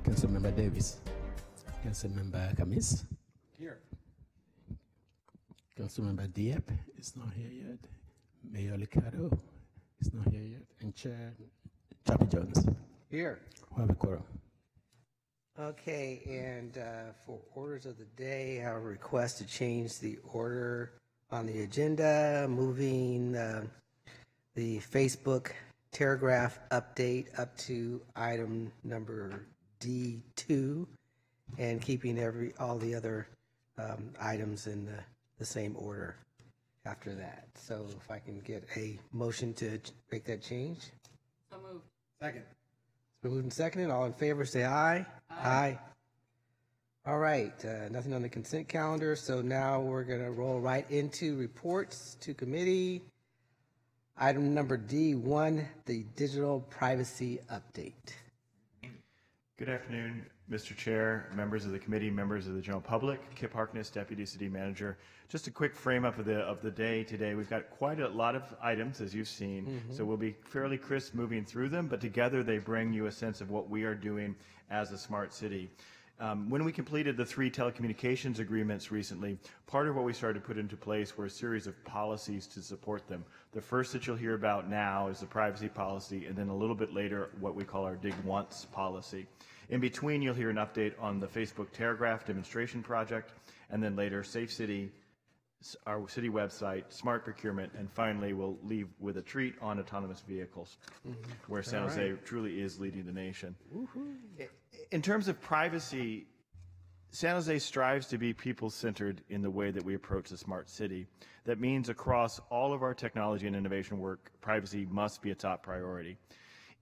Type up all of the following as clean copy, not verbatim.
Councilmember Davis. Councilmember Kamis. Here. Councilmember Diep is not here yet. Mayor Licado is not here yet. And Chair Chappie Jones. Here. We have a quorum. Okay, and for orders of the day, I have a request to change the order on the agenda, moving the Facebook Telegraph update up to item number D2, and keeping all the other items in the same order after that. So if I can get a motion to make that change. So moved. Second. It's been moved and seconded. All in favor, say aye. Aye. All right, nothing on the consent calendar, so now we're going to roll right into reports to committee. Item number D1, the digital privacy update. Good afternoon, Mr. Chair, members of the committee, members of the general public. Kip Harkness, Deputy City Manager. Just a quick frame up of the day today. We've got quite a lot of items, as you've seen, so we'll be fairly crisp moving through them, but together they bring you a sense of what we are doing as a smart city. When we completed the 3 telecommunications agreements recently, part of what we started to put into place were a series of policies to support them. The first that you'll hear about now is the privacy policy, and then a little bit later what we call our Dig Once policy. In between, you'll hear an update on the Facebook Telegraph demonstration project, and then later Safe City, our city website, smart procurement, and finally we'll leave with a treat on autonomous vehicles, where San Jose truly is leading the nation. In terms of privacy, San Jose strives to be people-centered in the way that we approach the smart city. That means across all of our technology and innovation work, privacy must be a top priority.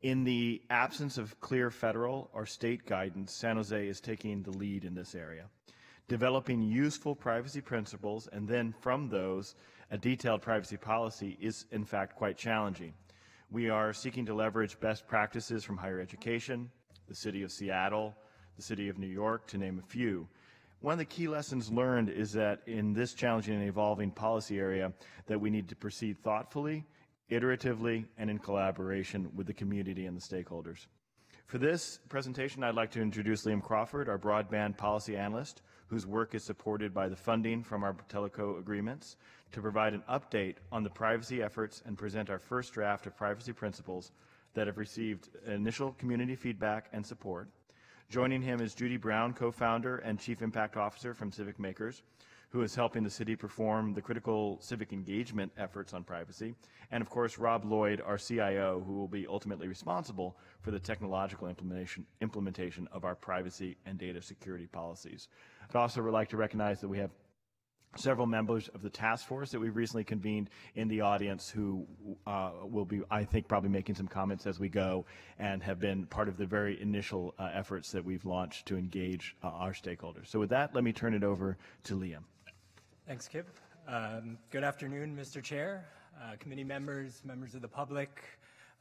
In the absence of clear federal or state guidance, San Jose is taking the lead in this area. Developing useful privacy principles and then from those, a detailed privacy policy is in fact quite challenging. We are seeking to leverage best practices from higher education, the city of Seattle, the city of New York, to name a few. One of the key lessons learned is that in this challenging and evolving policy area that we need to proceed thoughtfully, iteratively, and in collaboration with the community and the stakeholders. For this presentation, I'd like to introduce Liam Crawford, our broadband policy analyst, whose work is supported by the funding from our teleco agreements, to provide an update on the privacy efforts and present our first draft of privacy principles that have received initial community feedback and support. Joining him is Judy Brown, co-founder and chief impact officer from Civic Makers, who is helping the city perform the critical civic engagement efforts on privacy. And of course, Rob Lloyd, our CIO, who will be ultimately responsible for the technological implementation of our privacy and data security policies. I'd also like to recognize that we have several members of the task force that we've recently convened in the audience who will be, I think, probably making some comments as we go and have been part of the very initial efforts that we've launched to engage our stakeholders. So with that, let me turn it over to Liam. Thanks, Kip. Good afternoon, Mr. Chair, committee members, members of the public,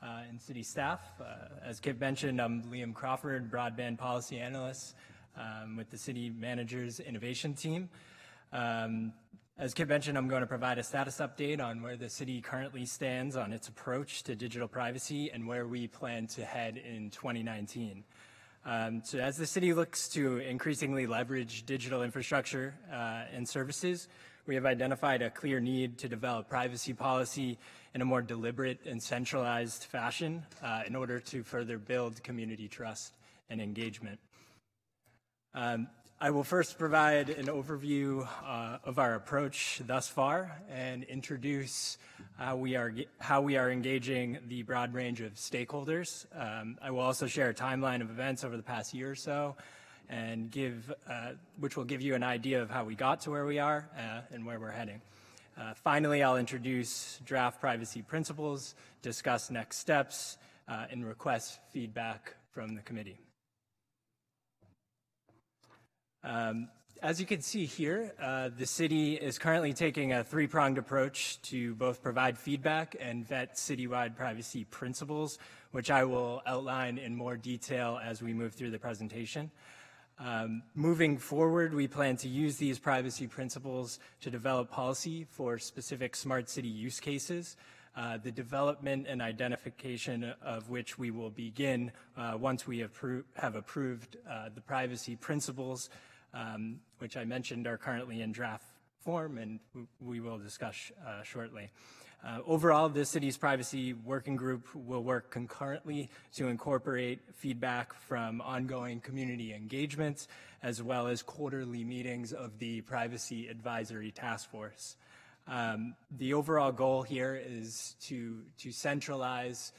and city staff. As Kip mentioned, I'm Liam Crawford, broadband policy analyst with the city manager's innovation team. As Kip mentioned, I'm going to provide a status update on where the city currently stands on its approach to digital privacy and where we plan to head in 2019. So as the city looks to increasingly leverage digital infrastructure and services, we have identified a clear need to develop privacy policy in a more deliberate and centralized fashion in order to further build community trust and engagement. I will first provide an overview of our approach thus far and introduce how we are engaging the broad range of stakeholders. I will also share a timeline of events over the past year or so, and which will give you an idea of how we got to where we are and where we're heading. Finally, I'll introduce draft privacy principles, discuss next steps, and request feedback from the committee. As you can see here, the city is currently taking a three-pronged approach to both provide feedback and vet citywide privacy principles, which I will outline in more detail as we move through the presentation. Moving forward, we plan to use these privacy principles to develop policy for specific smart city use cases, the development and identification of which we will begin once we have approved the privacy principles, which I mentioned are currently in draft form and we will discuss shortly. Overall, the city's privacy working group will work concurrently to incorporate feedback from ongoing community engagements, as well as quarterly meetings of the Privacy Advisory Task Force. The overall goal here is to centralize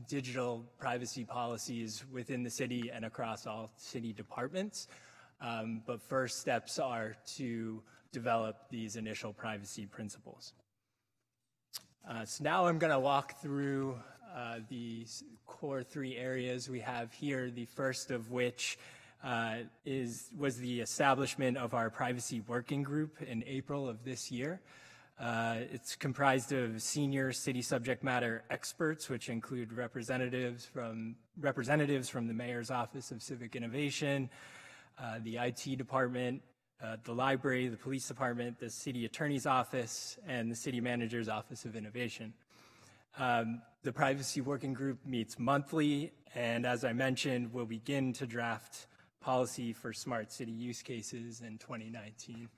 digital privacy policies within the city and across all city departments. But first steps are to develop these initial privacy principles. So now I'm going to walk through the core 3 areas we have here, the first of which was the establishment of our privacy working group in April of this year. It's comprised of senior city subject matter experts, which include representatives from the Mayor's Office of Civic Innovation, the IT department, the library, the police department, the city attorney's office, and the city manager's office of innovation. The privacy working group meets monthly, and as I mentioned, will begin to draft policy for smart city use cases in 2019.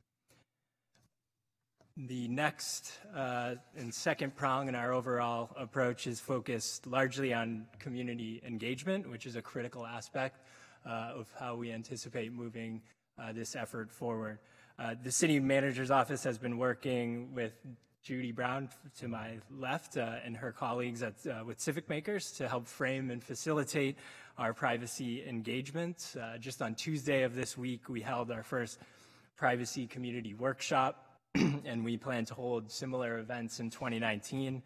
The next and second prong in our overall approach is focused largely on community engagement, which is a critical aspect of how we anticipate moving this effort forward. The city manager's office has been working with Judy Brown to my left and her colleagues with Civic Makers to help frame and facilitate our privacy engagement. Just on Tuesday of this week, we held our first privacy community workshop, and we plan to hold similar events in 2019.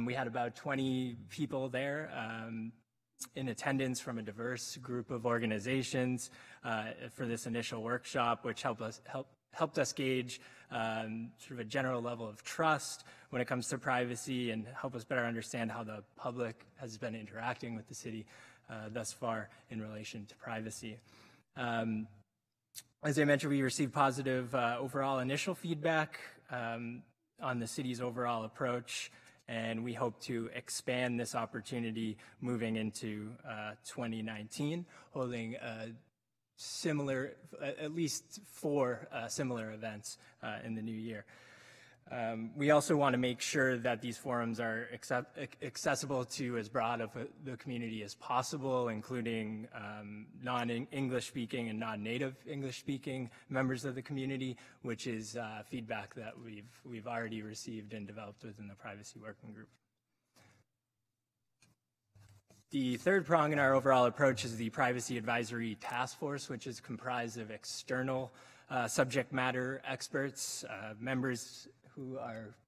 We had about 20 people there in attendance from a diverse group of organizations for this initial workshop, which helped us gauge sort of a general level of trust when it comes to privacy and help us better understand how the public has been interacting with the city thus far in relation to privacy. As I mentioned, we received positive overall initial feedback on the city's overall approach, and we hope to expand this opportunity moving into 2019, holding at least 4 similar events in the new year. We also want to make sure that these forums are accessible to as broad of the community as possible, including non-English speaking and non-native English speaking members of the community, which is feedback that we've already received and developed within the privacy working group. The third prong in our overall approach is the Privacy Advisory Task Force, which is comprised of external subject matter experts, members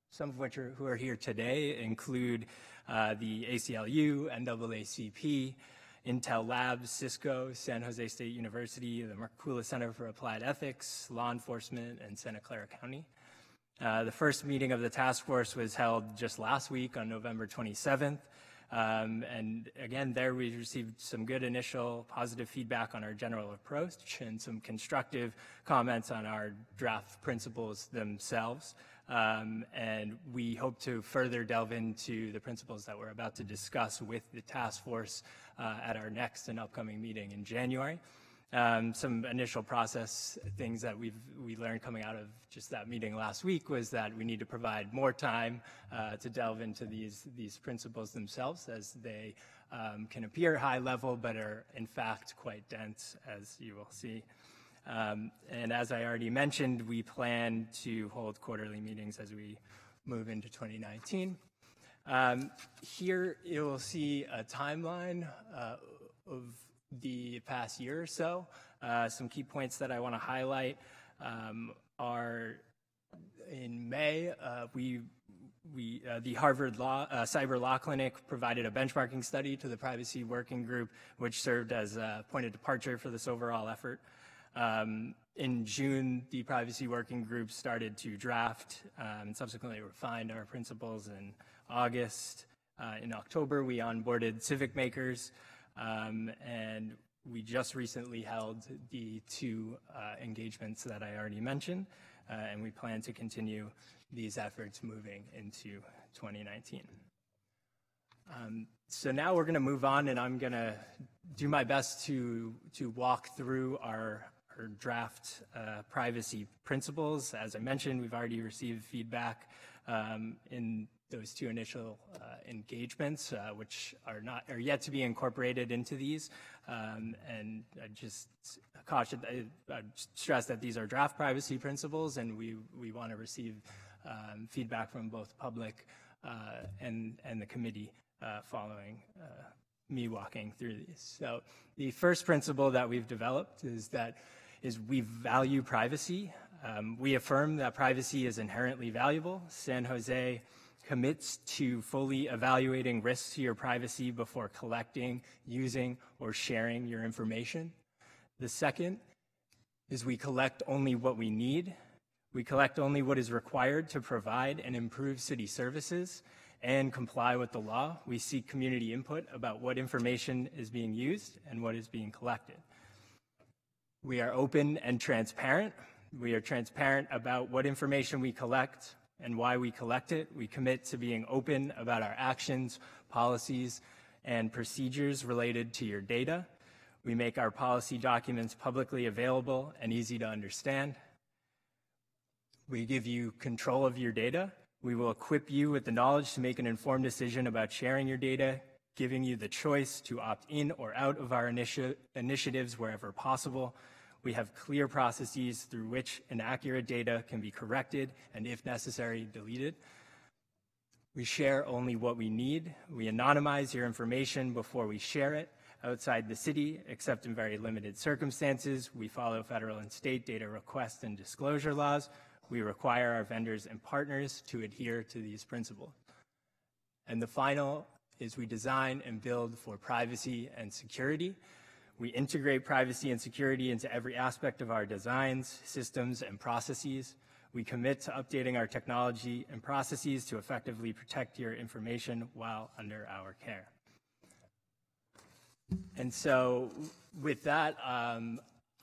some of which are here today include the ACLU, NAACP, Intel Labs, Cisco, San Jose State University, the Markula Center for Applied Ethics, law enforcement, and Santa Clara County. The first meeting of the task force was held just last week on November 27th. And again, there we received some good initial positive feedback on our general approach and some constructive comments on our draft principles themselves. And we hope to further delve into the principles that we're about to discuss with the task force at our next and upcoming meeting in January. Some initial process things that we learned coming out of just that meeting last week was that we need to provide more time to delve into these principles themselves, as they can appear high level but are in fact quite dense, as you will see. And as I already mentioned, we plan to hold quarterly meetings as we move into 2019. Here you will see a timeline of the past year or so. Some key points that I want to highlight are in May, the Harvard Cyber Law Clinic provided a benchmarking study to the Privacy Working Group, which served as a point of departure for this overall effort. In June, the Privacy Working Group started to draft and subsequently refined our principles in August. In October, we onboarded Civic Makers, and we just recently held the 2 engagements that I already mentioned, and we plan to continue these efforts moving into 2019. So now we're going to move on, and I'm going to do my best to walk through our draft privacy principles. As I mentioned, we've already received feedback in those two initial engagements, which are yet to be incorporated into these. And I just I stress that these are draft privacy principles, and we want to receive feedback from both public and the committee following me walking through these. So the first principle that we've developed is we value privacy. We affirm that privacy is inherently valuable. San Jose commits to fully evaluating risks to your privacy before collecting, using, or sharing your information. The second is we collect only what we need. We collect only what is required to provide and improve city services and comply with the law. We seek community input about what information is being used and what is being collected. We are open and transparent. We are transparent about what information we collect and why we collect it. We commit to being open about our actions, policies, and procedures related to your data. We make our policy documents publicly available and easy to understand. We give you control of your data. We will equip you with the knowledge to make an informed decision about sharing your data, giving you the choice to opt in or out of our initiatives wherever possible. We have clear processes through which inaccurate data can be corrected and, if necessary, deleted. We share only what we need. We anonymize your information before we share it outside the city, except in very limited circumstances. We follow federal and state data request and disclosure laws. We require our vendors and partners to adhere to these principles. And the final is we design and build for privacy and security. We integrate privacy and security into every aspect of our designs, systems, and processes. We commit to updating our technology and processes to effectively protect your information while under our care. And so with that,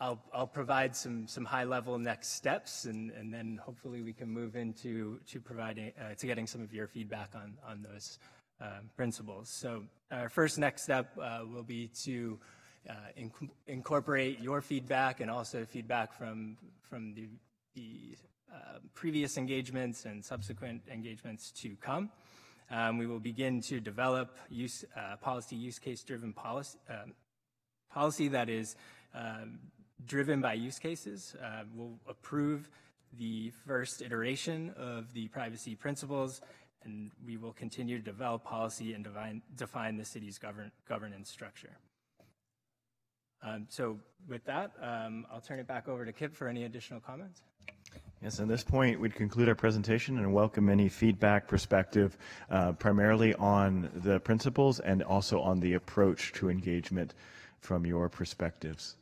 I'll provide some high-level next steps, and then hopefully we can move into providing to getting some of your feedback on those principles. So our first next step will be to incorporate your feedback and also feedback from the previous engagements and subsequent engagements to come. We will begin to develop policy use case driven policy that is driven by use cases. We'll approve the first iteration of the privacy principles, and we will continue to develop policy and define the city's governance structure. So with that, I'll turn it back over to Kip for any additional comments. Yes, at this point, we'd conclude our presentation and welcome any feedback, perspective, primarily on the principles and also on the approach to engagement from your perspectives.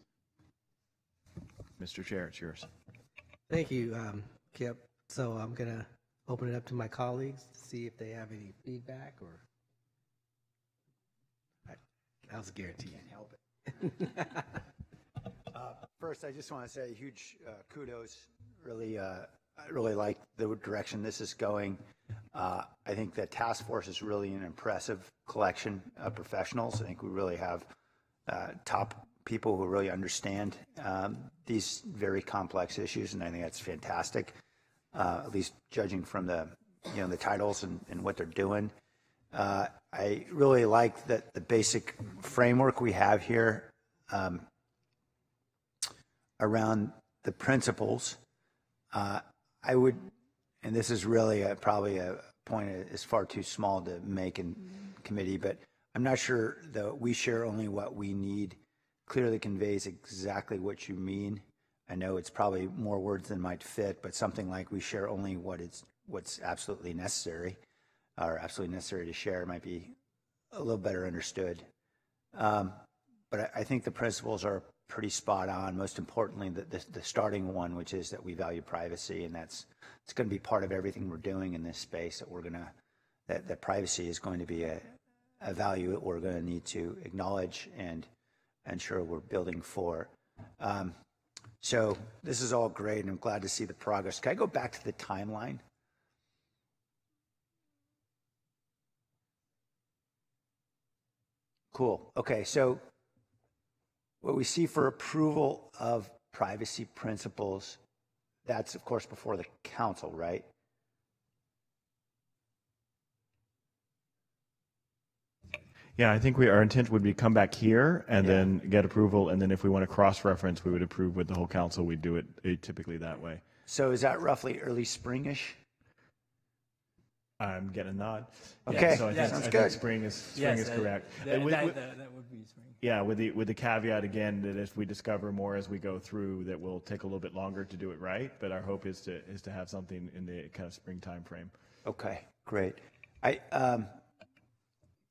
Mr. Chair, it's yours. Thank you, Kip. So I'm going to open it up to my colleagues to see if they have any feedback or... I was guaranteed. Can't help it. First, I just want to say huge kudos. I really like the direction this is going. I think the task force is really an impressive collection of professionals. I think we really have top people who really understand these very complex issues, and I think that's fantastic. At least judging from the the titles and what they're doing. I really like that the basic framework we have here around the principles. I would, and this is really probably a point that is far too small to make in committee, but I'm not sure that we share only what we need clearly conveys exactly what you mean. I know it's probably more words than might fit, but something like we share only what's absolutely necessary or absolutely necessary to share might be a little better understood. But I think the principles are pretty spot on. Most importantly, the starting one, which is that we value privacy, and it's going to be part of everything we're doing in this space. That privacy is going to be a value that we're going to need to acknowledge and ensure we're building for. So this is all great, and I'm glad to see the progress. Can I go back to the timeline? Cool. Okay, so what we see for approval of privacy principles, that's of course before the council, right? Yeah, I think our intent would be come back here and then get approval, and then if we want to cross-reference, we would approve with the whole council. We'd do it typically that way. So is that roughly early springish? I'm getting a nod. Okay, so I sounds think good. spring is correct. That would be spring. Yeah, with the caveat again that if we discover more as we go through, that will take a little bit longer to do it right. But our hope is to have something in the kind of spring time frame. Okay, great.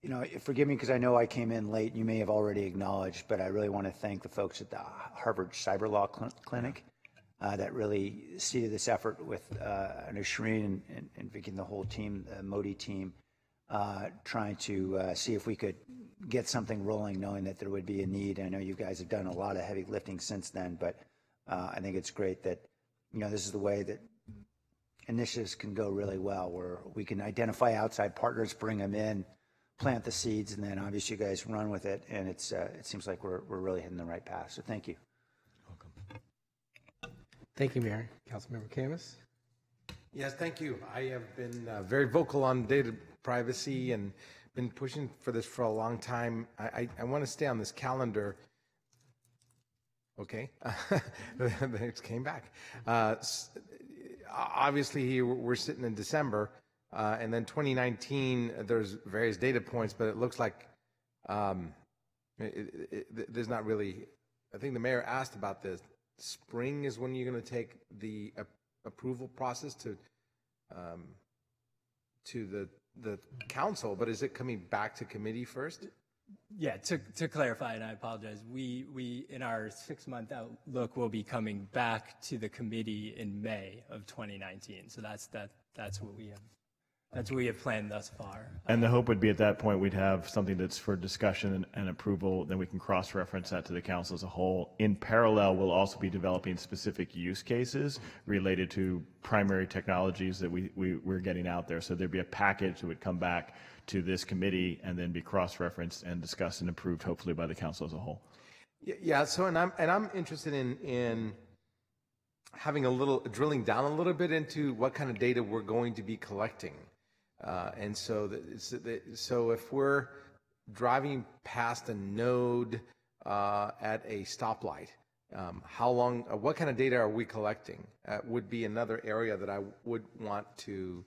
You know, forgive me because I know I came in late. You may have already acknowledged, but I really want to thank the folks at the Harvard Cyber Law Clinic that really seeded this effort with Shireen and Vicky and the whole team, the Modi team, trying to see if we could get something rolling, knowing that there would be a need. I know you guys have done a lot of heavy lifting since then, but I think it's great that, you know, this is the way that initiatives can go really well, where we can identify outside partners, bring them in, plant the seeds, and then obviously you guys run with it. And it seems like we're really hitting the right path. So thank you. Welcome. Thank you, Mayor. Councilmember Camus. Yes, thank you. I have been very vocal on data privacy and been pushing for this for a long time. I want to stay on this calendar. Okay, it came back. Obviously, we're sitting in December, and then 2019, there's various data points, but it looks like there's not really, I think the mayor asked about this. Spring is when you're going to take the approval process to the council, but is it coming back to committee first? Yeah, to clarify, and I apologize, we in our 6-month outlook will be coming back to the committee in May of 2019. So that's what we have. That's what we have planned thus far. And the hope would be at that point we'd have something that's for discussion and approval, then we can cross-reference that to the council as a whole. In parallel, we'll also be developing specific use cases related to primary technologies that we're getting out there. So there'd be a package that would come back to this committee and then be cross-referenced and discussed and approved, hopefully by the council as a whole. Yeah. So, and I'm interested in having drilling down a little bit into what kind of data we're going to be collecting. And so if we're driving past a node at a stoplight, what kind of data are we collecting? Would be another area that I would want to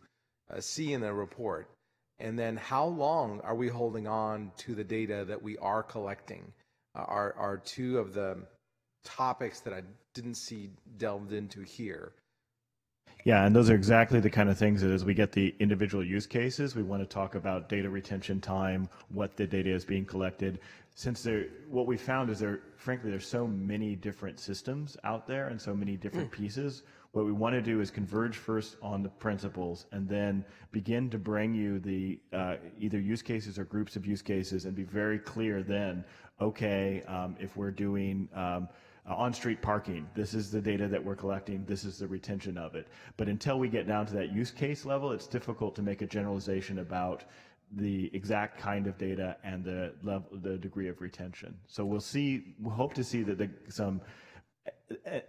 see in the report. And then how long are we holding on to the data that we are collecting? Are two of the topics that I didn't see delved into here. Yeah, and those are exactly the kind of things that as we get the individual use cases, we want to talk about data retention time, what the data is being collected. Since what we found is frankly, there's so many different systems out there and so many different pieces. What we want to do is converge first on the principles and then begin to bring you the either use cases or groups of use cases and be very clear then, okay, if we're doing on-street parking, this is the data that we're collecting, this is the retention of it. But until we get down to that use case level, it's difficult to make a generalization about the exact kind of data and the degree of retention. So we'll hope to see that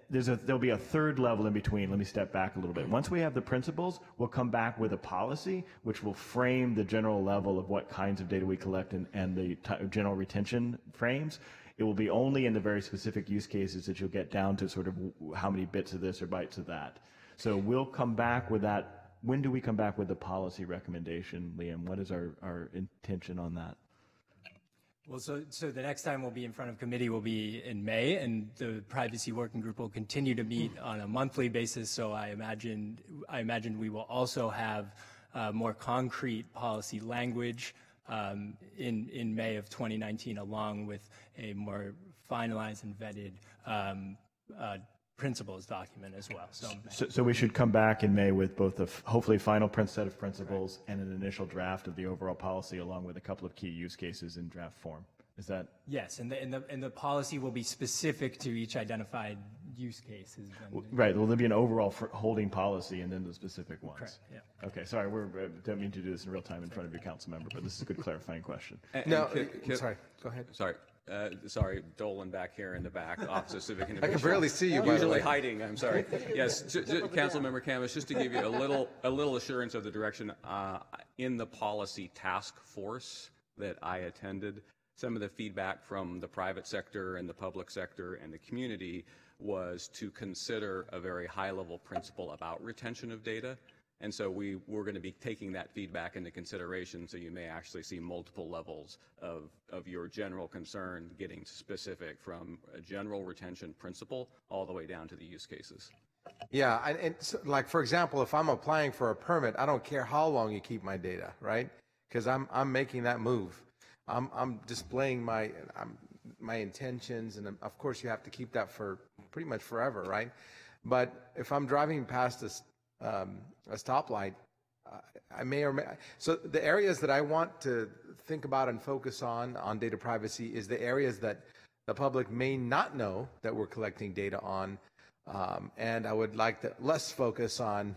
there'll be a third level in between. Let me step back a little bit. Once we have the principles, we'll come back with a policy which will frame the general level of what kinds of data we collect and the general retention frames. It will be only in the very specific use cases that you'll get down to sort of how many bits of this or bytes of that. So we'll come back with that. When do we come back with the policy recommendation, Liam? What is our intention on that? Well, so the next time we'll be in front of committee will be in May, and the privacy working group will continue to meet on a monthly basis. So I imagine we will also have more concrete policy language in May of 2019, along with a more finalized and vetted principles document as well. So we should come back in May with both a hopefully final set of principles and an initial draft of the overall policy, along with a couple of key use cases in draft form. Is that? Yes, and the policy will be specific to each identified use case has been. Right. Will there be an overall holding policy and then the specific ones? Correct, yeah. Okay. Sorry, don't mean to do this in real time in front of your council member, but this is a good clarifying question. No, sorry, go ahead. Sorry, Dolan back here in the back, Office of Civic I Innovation. can barely see you, by the Usually way. hiding, I'm sorry. Yes, Councilmember Camus, just to give you a little assurance of the direction, in the policy task force that I attended, some of the feedback from the private sector and the public sector and the community was to consider a very high-level principle about retention of data. And so we're going to be taking that feedback into consideration, so you may actually see multiple levels of your general concern getting specific, from a general retention principle all the way down to the use cases. Yeah, and so, like, for example, if I'm applying for a permit, I don't care how long you keep my data, right? Because I'm making that move. I'm displaying my intentions, and of course you have to keep that for pretty much forever, right? But if I'm driving past a stoplight, I may or may. So the areas that I want to think about and focus on data privacy is the areas that the public may not know that we're collecting data on, and I would like to less focus on.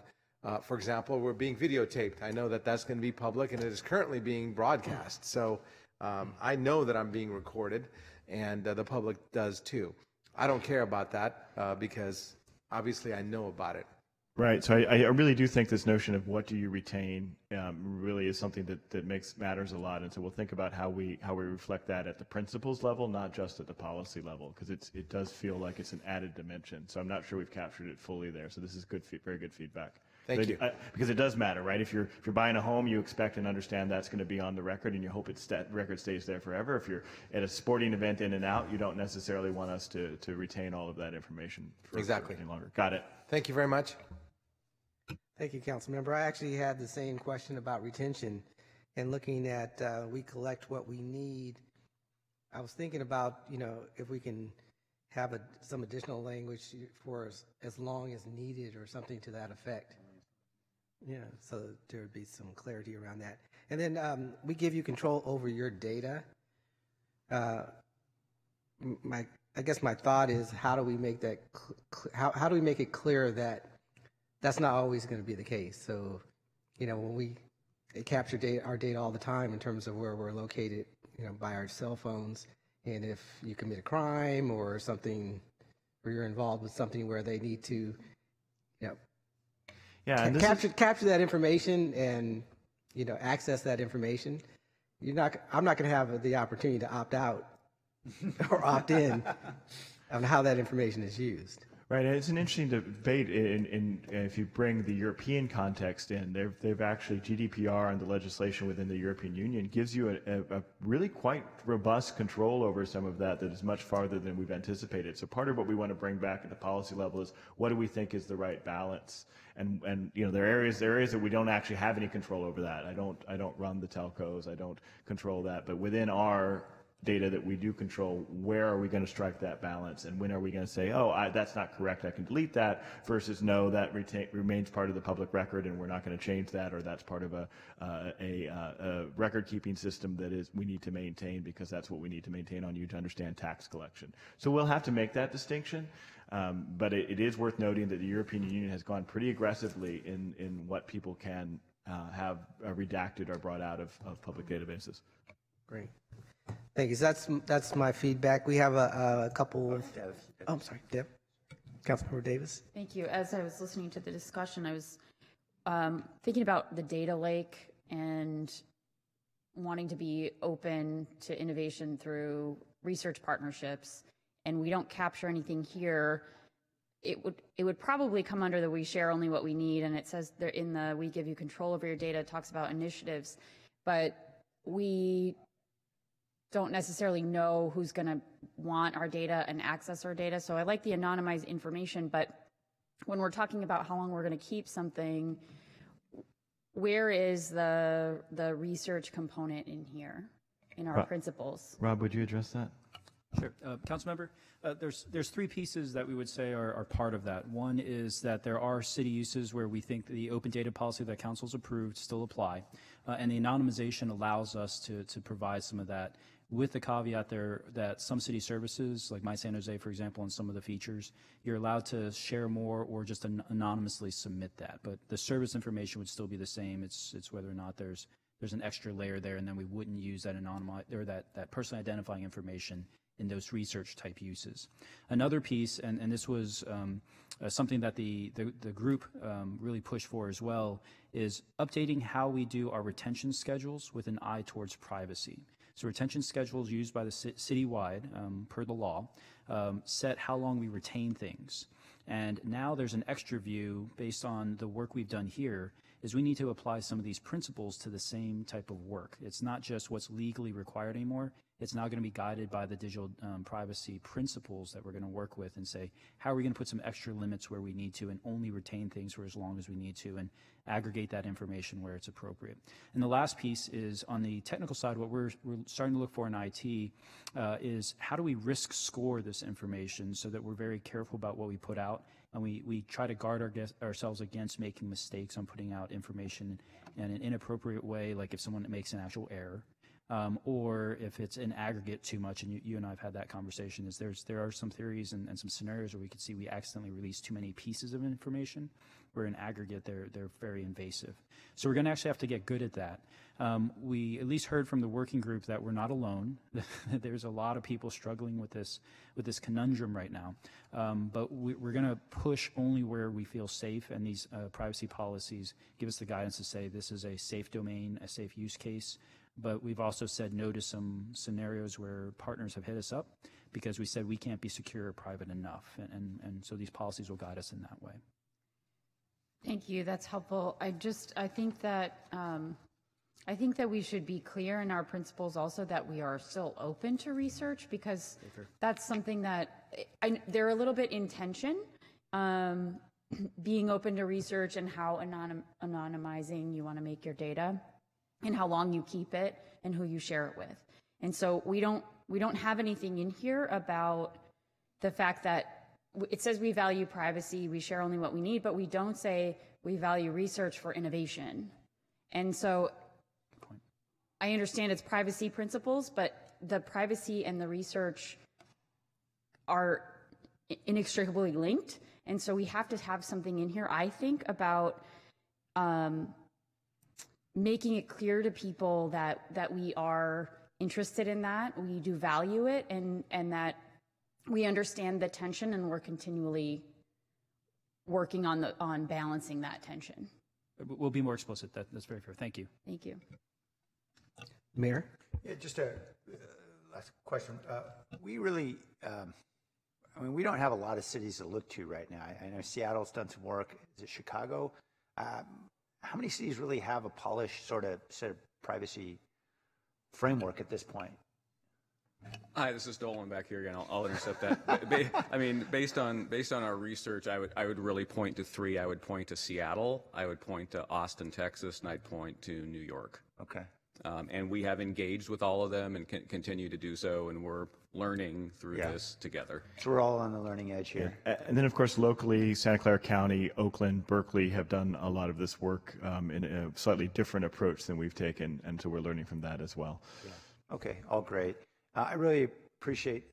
For example, we're being videotaped. I know that that's going to be public, and it is currently being broadcast. So I know that I'm being recorded, and the public does too. I don't care about that because obviously I know about it. Right. So I really do think this notion of what do you retain really is something that matters a lot. And so we'll think about how we reflect that at the principles level, not just at the policy level, because it does feel like it's an added dimension. So I'm not sure we've captured it fully there. So this is good, very good feedback. Thank you. Because it does matter, right? If you're buying a home, you expect and understand that's going to be on the record, and you hope that record stays there forever. If you're at a sporting event in and out, you don't necessarily want us to retain all of that information for any longer. Got it. Thank you very much. Thank you, Councilmember. I actually had the same question about retention, and looking at we collect what we need. I was thinking about, if we can have some additional language for as long as needed or something to that effect. Yeah, so there would be some clarity around that. And then we give you control over your data. I guess my thought is, how do we make that? How do we make it clear that that's not always going to be the case? So, when we capture our data all the time in terms of where we're located, by our cell phones, and if you commit a crime or something, or you're involved with something where they need to, capture that information and access that information, I'm not going to have the opportunity to opt out or opt in on how that information is used. Right, and it's an interesting debate if you bring the European context in. They've actually, GDPR and the legislation within the European Union gives you a really quite robust control over some of that is much farther than we've anticipated. So part of what we want to bring back at the policy level is, what do we think is the right balance? And there are areas that we don't actually have any control over that. I don't run the telcos, I don't control that, but within our data that we do control, where are we going to strike that balance, and when are we going to say, that's not correct, I can delete that, versus no, that remains part of the public record and we're not going to change that, or that's part of a record keeping system that we need to maintain because that's what we need to maintain on you to understand tax collection. So we'll have to make that distinction, but it is worth noting that the European Union has gone pretty aggressively in what people can have redacted or brought out of public databases. Great. Thank you. So that's my feedback. We have a couple. I'm sorry, Deb. Councilmember Davis. Thank you. As I was listening to the discussion, I was thinking about the data lake and wanting to be open to innovation through research partnerships. And we don't capture anything here. It would probably come under the we share only what we need. And it says there in the we give you control over your data, it talks about initiatives, but we don't necessarily know who's going to want our data and access our data. So I like the anonymized information, but when we're talking about how long we're going to keep something, where is the research component in here, in our principles? Rob, would you address that? Sure. Councilmember, there's three pieces that we would say are part of that. One is that there are city uses where we think the open data policy that council's approved still apply, and the anonymization allows us to provide some of that. with the caveat there that some city services, like My San Jose, for example, and some of the features, you're allowed to share more or just anonymously submit that. But the service information would still be the same. It's whether or not there's an extra layer there, and then we wouldn't use that that personally identifying information in those research type uses. Another piece, and this was something that the group really pushed for as well, is updating how we do our retention schedules with an eye towards privacy. So retention schedules used by the citywide, per the law, set how long we retain things. And now there's an extra view based on the work we've done here, is we need to apply some of these principles to the same type of work. It's not just what's legally required anymore. It's now going to be guided by the digital privacy principles that we're going to work with and say, how are we going to put some extra limits where we need to and only retain things for as long as we need to and aggregate that information where it's appropriate. And the last piece is on the technical side, what we're starting to look for in IT is how do we risk score this information so that we're very careful about what we put out, and we try to guard ourselves against making mistakes on putting out information in an inappropriate way, like if someone makes an actual error. Or if it's in aggregate too much, and you and I have had that conversation, is there are some theories and some scenarios where we could see we accidentally release too many pieces of information, where in aggregate they're very invasive. So we're going to actually have to get good at that. We at least heard from the working group that we're not alone. There's a lot of people struggling with this conundrum right now. But we're going to push only where we feel safe, and these privacy policies give us the guidance to say this is a safe domain, a safe use case. But we've also said no to some scenarios where partners have hit us up because we said we can't be secure or private enough. And so these policies will guide us in that way. Thank you. That's helpful. I think that we should be clear in our principles also that we are still open to research, because that's something that they're a little bit in tension, being open to research and how anonymizing you want to make your data, and how long you keep it, and who you share it with. And so we don't have anything in here about the fact that it says we value privacy, we share only what we need, but we don't say we value research for innovation. And so I understand it's privacy principles, but the privacy and the research are inextricably linked. And so we have to have something in here, I think, about making it clear to people that we are interested in that, we do value it, and that we understand the tension, and we're continually working on balancing that tension. We'll be more explicit. That's very fair. Thank you. Thank you. Mayor? Yeah, just a last question. We really, we don't have a lot of cities to look to right now. I know Seattle's done some work. Is it Chicago? How many cities really have a polished sort of privacy framework at this point? Hi, this is Dolan back here again. I'll intercept that. I mean, based on our research, I would really point to three. I would point to Seattle, I would point to Austin, Texas, and I'd point to New York. Okay. And we have engaged with all of them and continue to do so, and we're learning through this together. So we're all on the learning edge here. Yeah. And then, of course, locally, Santa Clara County, Oakland, Berkeley have done a lot of this work in a slightly different approach than we've taken, and so we're learning from that as well. Yeah. Okay, all great. I really appreciate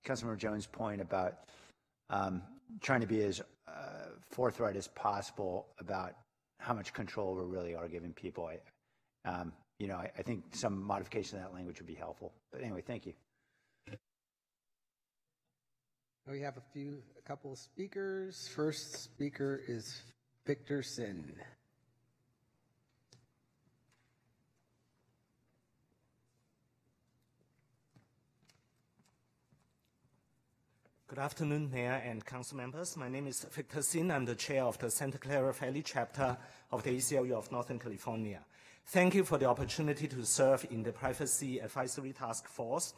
Councilmember Jones' point about trying to be as forthright as possible about how much control we really are giving people. I think some modification of that language would be helpful. But anyway, thank you. We have a couple of speakers. First speaker is Victor Sin. Good afternoon, Mayor and Council members. My name is Victor Sin. I'm the chair of the Santa Clara Valley chapter of the ACLU of Northern California. Thank you for the opportunity to serve in the Privacy Advisory Task Force.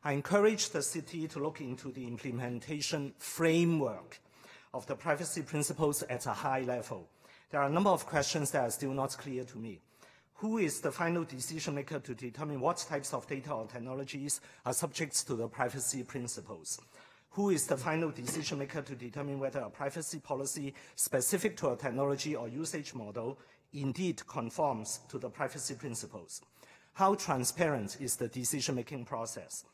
I encourage the city to look into the implementation framework of the privacy principles at a high level. There are a number of questions that are still not clear to me. Who is the final decision maker to determine what types of data or technologies are subject to the privacy principles? Who is the final decision maker to determine whether a privacy policy specific to a technology or usage model indeed conforms to the privacy principles? How transparent is the decision-making process?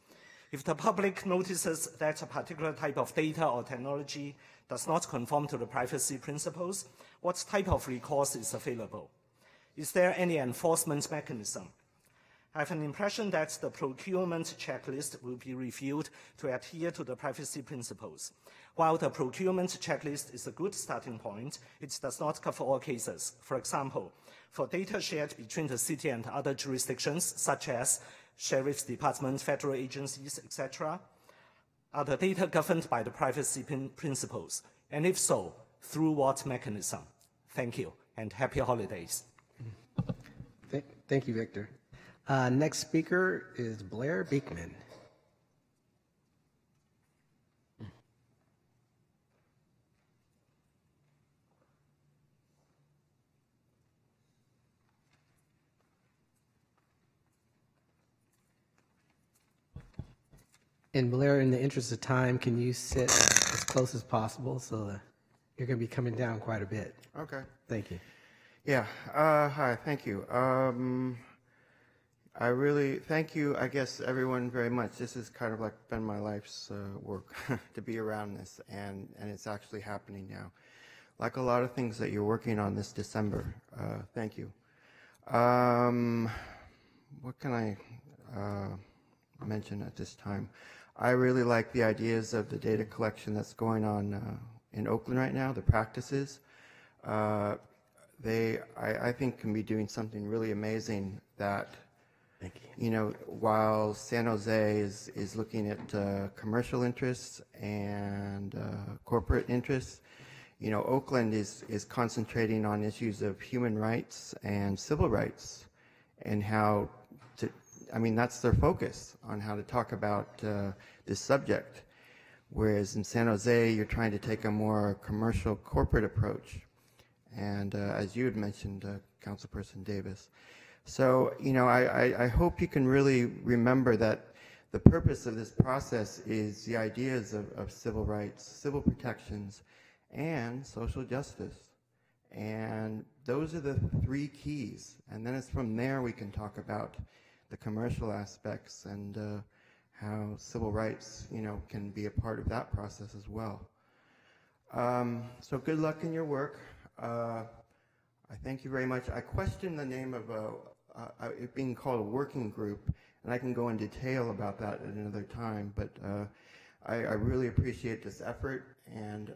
If the public notices that a particular type of data or technology does not conform to the privacy principles, what type of recourse is available? Is there any enforcement mechanism? I have an impression that the procurement checklist will be reviewed to adhere to the privacy principles. While the procurement checklist is a good starting point, it does not cover all cases. For example, for data shared between the city and other jurisdictions, such as sheriff's department, federal agencies, etc., are the data governed by the privacy principles? And if so, through what mechanism? Thank you, and happy holidays. Thank you, Victor. Next speaker is Blair Beekman. And Blair, in the interest of time, can you sit as close as possible? So you're going to be coming down quite a bit. Okay. Thank you. Yeah. Hi. Thank you. I really thank you, I guess, everyone very much. This has kind of like been my life's work to be around this, and it's actually happening now. Like a lot of things that you're working on this December. Thank you. What can I mention at this time? I really like the ideas of the data collection that's going on in Oakland right now, the practices. I think, can be doing something really amazing that, you know, while San Jose is looking at commercial interests and corporate interests, you know, Oakland is concentrating on issues of human rights and civil rights, and how to, I mean, that's their focus on how to talk about this subject. Whereas in San Jose, you're trying to take a more commercial corporate approach. And as you had mentioned, Councilperson Davis. So, you know, I hope you can really remember that the purpose of this process is the ideas of civil rights, civil protections, and social justice. And those are the three keys. And then it's from there we can talk about the commercial aspects and how civil rights, you know, can be a part of that process as well. So good luck in your work. I thank you very much. I question the name of it being called a working group, and I can go in detail about that at another time, but I really appreciate this effort, and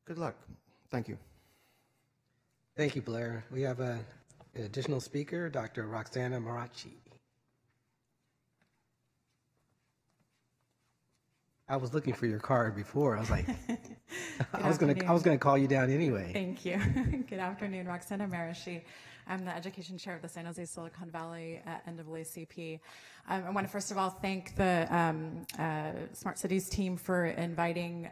good luck. Thank you. Thank you, Blair. We have an additional speaker, Dr. Roxana Marachi. I was looking for your card before. I was like, I was gonna call you down anyway. Thank you. Good afternoon, Roxana Marashi. I'm the education chair of the San Jose Silicon Valley NAACP. I want to first of all thank the Smart Cities team for inviting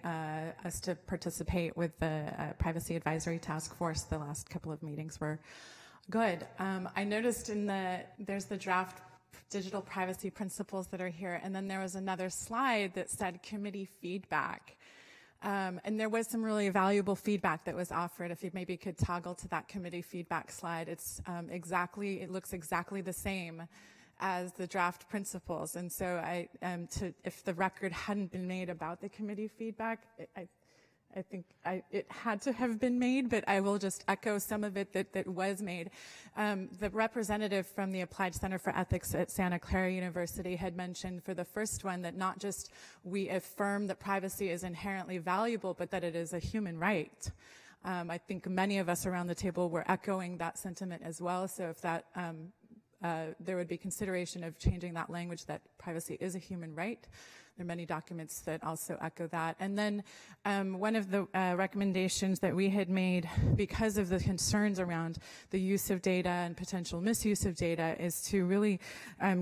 us to participate with the Privacy Advisory Task Force. The last couple of meetings were good. I noticed there's the draft digital privacy principles that are here, and then there was another slide that said committee feedback. And there was some really valuable feedback that was offered. If you maybe could toggle to that committee feedback slide, it's it looks exactly the same as the draft principles. And so if the record hadn't been made about the committee feedback, I think it had to have been made, but I will just echo some of it that was made. The representative from the Applied Center for Ethics at Santa Clara University had mentioned for the first one that not just we affirm that privacy is inherently valuable, but that it is a human right. I think many of us around the table were echoing that sentiment as well. So if that there would be consideration of changing that language that privacy is a human right. There are many documents that also echo that. And then one of the recommendations that we had made because of the concerns around the use of data and potential misuse of data is to really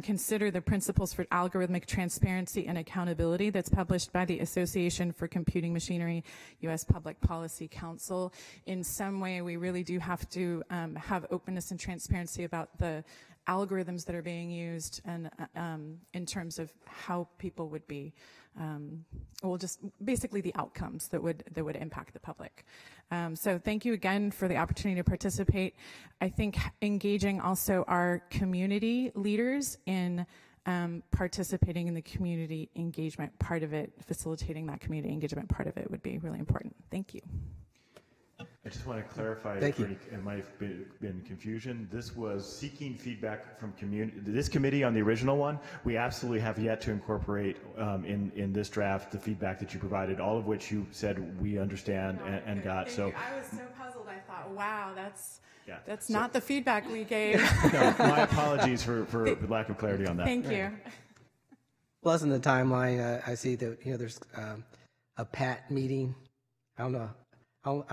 consider the principles for algorithmic transparency and accountability that's published by the Association for Computing Machinery, U.S. Public Policy Council. In some way, we really do have to have openness and transparency about the algorithms that are being used and in terms of how people would be, well, just basically the outcomes that would impact the public. So thank you again for the opportunity to participate. I think engaging also our community leaders in participating in the community engagement part of it, facilitating that community engagement part of it would be really important. Thank you. I just want to clarify, Thank you. it might have been confusion. This was seeking feedback from community. This committee on the original one, we absolutely have yet to incorporate in this draft the feedback that you provided, all of which you said we understand and got. So I was so puzzled. I thought, wow, that's so, not the feedback we gave. No, my apologies for the lack of clarity on that. Thank you. Plus, in the timeline, I see that there's a PAT meeting. I don't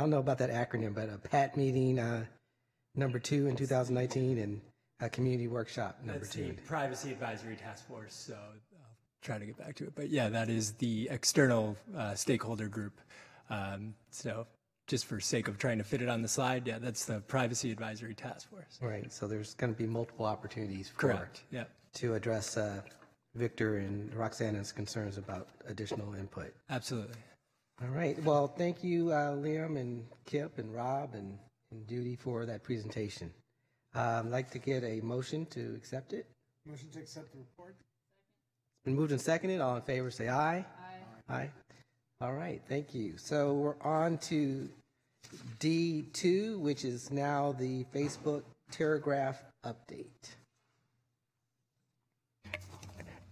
know about that acronym, but a PAT meeting number 2 in 2019 and a community workshop number 2. That's the Privacy Advisory Task Force, so I'll try to get back to it. But yeah, that is the external stakeholder group. So just for sake of trying to fit it on the slide, yeah, that's the Privacy Advisory Task Force. Right, so there's going to be multiple opportunities to address Victor and Roxana's concerns about additional input. Absolutely. All right. Well, thank you, Liam and Kip and Rob and Judy for that presentation. I'd like to get a motion to accept it. Motion to accept the report. It's been moved and seconded. All in favor, say aye. Aye. Aye. All right. Thank you. So we're on to D2, which is now the Facebook Terragraph update.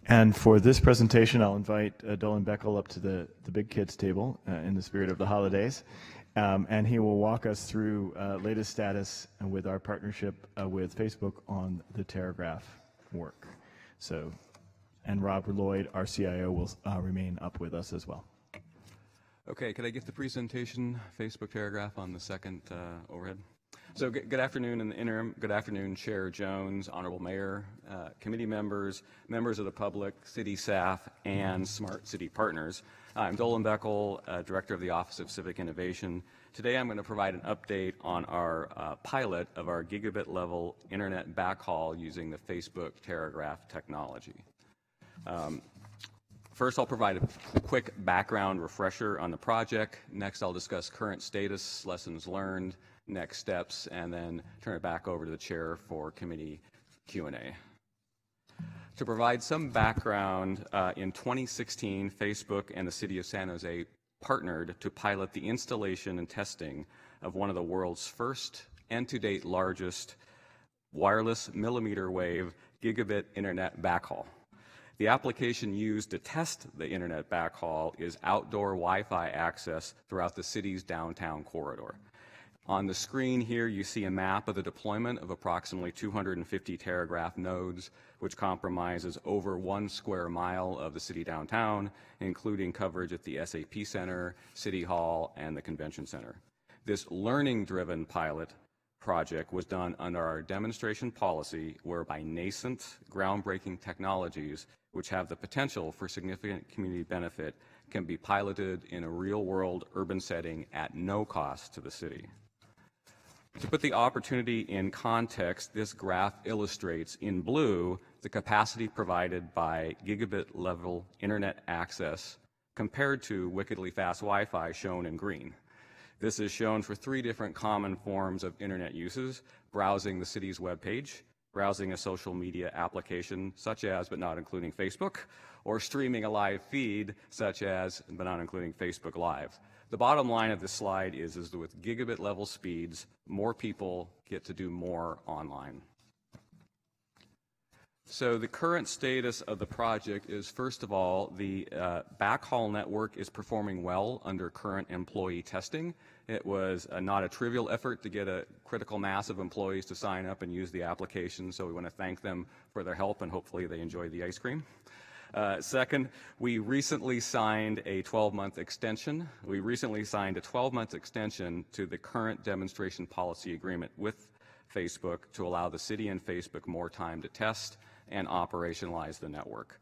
And for this presentation, I'll invite Dolan Beckel up to the big kids table in the spirit of the holidays. And he will walk us through latest status with our partnership with Facebook on the Terragraph work. So, and Rob Lloyd, our CIO, will remain up with us as well. Okay, could I get the presentation, Facebook Terragraph, on the second overhead? So good afternoon in the interim. Good afternoon, Chair Jones, Honorable Mayor, committee members, members of the public, city staff, and Smart City Partners. I'm Dolan Beckel, Director of the Office of Civic Innovation. Today I'm going to provide an update on our pilot of our gigabit-level internet backhaul using the Facebook Terragraph technology. First, I'll provide a quick background refresher on the project. Next, I'll discuss current status, lessons learned, next steps, and then turn it back over to the chair for committee Q&A. To provide some background, in 2016, Facebook and the city of San Jose partnered to pilot the installation and testing of one of the world's first and to date largest wireless millimeter wave gigabit internet backhaul. The application used to test the internet backhaul is outdoor Wi-Fi access throughout the city's downtown corridor. On the screen here, you see a map of the deployment of approximately 250 Terragraph nodes, which compromises over 1 square mile of the city downtown, including coverage at the SAP Center, City Hall, and the Convention Center. This learning-driven pilot project was done under our demonstration policy, whereby nascent, groundbreaking technologies, which have the potential for significant community benefit, can be piloted in a real-world urban setting at no cost to the city. To put the opportunity in context, this graph illustrates in blue the capacity provided by gigabit-level internet access compared to wickedly fast Wi-Fi shown in green. This is shown for 3 different common forms of internet uses: browsing the city's webpage, browsing a social media application such as, but not including Facebook, or streaming a live feed such as, but not including Facebook Live. The bottom line of this slide is that with gigabit level speeds, more people get to do more online. So the current status of the project is, first of all, the backhaul network is performing well under current employee testing. It was not a trivial effort to get a critical mass of employees to sign up and use the application, so we want to thank them for their help, and hopefully they enjoy the ice cream. Second, we recently signed a 12-month extension. We recently signed a 12-month extension to the current demonstration policy agreement with Facebook to allow the city and Facebook more time to test and operationalize the network.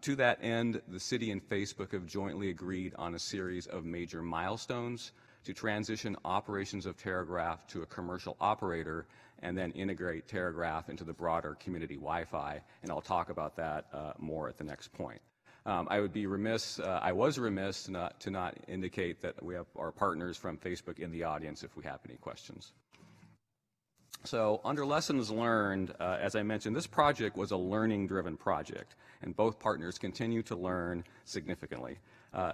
To that end, the city and Facebook have jointly agreed on a series of major milestones to transition operations of Terragraph to a commercial operator and then integrate Terragraph into the broader community Wi-Fi, and I'll talk about that more at the next point. I would be remiss, I was remiss to not indicate that we have our partners from Facebook in the audience if we have any questions. So under lessons learned, as I mentioned, this project was a learning-driven project, and both partners continue to learn significantly.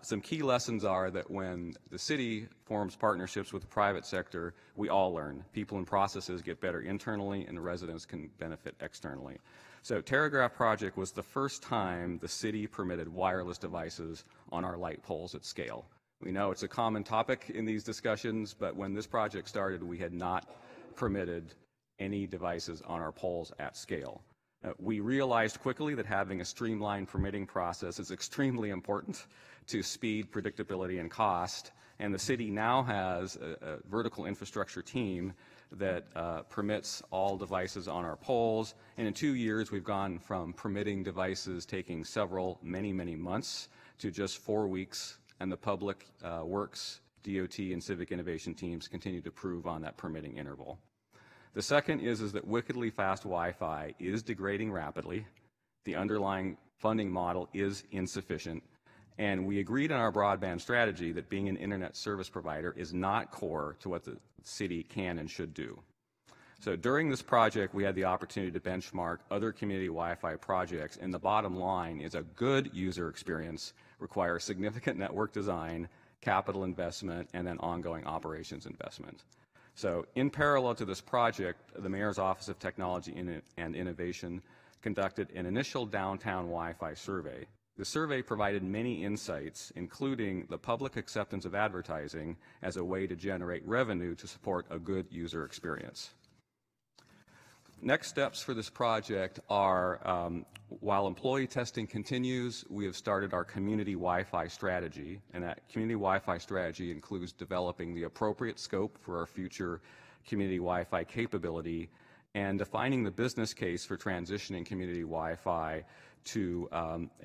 Some key lessons are that when the city forms partnerships with the private sector, we all learn. People and processes get better internally, and the residents can benefit externally. So Terragraph project was the first time the city permitted wireless devices on our light poles at scale. We know it's a common topic in these discussions, but when this project started, we had not permitted any devices on our poles at scale. We realized quickly that having a streamlined permitting process is extremely important to speed, predictability, and cost, and the city now has a vertical infrastructure team that permits all devices on our poles, and in 2 years we've gone from permitting devices taking many months to just 4 weeks, and the public works, DOT, and civic innovation teams continue to prove on that permitting interval. The second is that wickedly fast Wi-Fi is degrading rapidly. The underlying funding model is insufficient. And we agreed in our broadband strategy that being an internet service provider is not core to what the city can and should do. So during this project, we had the opportunity to benchmark other community Wi-Fi projects, and the bottom line is a good user experience requires significant network design, capital investment, and then ongoing operations investment. So in parallel to this project, the Mayor's Office of Technology and Innovation conducted an initial downtown Wi-Fi survey. The survey provided many insights, including the public acceptance of advertising as a way to generate revenue to support a good user experience. Next steps for this project are, while employee testing continues, we have started our community Wi-Fi strategy, and that community Wi-Fi strategy includes developing the appropriate scope for our future community Wi-Fi capability and defining the business case for transitioning community Wi-Fi to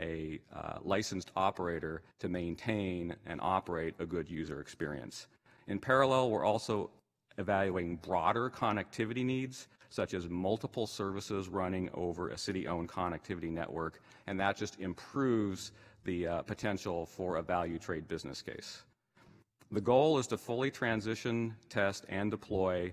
a licensed operator to maintain and operate a good user experience. In parallel, we're also evaluating broader connectivity needs, such as multiple services running over a city-owned connectivity network, and that just improves the potential for a value trade business case. The goal is to fully transition, test, and deploy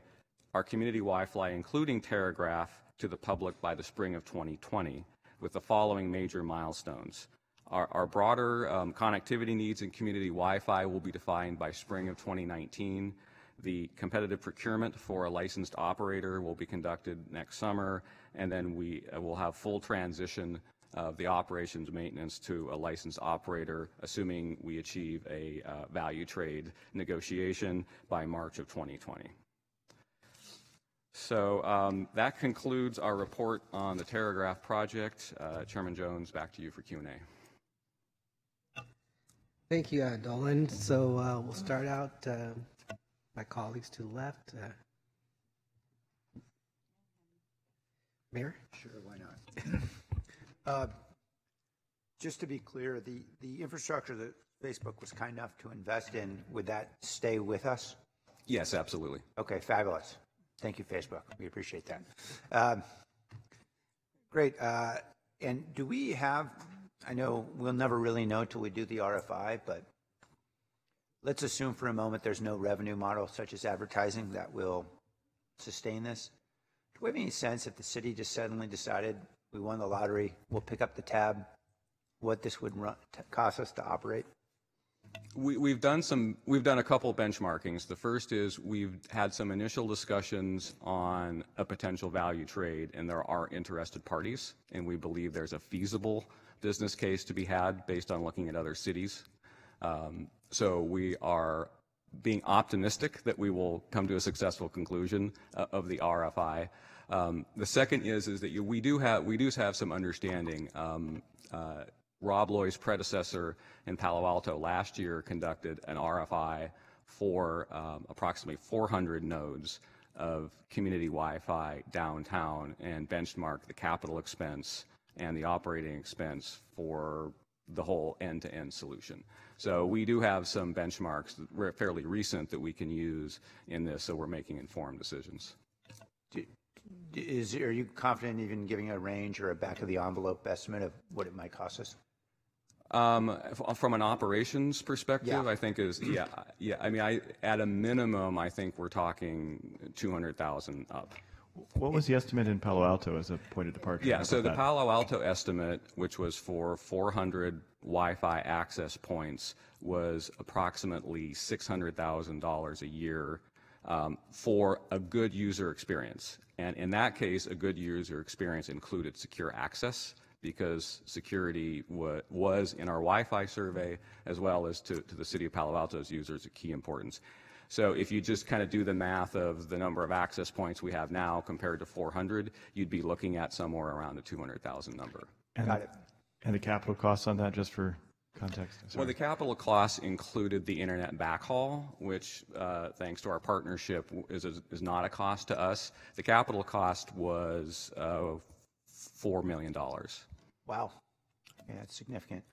our community Wi-Fi, including Terragraph, to the public by the spring of 2020, with the following major milestones. Our broader connectivity needs in community Wi-Fi will be defined by spring of 2019. The competitive procurement for a licensed operator will be conducted next summer, and then we will have full transition of the operations maintenance to a licensed operator, assuming we achieve a value trade negotiation by March of 2020. So that concludes our report on the Terragraph project. Chairman Jones, back to you for Q&A. Thank you, Dolan. So we'll start out. My colleagues to the left. Mayor? Sure, why not? Just to be clear, the infrastructure that Facebook was kind enough to invest in, would that stay with us? Yes, absolutely. Okay, fabulous. Thank you, Facebook. We appreciate that. Great. And do we have, I know we'll never really know till we do the RFI, but let's assume for a moment there's no revenue model such as advertising that will sustain this. Do we have any sense if the city just suddenly decided we won the lottery, we'll pick up the tab, what this would cost us to operate? We've done a couple benchmarkings. The first is we've had some initial discussions on a potential value trade, and there are interested parties, and we believe there's a feasible business case to be had based on looking at other cities. So we are being optimistic that we will come to a successful conclusion of the RFI. The second is that we do have some understanding. Rob Loy's predecessor in Palo Alto last year conducted an RFI for approximately 400 nodes of community Wi-Fi downtown and benchmarked the capital expense and the operating expense for the whole end-to-end solution. So we do have some benchmarks that were fairly recent that we can use in this, so we're making informed decisions. Are you confident even giving a range or a back-of-the-envelope estimate of what it might cost us? From an operations perspective, I think yeah. I mean, at a minimum, I think we're talking 200,000 up. What was the estimate in Palo Alto as a point of departure? Yeah, so the Palo Alto estimate, which was for 400 Wi-Fi access points, was approximately $600,000 a year for a good user experience. And in that case, a good user experience included secure access, because security was in our Wi-Fi survey, as well as to the city of Palo Alto's users, a key importance. So if you just kind of do the math of the number of access points we have now compared to 400, you'd be looking at somewhere around the 200,000 number. Got it. And the capital costs on that, just for context? Sorry. Well, the capital costs included the internet backhaul, which, thanks to our partnership, is not a cost to us. The capital cost was $4 million. Wow. Yeah, that's significant.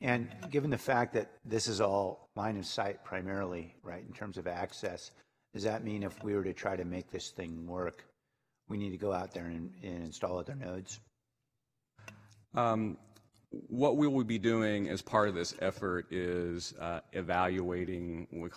And given the fact that this is all line of sight primarily, right, in terms of access, does that mean if we were to try to make this thing work, we need to go out there and install other nodes? What we will be doing as part of this effort is evaluating what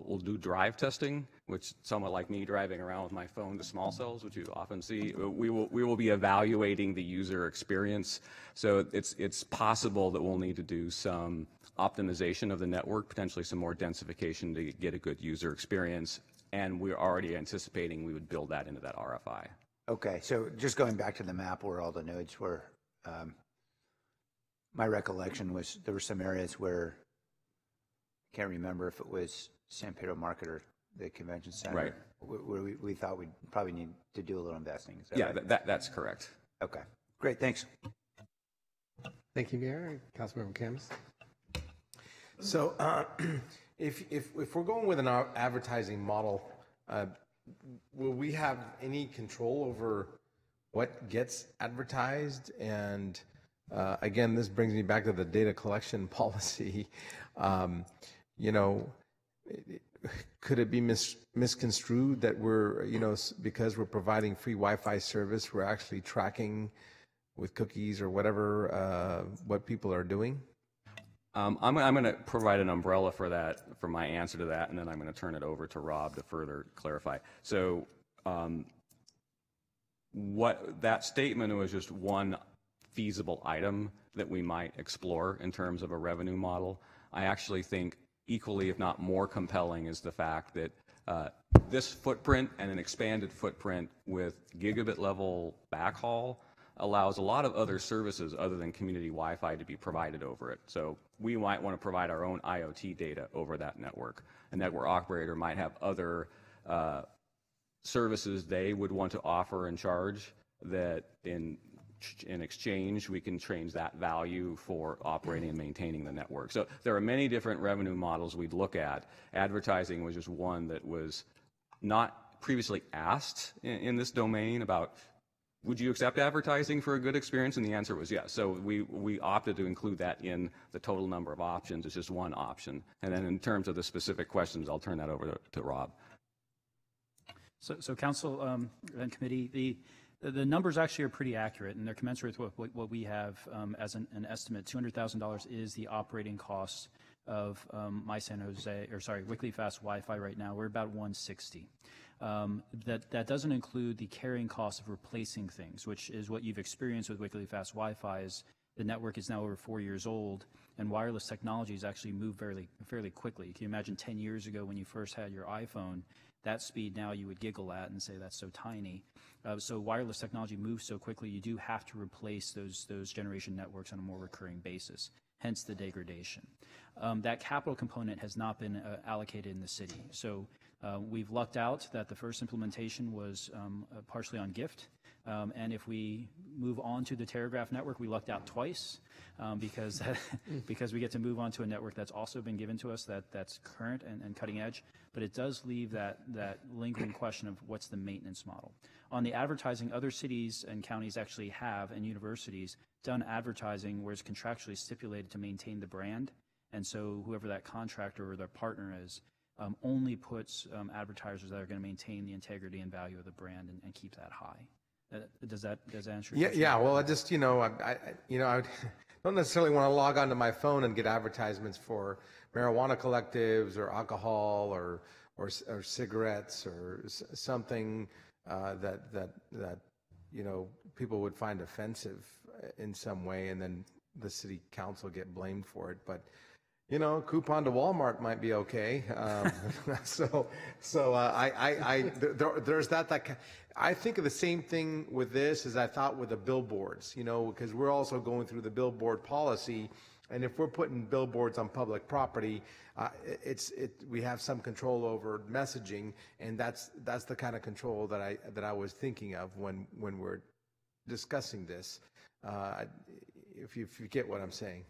we'll do drive testing, which somewhat like me driving around with my phone to small cells, which you often see. We will be evaluating the user experience. So it's possible that we'll need to do some optimization of the network, potentially some more densification to get a good user experience. And we're already anticipating we would build that into that RFI. Okay, so just going back to the map where all the nodes were, my recollection was there were some areas where, I can't remember if it was San Pedro Market or the convention center, right, where we thought we'd probably need to do a little investing. Is that yeah, right? that's correct. Okay, great, thanks. Thank you, Mayor. Councilmember Camus. So if we're going with an advertising model, will we have any control over what gets advertised? And again, this brings me back to the data collection policy. You know, could it be misconstrued that we're, you know, because we're providing free Wi-Fi service, we're actually tracking with cookies or whatever what people are doing? I'm going to provide an umbrella for that, for my answer to that, and then I'm going to turn it over to Rob to further clarify. So what that statement was just one feasible item that we might explore in terms of a revenue model. I actually think equally, if not more compelling, is the fact that this footprint and an expanded footprint with gigabit level backhaul allows a lot of other services other than community Wi-Fi to be provided over it. So we might want to provide our own IoT data over that network. A network operator might have other services they would want to offer and charge that in exchange, we can change that value for operating and maintaining the network. So there are many different revenue models we'd look at. Advertising was just one that was not previously asked in this domain about, would you accept advertising for a good experience? And the answer was yes. So we opted to include that in the total number of options. It's just one option. And then in terms of the specific questions, I'll turn that over to Rob. So Council and Committee, the numbers actually are pretty accurate, and they're commensurate with what we have as an estimate. $200,000 is the operating cost of Wickley Fast Wi-Fi right now. We're about $160. That doesn't include the carrying cost of replacing things, which is what you've experienced with Wickley Fast Wi-Fi. Is the network is now over 4 years old, and wireless technologies actually move fairly quickly. Can you imagine 10 years ago when you first had your iPhone? That speed now you would giggle at and say that's so tiny. So wireless technology moves so quickly, you do have to replace those generation networks on a more recurring basis, hence the degradation. That capital component has not been allocated in the city. So we've lucked out that the first implementation was partially on gift. And if we move on to the Telegraph network, we lucked out twice because we get to move on to a network that's also been given to us that's current and cutting edge. But it does leave that lingering question of what's the maintenance model. On the advertising, other cities and counties actually have, and universities, done advertising where it's contractually stipulated to maintain the brand, and so whoever that contractor or their partner is only puts advertisers that are going to maintain the integrity and value of the brand and keep that high. Does that answer your question? Yeah. Well, I just, I don't necessarily want to log onto my phone and get advertisements for marijuana collectives or alcohol or cigarettes or something that people would find offensive in some way, and then the city council get blamed for it. But coupon to Walmart might be okay. There's that. I think of the same thing with this as I thought with the billboards, because we're also going through the billboard policy, and if we're putting billboards on public property, we have some control over messaging, and that's the kind of control that I was thinking of when we're discussing this. If you get what I'm saying.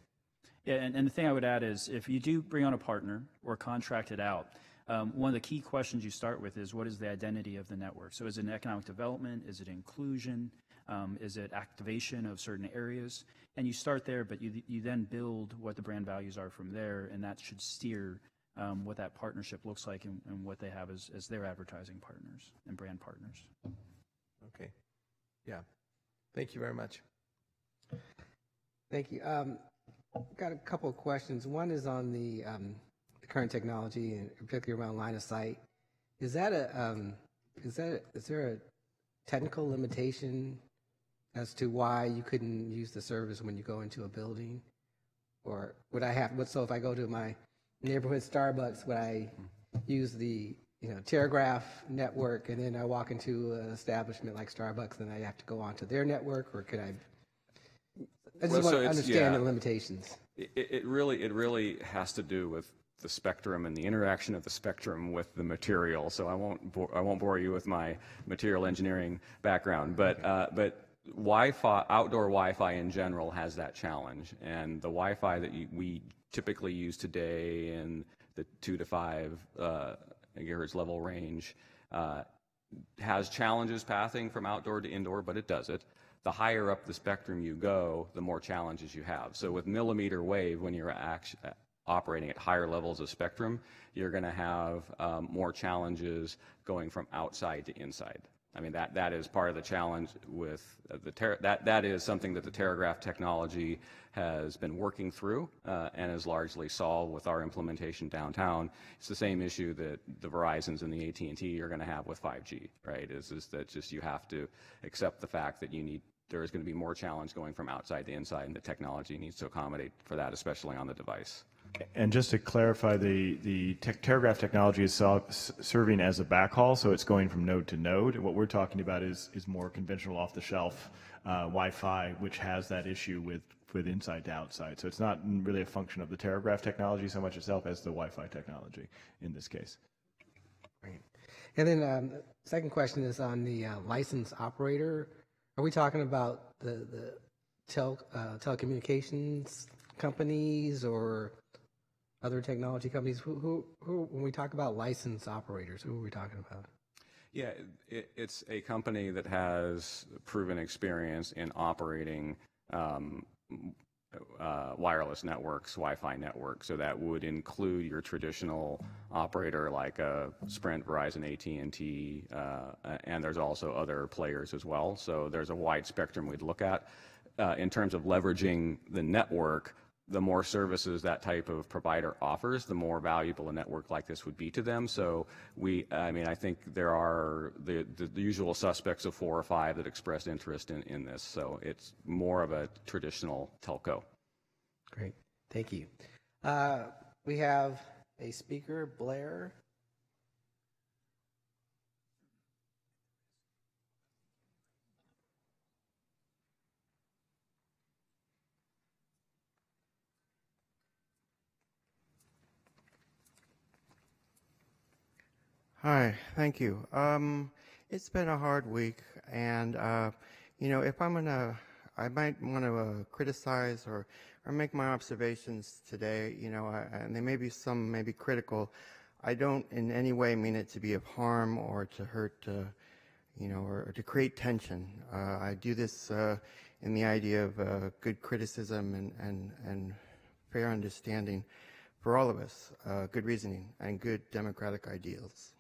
Yeah, and the thing I would add is if you do bring on a partner or contract it out, one of the key questions you start with is what is the identity of the network? So is it economic development? Is it inclusion? Is it activation of certain areas? And you start there, but you then build what the brand values are from there, and that should steer what that partnership looks like and what they have as their advertising partners and brand partners. Okay. Yeah. Thank you very much. Thank you. Got a couple of questions. One is on the current technology, and particularly around line of sight. Is there a technical limitation as to why you couldn't use the service when you go into a building? Or so if I go to my neighborhood Starbucks, would I use the Telegraph network, and then I walk into an establishment like Starbucks, and I have to go onto their network, or could I just want to understand the limitations. It really has to do with the spectrum and the interaction of the spectrum with the material. So I won't bore you with my material engineering background, but Wi-Fi, outdoor Wi-Fi in general has that challenge, and the Wi-Fi that we typically use today in the 2 to 5 gigahertz level range has challenges pathing from outdoor to indoor, but it does it. The higher up the spectrum you go, the more challenges you have. So with millimeter wave, when you're operating at higher levels of spectrum, you're going to have more challenges going from outside to inside. I mean, that is part of the challenge with that is something that the Telegraph technology has been working through and is largely solved with our implementation downtown. It's the same issue that the Verizons and the AT&T are going to have with 5G, right? Is that just you have to accept the fact that there is going to be more challenge going from outside to inside, and the technology needs to accommodate for that, especially on the device. And just to clarify, the Telegraph technology is serving as a backhaul, so it's going from node to node. What we're talking about is more conventional off-the-shelf Wi-Fi, which has that issue with inside to outside. So it's not really a function of the Telegraph technology so much itself as the Wi-Fi technology in this case. Great. And then second question is on the license operator. Are we talking about the telecommunications companies or other technology companies? Who when we talk about license operators, who are we talking about? Yeah, it's a company that has proven experience in operating wireless networks, Wi-Fi networks. So that would include your traditional operator like Sprint, Verizon, AT&T, and there's also other players as well. So there's a wide spectrum we'd look at. In terms of leveraging the network, the more services that type of provider offers, the more valuable a network like this would be to them. So I think there are the usual suspects of 4 or 5 that expressed interest in this. So it's more of a traditional telco. Great, thank you. We have a speaker, Blair. Hi, thank you. It's been a hard week, and if I might want to criticize or make my observations today. And they may be critical. I don't in any way mean it to be of harm or to hurt, or to create tension. I do this in the idea of good criticism and fair understanding for all of us, good reasoning and good democratic ideals.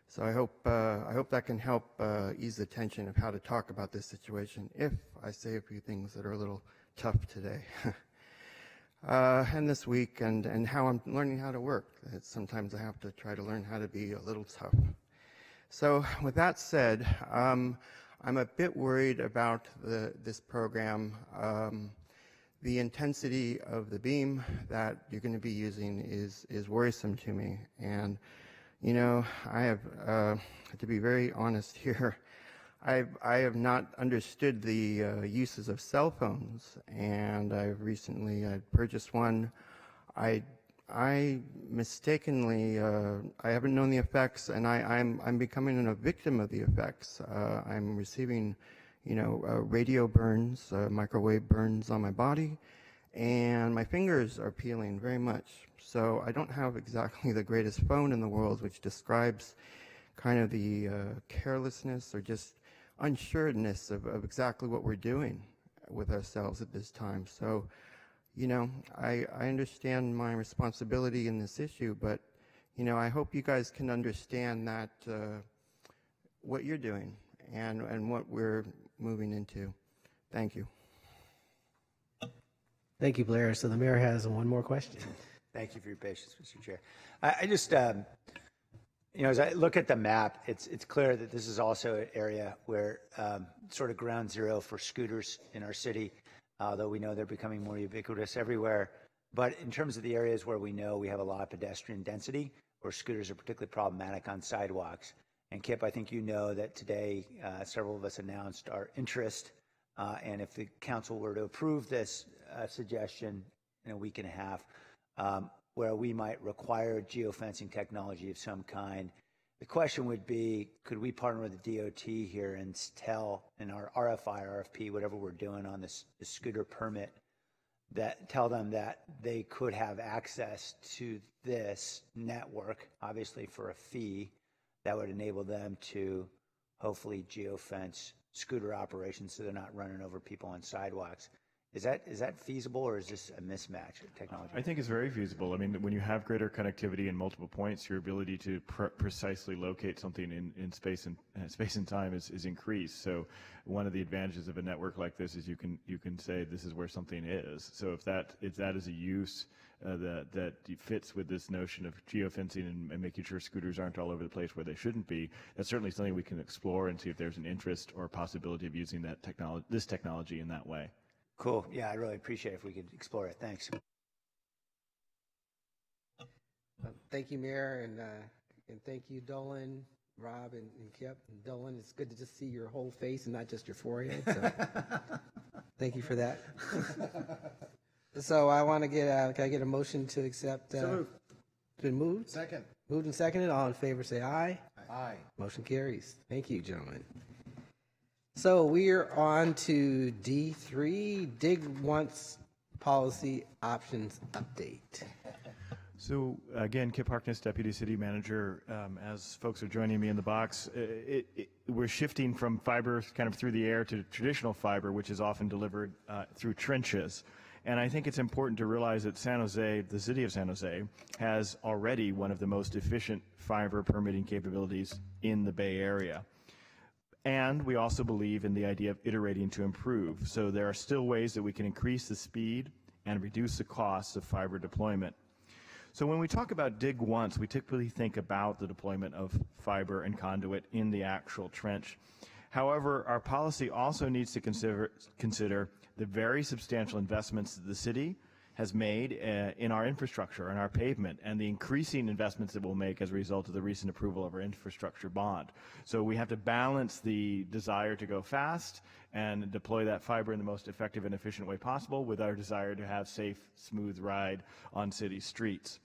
So I hope that can help ease the tension of how to talk about this situation if I say a few things that are a little tough today. And this week, and how I'm learning how to work. Sometimes I have to try to learn how to be a little tough. So with that said, I'm a bit worried about this program. The intensity of the beam that you're going to be using is worrisome to me. And, you know, I have, to be very honest here, I have not understood the uses of cell phones, and I've recently purchased one. I mistakenly, I haven't known the effects, and I'm becoming a victim of the effects. I'm receiving, you know, radio burns, microwave burns on my body, and my fingers are peeling very much. So I don't have exactly the greatest phone in the world, which describes kind of the carelessness or just unsureness of exactly what we're doing with ourselves at this time. So, you know, I understand my responsibility in this issue, but, you know, I hope you guys can understand that what you're doing and what we're moving into. Thank you. Thank you, Blair. So the mayor has one more question. Thank you for your patience, Mr. Chair. I just, you know, as I look at the map, it's clear that this is also an area where sort of ground zero for scooters in our city, although we know they're becoming more ubiquitous everywhere. But in terms of the areas where we know we have a lot of pedestrian density, where scooters are particularly problematic on sidewalks. And Kip, I think you know that today several of us announced our interest, and if the council were to approve this suggestion in a week and a half, where we might require geofencing technology of some kind. The question would be, could we partner with the DOT here and tell in our RFI, RFP, whatever we're doing on this scooter permit, that tell them that they could have access to this network, obviously for a fee, that would enable them to hopefully geofence scooter operations so they're not running over people on sidewalks. Is that feasible, or is this a mismatch of technology? I think it's very feasible. I mean, when you have greater connectivity in multiple points, your ability to precisely locate something in space and time is increased. So one of the advantages of a network like this is you can say this is where something is. So if that is a use that fits with this notion of geofencing and making sure scooters aren't all over the place where they shouldn't be, that's certainly something we can explore and see if there's an interest or possibility of using this technology in that way. Cool. Yeah, I'd really appreciate it if we could explore it. Thanks. Thank you, Mayor, and thank you, Dolan, Rob, and Kip. And Dolan, it's good to just see your whole face and not just your forehead. So thank you for that. So I want to get, can I get a motion to accept? So moved. Been moved? Second. Moved and seconded. All in favor say aye. Aye. Motion carries. Thank you, gentlemen. So we are on to D3, Dig Once Policy Options Update. So again, Kip Harkness, Deputy City Manager. As folks are joining me in the box, we're shifting from fiber kind of through the air to traditional fiber, which is often delivered through trenches. And I think it's important to realize that San Jose, the city of San Jose, has already one of the most efficient fiber permitting capabilities in the Bay Area. And we also believe in the idea of iterating to improve. So there are still ways that we can increase the speed and reduce the costs of fiber deployment. So when we talk about dig once, we typically think about the deployment of fiber and conduit in the actual trench. However, our policy also needs to consider the very substantial investments that the city has made in our infrastructure and our pavement, and the increasing investments that we'll make as a result of the recent approval of our infrastructure bond. So we have to balance the desire to go fast and deploy that fiber in the most effective and efficient way possible with our desire to have safe, smooth ride on city streets.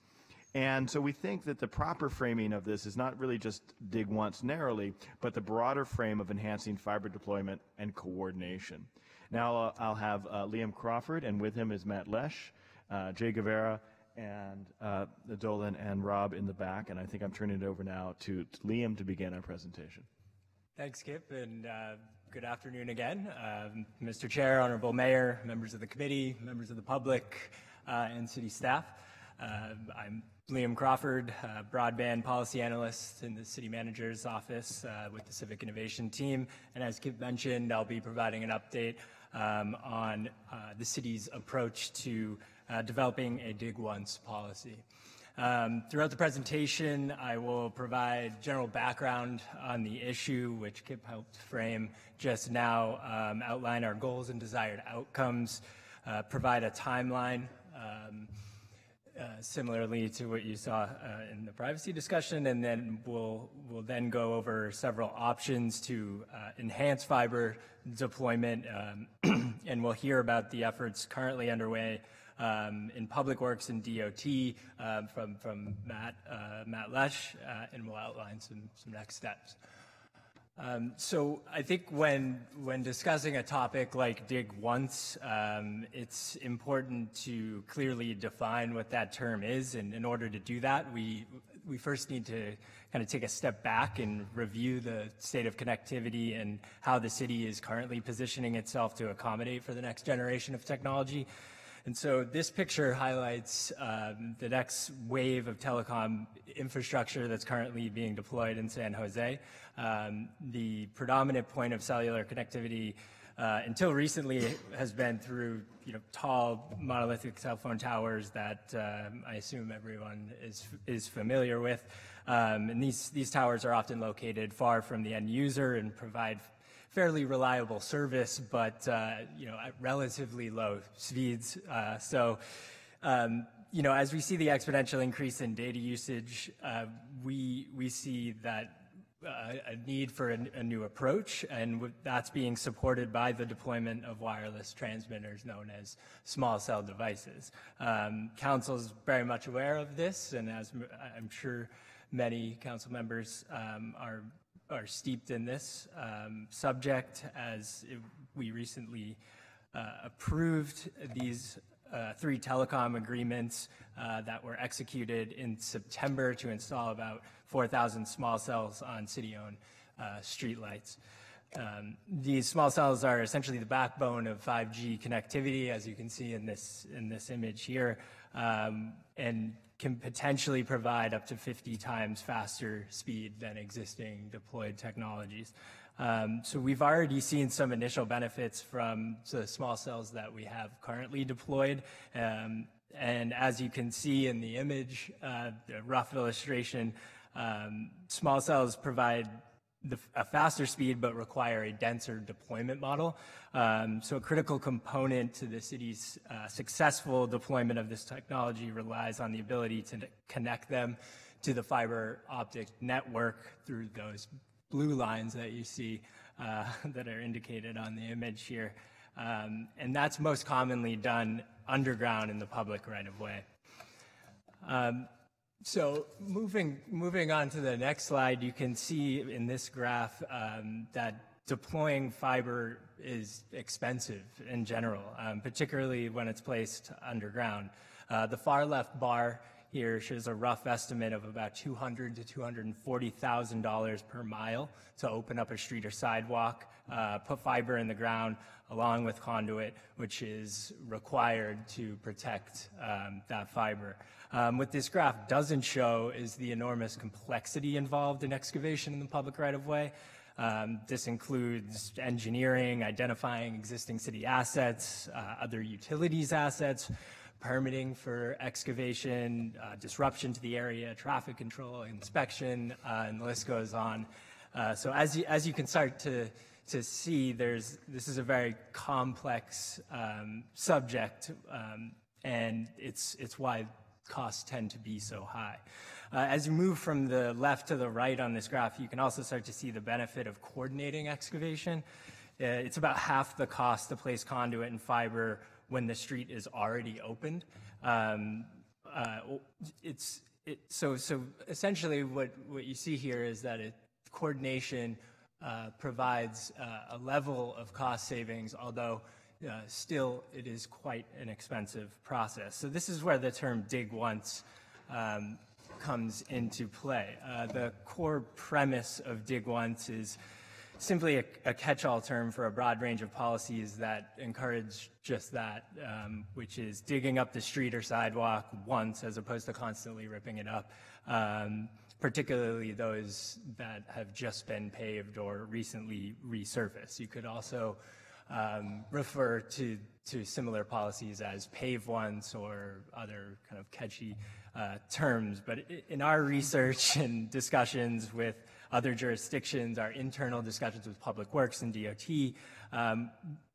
And so we think that the proper framing of this is not really just dig once narrowly, but the broader frame of enhancing fiber deployment and coordination. Now I'll have Liam Crawford, and with him is Matt Lash, Jay Guevara, and Dolan and Rob in the back. And I think I'm turning it over now to Liam to begin our presentation. Thanks, Kip, and Good afternoon again. Mr. Chair, Honorable Mayor, members of the committee, members of the public, and city staff. I'm Liam Crawford, broadband policy analyst in the city manager's office with the Civic Innovation team. And as Kip mentioned, I'll be providing an update on the city's approach to developing a dig once policy. Throughout the presentation, I will provide general background on the issue, which Kip helped frame just now, outline our goals and desired outcomes, provide a timeline, similarly to what you saw in the privacy discussion, and then we'll then go over several options to enhance fiber deployment, and we'll hear about the efforts currently underway in Public Works and DOT from Matt Lash, and we'll outline some next steps. So I think when discussing a topic like dig once, it's important to clearly define what that term is, and in order to do that, we first need to kind of take a step back and review the state of connectivity and how the city is currently positioning itself to accommodate for the next generation of technology. And so this picture highlights the next wave of telecom infrastructure that's currently being deployed in San Jose. The predominant point of cellular connectivity until recently has been through tall monolithic cell phone towers that I assume everyone is familiar with. And these towers are often located far from the end user and provide fairly reliable service, but at relatively low speeds. So as we see the exponential increase in data usage, we see that a need for a new approach, and that's being supported by the deployment of wireless transmitters known as small cell devices. Council's very much aware of this, and as I'm sure many council members are steeped in this subject, as we recently approved these 3 telecom agreements that were executed in September to install about 4,000 small cells on city-owned streetlights. These small cells are essentially the backbone of 5G connectivity, as you can see in this image here, and can potentially provide up to 50 times faster speed than existing deployed technologies. So we've already seen some initial benefits from the small cells that we have currently deployed. And as you can see in the image, the rough illustration, small cells provide a faster speed but require a denser deployment model. So a critical component to the city's successful deployment of this technology relies on the ability to connect them to the fiber optic network through those blue lines that you see that are indicated on the image here. And that's most commonly done underground in the public right-of-way. So moving on to the next slide, you can see in this graph that deploying fiber is expensive in general, particularly when it's placed underground. The far left bar here shows a rough estimate of about $200,000 to $240,000 per mile to open up a street or sidewalk, put fiber in the ground along with conduit, which is required to protect that fiber. What this graph doesn't show is the enormous complexity involved in excavation in the public right-of-way. This includes engineering, identifying existing city assets, other utilities assets, permitting for excavation, disruption to the area, traffic control, inspection, and the list goes on. So as you can start to see, this is a very complex subject, and it's why costs tend to be so high. As you move from the left to the right on this graph, you can also start to see the benefit of coordinating excavation. It's about half the cost to place conduit and fiber when the street is already opened. So essentially what you see here is that coordination provides a level of cost savings, although still it is quite an expensive process. So this is where the term dig once comes into play. The core premise of dig once is simply a catch-all term for a broad range of policies that encourage just that, which is digging up the street or sidewalk once as opposed to constantly ripping it up, particularly those that have just been paved or recently resurfaced. You could also refer to similar policies as pave once or other kind of catchy terms. But in our research and discussions with other jurisdictions, our internal discussions with Public Works and DOT,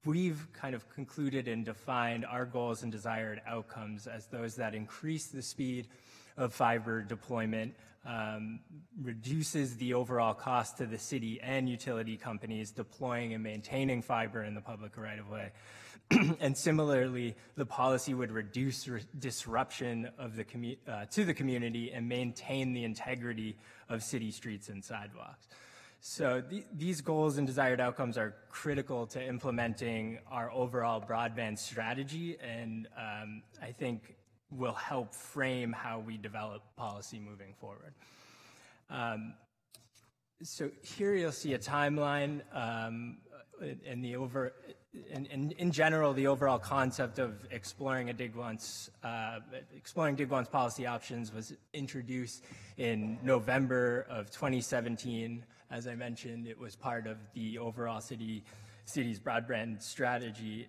we've kind of concluded and defined our goals and desired outcomes as those that increase the speed of fiber deployment, reduces the overall cost to the city and utility companies deploying and maintaining fiber in the public right-of-way. And similarly, the policy would reduce disruption of to the community and maintain the integrity of city streets and sidewalks. So these goals and desired outcomes are critical to implementing our overall broadband strategy, and I think will help frame how we develop policy moving forward. So here you'll see a timeline and in general, the overall concept of exploring Dig Once policy options was introduced in November of 2017. As I mentioned, it was part of the overall city's broadband strategy.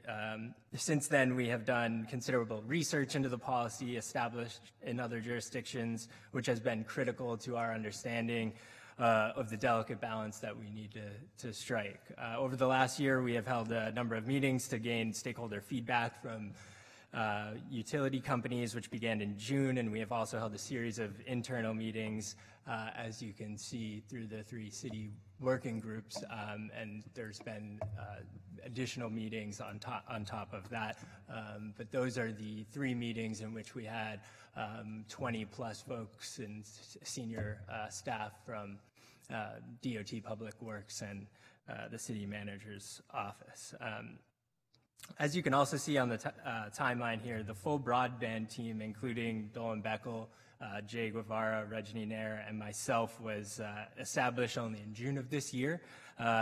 Since then, we have done considerable research into the policy established in other jurisdictions, which has been critical to our understanding of the delicate balance that we need to strike. Over the last year, we have held a number of meetings to gain stakeholder feedback from utility companies, which began in June, and we have also held a series of internal meetings, as you can see through the 3 city working groups, and there's been additional meetings on top of that. But those are the 3 meetings in which we had 20 plus folks and senior staff from DOT Public Works and the city manager's office. As you can also see on the timeline here, the full broadband team, including Dolan Beckel, Jay Guevara, Rajni Nair, and myself, was established only in June of this year.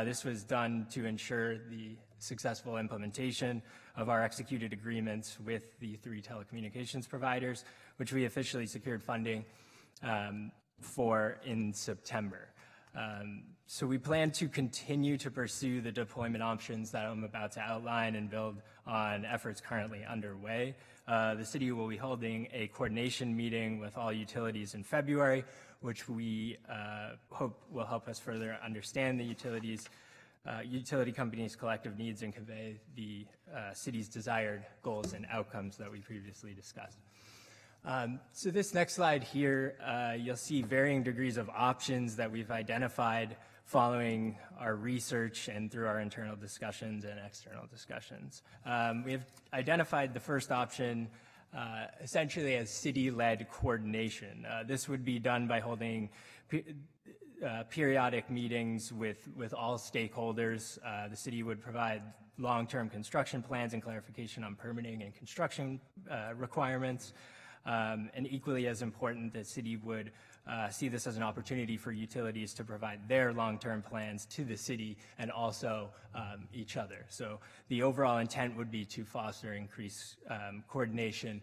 This was done to ensure the successful implementation of our executed agreements with the 3 telecommunications providers, which we officially secured funding for in September. So we plan to continue to pursue the deployment options that I'm about to outline and build on efforts currently underway. The city will be holding a coordination meeting with all utilities in February, which we hope will help us further understand the utility companies' collective needs and convey the city's desired goals and outcomes that we previously discussed. So this next slide here, you'll see varying degrees of options that we've identified following our research and through our internal discussions and external discussions. We have identified the first option essentially as city-led coordination. This would be done by holding periodic meetings with all stakeholders. The city would provide long-term construction plans and clarification on permitting and construction requirements. And equally as important, the city would see this as an opportunity for utilities to provide their long-term plans to the city and also each other. So the overall intent would be to foster increased coordination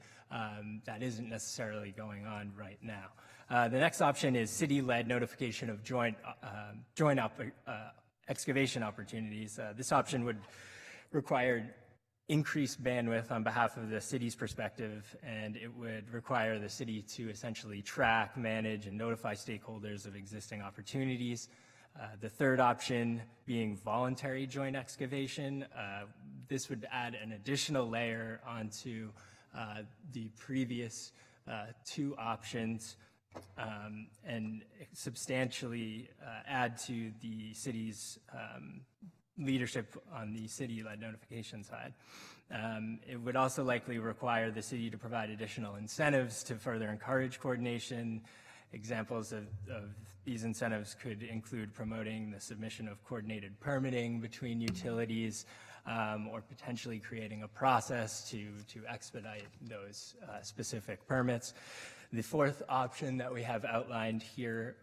that isn't necessarily going on right now. The next option is city-led notification of joint excavation opportunities. This option would require increased bandwidth on behalf of the city's perspective, and it would require the city to essentially track, manage, and notify stakeholders of existing opportunities. The third option being voluntary joint excavation. This would add an additional layer onto the previous 2 options and substantially add to the city's leadership on the city-led notification side. It would also likely require the city to provide additional incentives to further encourage coordination. Examples of these incentives could include promoting the submission of coordinated permitting between utilities, or potentially creating a process to expedite those specific permits. The fourth option that we have outlined here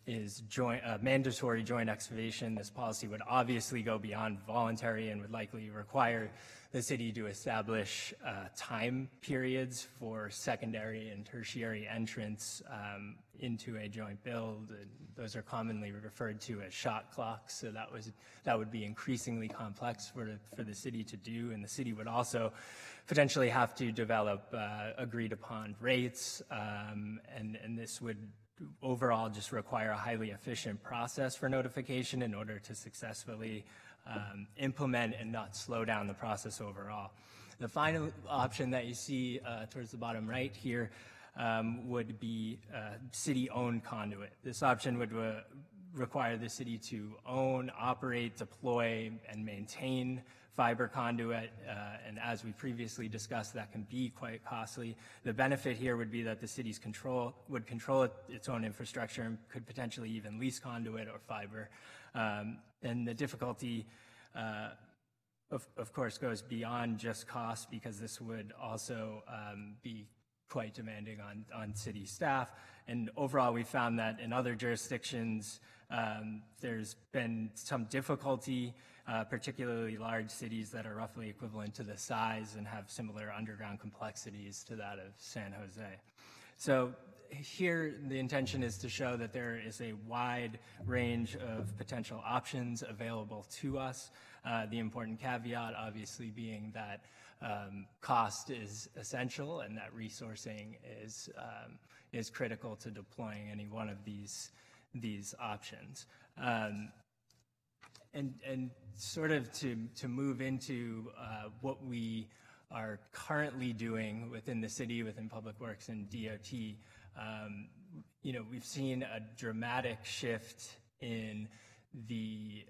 mandatory joint excavation. This policy would obviously go beyond voluntary and would likely require the city to establish time periods for secondary and tertiary entrance into a joint build. And those are commonly referred to as shot clocks. So that would be increasingly complex for the city to do, and the city would also potentially have to develop agreed upon rates, and this would overall just require a highly efficient process for notification in order to successfully implement and not slow down the process overall. The final option that you see towards the bottom right here would be city-owned conduit. This option would require the city to own, operate, deploy, and maintain fiber conduit, and as we previously discussed, that can be quite costly. The benefit here would be that the city's would control its own infrastructure and could potentially even lease conduit or fiber. And the difficulty, of course, goes beyond just cost, because this would also be quite demanding on city staff. And overall, we found that in other jurisdictions, there's been some difficulty, particularly large cities that are roughly equivalent to the size and have similar underground complexities to that of San Jose. So here, the intention is to show that there is a wide range of potential options available to us. The important caveat, obviously, being that cost is essential and that resourcing is critical to deploying any one of these options. And sort of to move into what we are currently doing within the city, within Public Works and DOT, we've seen a dramatic shift in the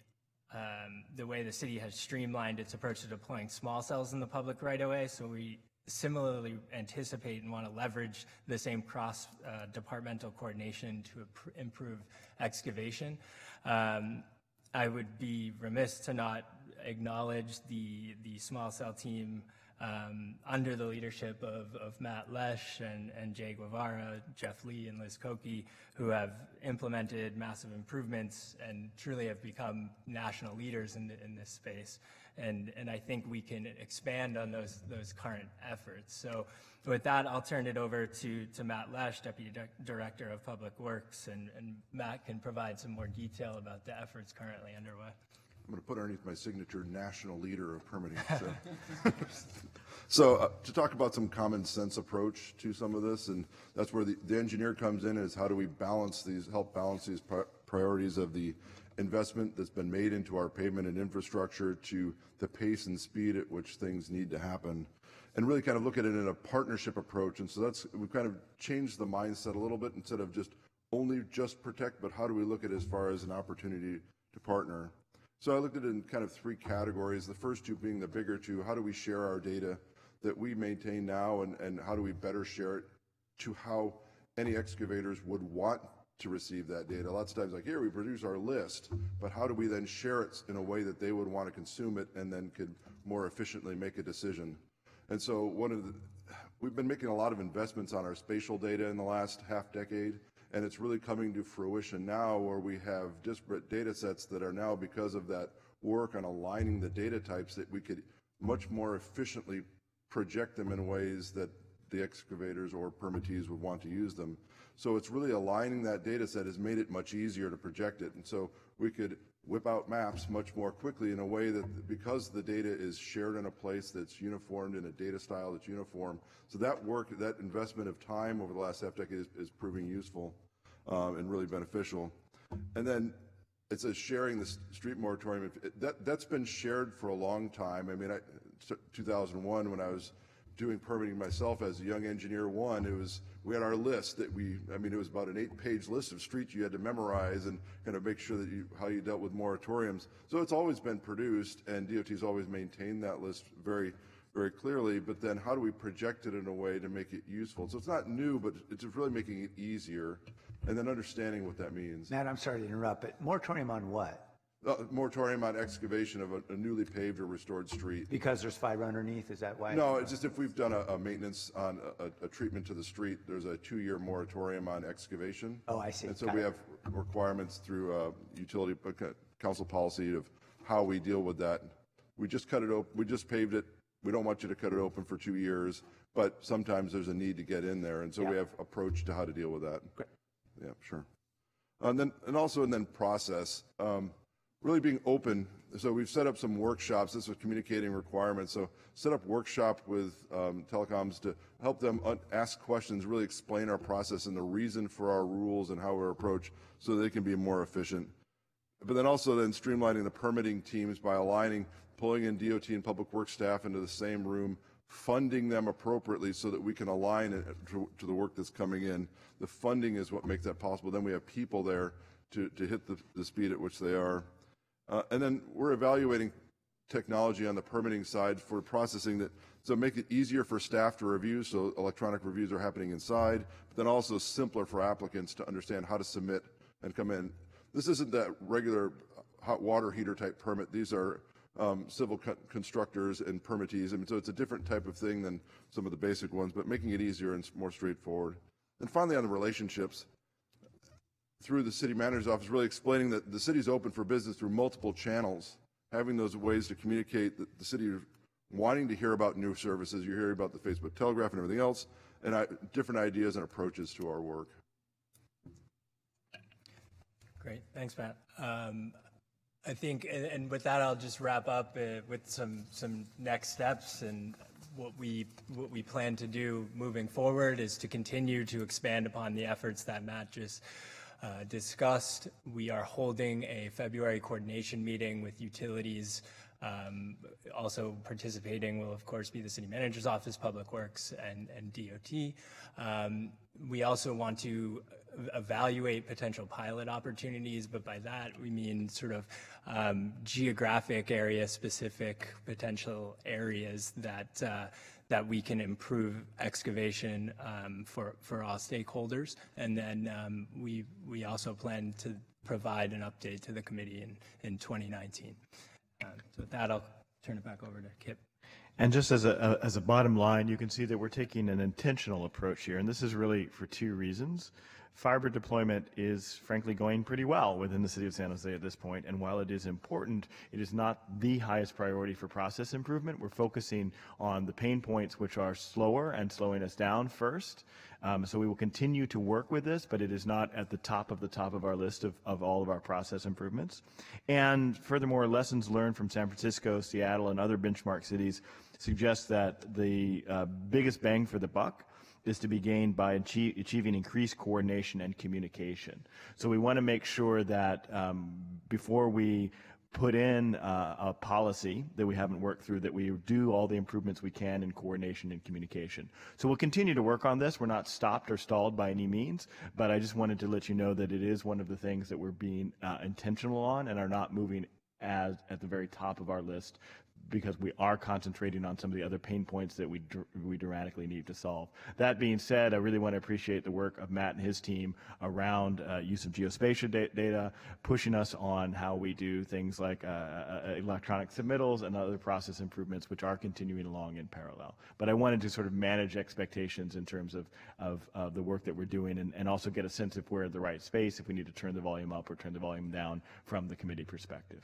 way the city has streamlined its approach to deploying small cells in the public right-of-way. So we similarly anticipate and want to leverage the same cross-departmental coordination to improve excavation. I would be remiss to not acknowledge the small cell team under the leadership of Matt Lash and Jay Guevara, Jeff Lee, and Liz Koki, who have implemented massive improvements and truly have become national leaders in this space. And I think we can expand on those current efforts. So with that, I'll turn it over to Matt Lash, Deputy Director of Public Works, and Matt can provide some more detail about the efforts currently underway. I'm going to put underneath my signature, national leader of permitting. So to talk about some common sense approach to some of this, and that's where the engineer comes in, is how do we help balance these priorities of the investment that's been made into our pavement and infrastructure to the pace and speed at which things need to happen, and really kind of look at it in a partnership approach. And so we've kind of changed the mindset a little bit, instead of just protect, but how do we look at it as far as an opportunity to partner? So I looked at it in kind of three categories. The first two being the bigger two: how do we share our data that we maintain now, and how do we better share it to how any excavators would want to receive that data? Lots of times, like, here, we produce our list, but how do we then share it in a way that they would want to consume it and then could more efficiently make a decision? And so we've been making a lot of investments on our spatial data in the last half decade, and it's really coming to fruition now, where we have disparate data sets that are now, because of that work on aligning the data types, that we could much more efficiently project them in ways that the excavators or permittees would want to use them. So it's really aligning that data set has made it much easier to project it. And so we could whip out maps much more quickly in a way that, because the data is shared in a place that's uniformed, in a data style that's uniform. So that work, that investment of time over the last half decade is proving useful and really beneficial. And then it says sharing the street moratorium. That's been shared for a long time. I mean, 2001, when I was doing permitting myself as a young engineer we had our list that it was about an 8-page list of streets you had to memorize and kind of make sure that how you dealt with moratoriums. So it's always been produced, and DOT's always maintained that list very, very clearly, but then how do we project it in a way to make it useful? So it's not new, but it's really making it easier, and then understanding what that means. Matt, I'm sorry to interrupt, but moratorium on what? Moratorium on excavation of a newly paved or restored street. Because there's fiber underneath, is that why? No, it's just if we've done a maintenance on a treatment to the street, there's a 2-year moratorium on excavation. Oh, I see. And so we have requirements through utility council policy of how we deal with that. We just cut it open. We just paved it. We don't want you to cut it open for 2 years, but sometimes there's a need to get in there, and so we have approach to how to deal with that. Great. Yeah, sure. And then process. Really being open. So we've set up some workshops. This was communicating requirements. So set up workshop with telecoms to help them ask questions, really explain our process and the reason for our rules and how we're approached so they can be more efficient. But then also then streamlining the permitting teams by aligning, pulling in DOT and public works staff into the same room, funding them appropriately so that we can align it to the work that's coming in. The funding is what makes that possible. Then we have people there to hit the speed at which they are. And then we're evaluating technology on the permitting side for processing that, so make it easier for staff to review, so electronic reviews are happening inside, but then also simpler for applicants to understand how to submit and come in. This isn't that regular hot water heater type permit. These are civil constructors and permittees. I mean, so it's a different type of thing than some of the basic ones, but making it easier and more straightforward. And finally, on the relationships, through the city manager's office, really explaining that the city's open for business through multiple channels, having those ways to communicate that the city is wanting to hear about new services. You're hearing about the Facebook Telegraph and everything else, and different ideas and approaches to our work. Great, thanks, Matt. I think, and with that, I'll just wrap up with some next steps. And what we plan to do moving forward is to continue to expand upon the efforts that Matt just discussed. We are holding a February coordination meeting with utilities. Also participating will, of course, be the City Manager's Office, Public Works, and DOT. We also want to evaluate potential pilot opportunities, but by that we mean sort of geographic area specific potential areas that we can improve excavation for all stakeholders. And then we also plan to provide an update to the committee in 2019. So with that, I'll turn it back over to Kip. And just as a bottom line, you can see that we're taking an intentional approach here, and this is really for two reasons. Fiber deployment is frankly going pretty well within the city of San Jose at this point, and while it is important, it is not the highest priority for process improvement. We're focusing on the pain points which are slower and slowing us down first. So we will continue to work with this, but it is not at the top of our list of all of our process improvements. And furthermore, lessons learned from San Francisco, Seattle, and other benchmark cities suggest that the biggest bang for the buck is to be gained by achieving increased coordination and communication. So we want to make sure that before we put in a policy that we haven't worked through, that we do all the improvements we can in coordination and communication. So we'll continue to work on this. We're not stopped or stalled by any means, but I just wanted to let you know that it is one of the things that we're being intentional on and are not moving at the very top of our list, because we are concentrating on some of the other pain points that we dramatically need to solve. That being said, I really want to appreciate the work of Matt and his team around use of geospatial data, pushing us on how we do things like electronic submittals and other process improvements, which are continuing along in parallel. But I wanted to sort of manage expectations in terms of the work that we're doing, and also get a sense if we're at the right space, if we need to turn the volume up or turn the volume down from the committee perspective.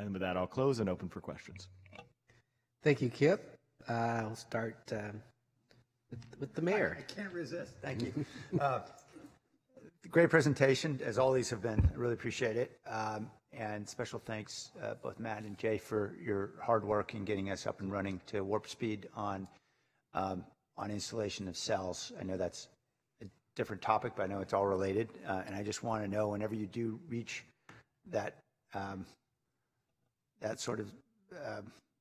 And with that, I'll close and open for questions. Thank you, Kip. I'll start with the mayor. I can't resist. Thank you. Great presentation, as all these have been. I really appreciate it. And special thanks, both Matt and Jay, for your hard work in getting us up and running to warp speed on installation of cells. I know that's a different topic, but I know it's all related. And I just want to know, whenever you do reach that that sort of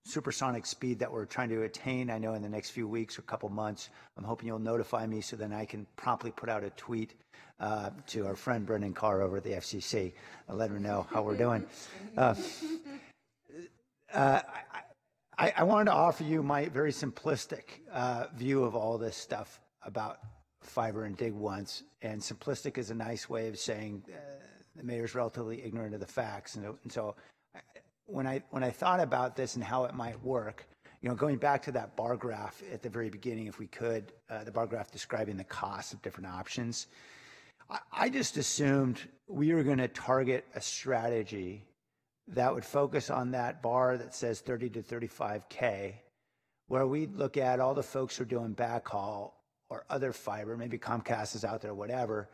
supersonic speed that we're trying to attain, I know in the next few weeks or couple months, I'm hoping you'll notify me so then I can promptly put out a tweet to our friend Brendan Carr over at the FCC. I'll let him know how we're doing. I wanted to offer you my very simplistic view of all this stuff about fiber and dig once, and simplistic is a nice way of saying the mayor's relatively ignorant of the facts, and so when I thought about this and how it might work, you know, going back to that bar graph at the very beginning, if we could, the bar graph describing the cost of different options, I just assumed we were going to target a strategy that would focus on that bar that says 30 to 35K, where we'd look at all the folks who are doing backhaul or other fiber, maybe Comcast is out there, whatever,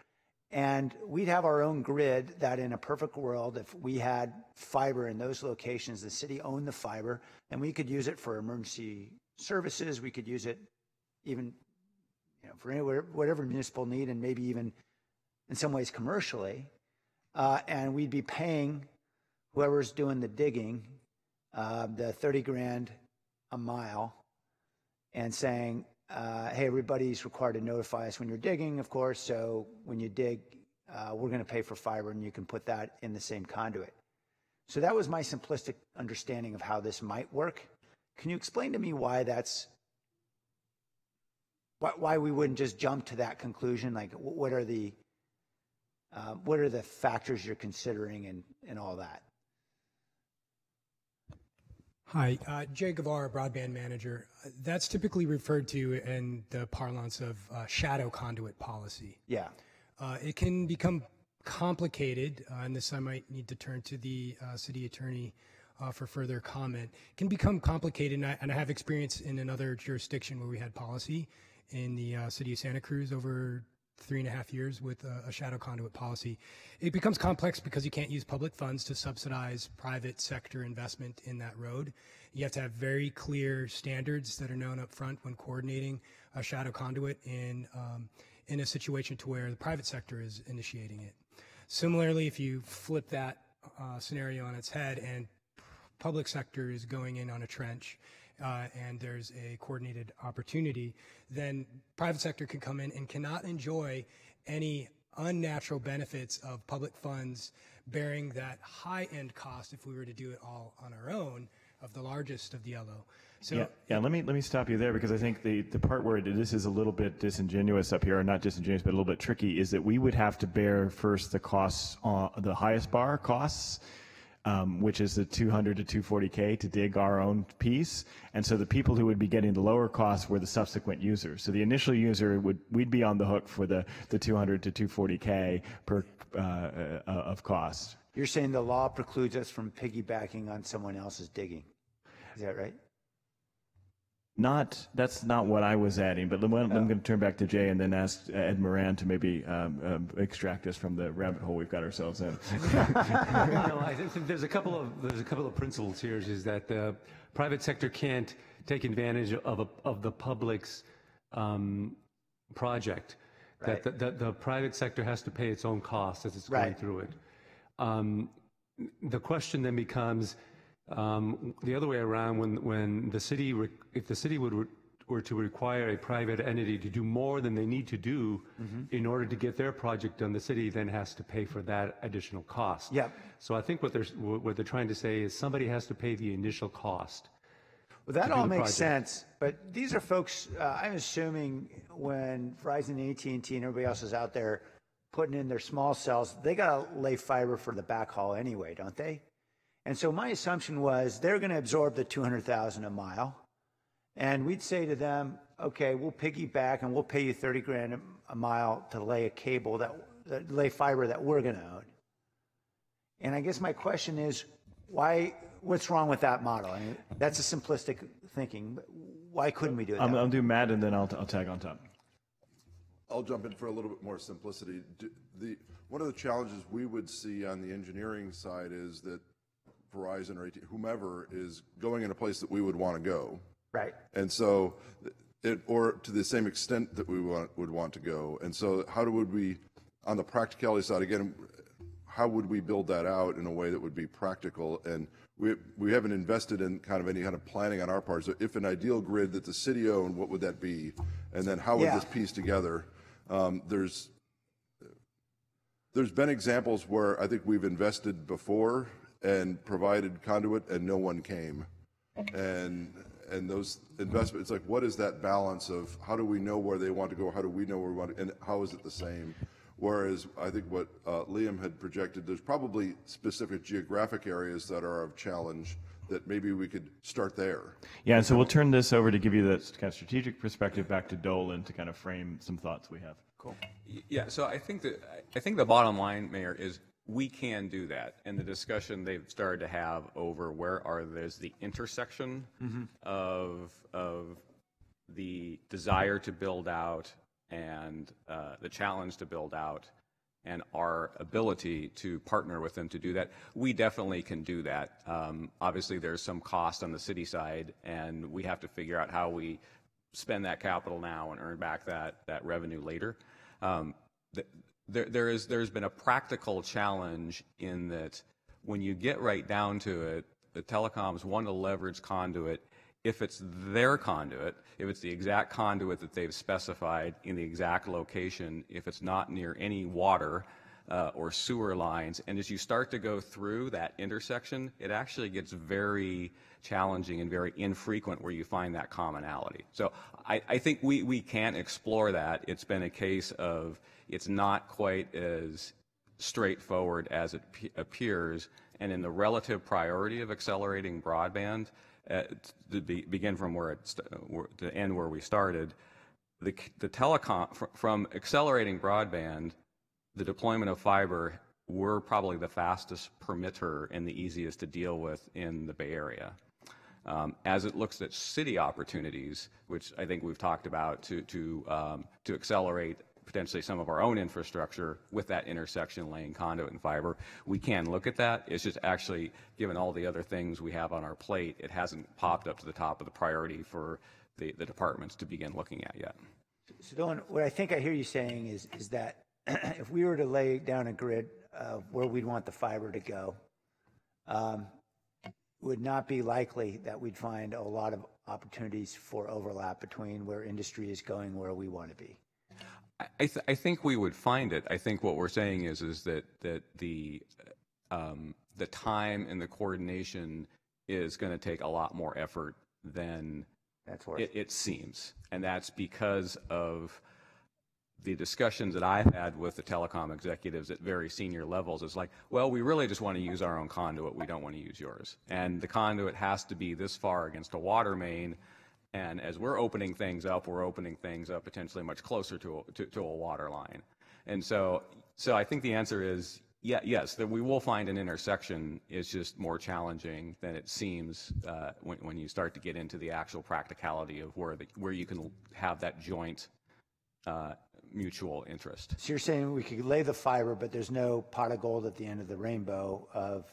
and we'd have our own grid that in a perfect world, if we had fiber in those locations, the city owned the fiber, and we could use it for emergency services. We could use it even for anywhere, whatever municipal need, and maybe even in some ways commercially. And we'd be paying whoever's doing the digging the 30 grand a mile and saying, hey, everybody's required to notify us when you're digging, of course, so when you dig, we're going to pay for fiber, and you can put that in the same conduit. So that was my simplistic understanding of how this might work. Can you explain to me why why we wouldn't just jump to that conclusion? Like, what are the factors you're considering and all that? Hi, Jay Guevara, broadband manager. That's typically referred to in the parlance of shadow conduit policy. Yeah. It can become complicated, and this I might need to turn to the city attorney for further comment. It can become complicated, and I have experience in another jurisdiction where we had policy in the city of Santa Cruz over 3.5 years with a shadow conduit policy. It becomes complex because you can't use public funds to subsidize private sector investment in that road. You have to have very clear standards that are known up front when coordinating a shadow conduit in a situation to where the private sector is initiating it. Similarly, if you flip that scenario on its head and public sector is going in on a trench and there's a coordinated opportunity, then private sector can come in and cannot enjoy any unnatural benefits of public funds bearing that high-end cost if we were to do it all on our own of the largest of the yellow. So yeah. Let me stop you there, because I think the part where this is a little bit disingenuous up here, or not disingenuous, but a little bit tricky, is that we would have to bear first the costs, the highest bar costs, which is the 200 to 240K to dig our own piece. And so the people who would be getting the lower costs were the subsequent users. So the initial user we'd be on the hook for the 200 to 240K per of cost. You're saying the law precludes us from piggybacking on someone else's digging. Is that right? That's not what I was adding, but I'm going to turn back to Jay and then ask Ed Moran to maybe extract us from the rabbit hole we've got ourselves in. I think there's a couple of principles here. Is that the private sector can't take advantage of the public's project. Right. That the private sector has to pay its own costs as it's going through it. The question then becomes, the other way around, when the city, if the city were to require a private entity to do more than they need to do in order to get their project done, the city then has to pay for that additional cost. Yeah. So I think what they're trying to say is somebody has to pay the initial cost. Well, that all makes sense, but these are folks, I'm assuming when Verizon, AT&T, and everybody else is out there putting in their small cells, they got to lay fiber for the backhaul anyway, don't they? And so my assumption was they're going to absorb the $200,000 a mile, and we'd say to them, okay, we'll piggyback and we'll pay you 30 grand a mile to lay a cable that lay fiber that we're going to own. And I guess my question is, what's wrong with that model? I mean, that's a simplistic thinking. Why couldn't we do it? I'll do Matt, and then I'll tag on top. I'll jump in for a little bit more simplicity. One of the challenges we would see on the engineering side is that Verizon or AT&T, whomever, is going in a place that we would want to go. Right. And so, or to the same extent that we would want to go. And so how would we, on the practicality side, again, how would we build that out in a way that would be practical? And we haven't invested in any kind of planning on our part. So if an ideal grid that the city owned, what would that be? And then how would this piece together? There's been examples where I think we've invested before and provided conduit and no one came. And those investments, it's like, what is that balance of how do we know where they want to go? How do we know where we want to, and how is it the same? Whereas I think what Liam had projected, there's probably specific geographic areas that are of challenge that maybe we could start there. Yeah, and so we'll turn this over to give you that kind of strategic perspective back to Dolan to kind of frame some thoughts we have. Cool. Yeah, so I think the bottom line, Mayor, is we can do that. And the discussion they've started to have over there's the intersection of the desire to build out and the challenge to build out and our ability to partner with them to do that. We definitely can do that. Obviously, there's some cost on the city side, and we have to figure out how we spend that capital now and earn back that revenue later. There's been a practical challenge in that when you get right down to it, the telecoms want to leverage Conduit if it's their conduit, if it's the exact conduit that they've specified in the exact location, if it's not near any water or sewer lines. And as you start to go through that intersection, it actually gets very challenging and very infrequent where you find that commonality. So I think we can explore that. It's been a case of it's not quite as straightforward as it appears, and in the relative priority of accelerating broadband, to begin from to end where we started, the telecom from accelerating broadband, the deployment of fiber, we're probably the fastest permitter and the easiest to deal with in the Bay Area. As it looks at city opportunities, which I think we've talked about to accelerate potentially some of our own infrastructure with that intersection laying conduit and fiber, we can look at that. It's just actually, given all the other things we have on our plate, it hasn't popped up to the top of the priority for the departments to begin looking at yet. So Dylan, what I think I hear you saying is that if we were to lay down a grid of where we'd want the fiber to go, it would not be likely that we'd find a lot of opportunities for overlap between where industry is going, where we want to be. I think we would find it. I think what we're saying is that the time and the coordination is going to take a lot more effort than it seems, and that's because of the discussions that I've had with the telecom executives at very senior levels. It's like, well, we really just want to use our own conduit. We don't want to use yours, and the conduit has to be this far against a water main. And as we're opening things up potentially much closer to a water line. And so I think the answer is yes, that we will find an intersection. It's just more challenging than it seems when you start to get into the actual practicality of where you can have that joint mutual interest. So you're saying we could lay the fiber, but there's no pot of gold at the end of the rainbow of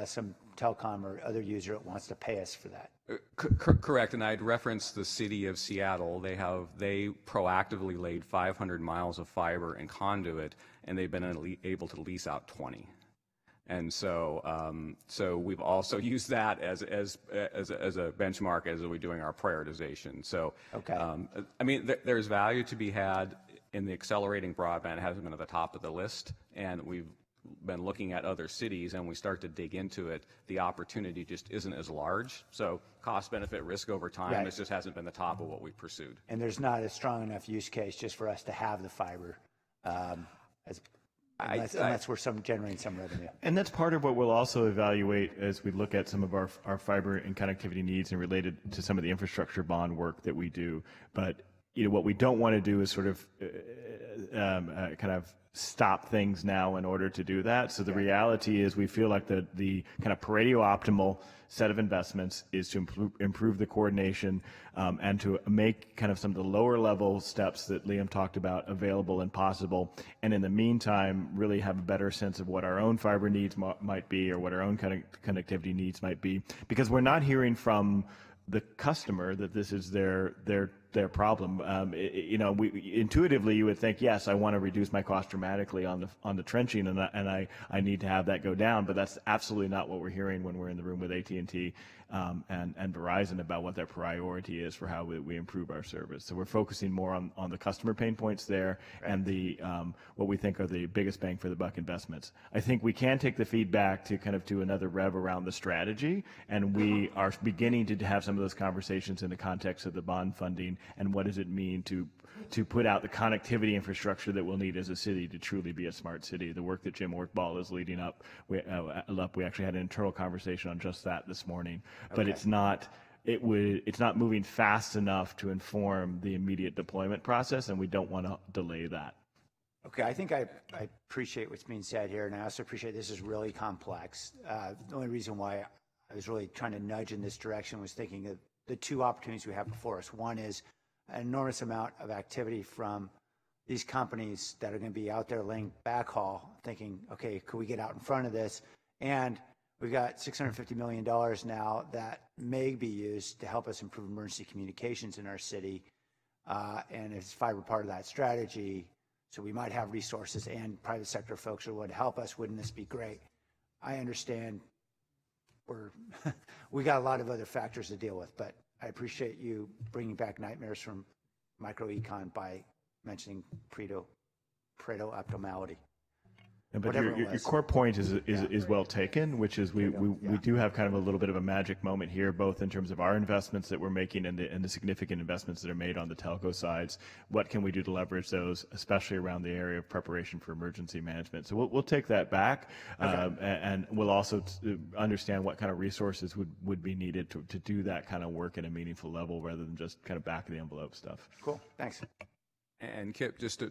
some telecom or other user that wants to pay us for that. Correct, and I'd reference the city of Seattle. They proactively laid 500 miles of fiber and conduit, and they've been able to lease out 20. And so we've also used that as a benchmark as we're doing our prioritization. So I mean, there's value to be had in the accelerating broadband. It hasn't been at the top of the list, and we've been looking at other cities, and we start to dig into it, the opportunity just isn't as large. So cost benefit risk over time, it just hasn't been the top of what we've pursued. And there's not a strong enough use case just for us to have the fiber unless we're generating some revenue. And that's part of what we'll also evaluate as we look at some of our fiber and connectivity needs and related to some of the infrastructure bond work that we do. But what we don't want to do is sort of kind of stop things now in order to do that. So the reality is we feel like the kind of Pareto optimal set of investments is to improve the coordination and to make kind of some of the lower level steps that Liam talked about available and possible. And in the meantime, really have a better sense of what our own fiber needs might be or what our own connectivity needs might be. Because we're not hearing from the customer that this is their problem. Intuitively you would think, yes, I want to reduce my cost dramatically on the trenching, and I need to have that go down. But that's absolutely not what we're hearing when we're in the room with AT&T and Verizon about what their priority is for how we improve our service. So we're focusing more on the customer pain points there and the what we think are the biggest bang for the buck investments. I think we can take the feedback to kind of do another rev around the strategy, and we are beginning to have some of those conversations in the context of the bond funding doing, and what does it mean to put out the connectivity infrastructure that we'll need as a city to truly be a smart city. The work that Jim Ortball is leading up, we actually had an internal conversation on just that this morning, but Okay. it's not moving fast enough to inform the immediate deployment process, and we don't want to delay that. Okay, I think I appreciate what's being said here, and I also appreciate this is really complex. The only reason why I was really trying to nudge in this direction was thinking of the two opportunities we have before us. One is an enormous amount of activity from these companies that are going to be out there laying backhaul, thinking, okay, could we get out in front of this? And we've got $650 million now that may be used to help us improve emergency communications in our city. And is fiber part of that strategy? So we might have resources and private sector folks who would help us. Wouldn't this be great? I understand we got a lot of other factors to deal with, but I appreciate you bringing back nightmares from microecon by mentioning Pareto optimality. But your core point is well taken, which is we do have kind of a little bit of a magic moment here, both in terms of our investments that we're making and the significant investments that are made on the telco sides. What can we do to leverage those, especially around the area of preparation for emergency management? So we'll take that back, and we'll also understand what kind of resources would be needed to do that kind of work at a meaningful level rather than just kind of back of the envelope stuff. Cool, thanks. And Kip, just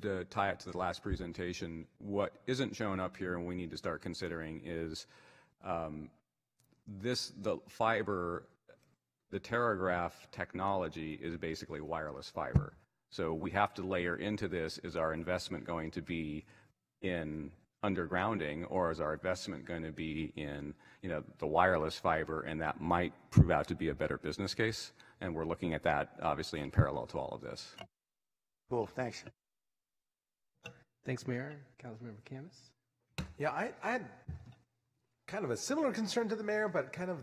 to tie it to the last presentation, what isn't shown up here and we need to start considering is the fiber, the Terragraph technology is basically wireless fiber. So we have to layer into this, is our investment going to be in undergrounding, or is our investment going to be in the wireless fiber, and that might prove out to be a better business case. And we're looking at that obviously in parallel to all of this. Cool, thanks. Thanks, Mayor. Councilmember Camus. Yeah, I had kind of a similar concern to the mayor, but kind of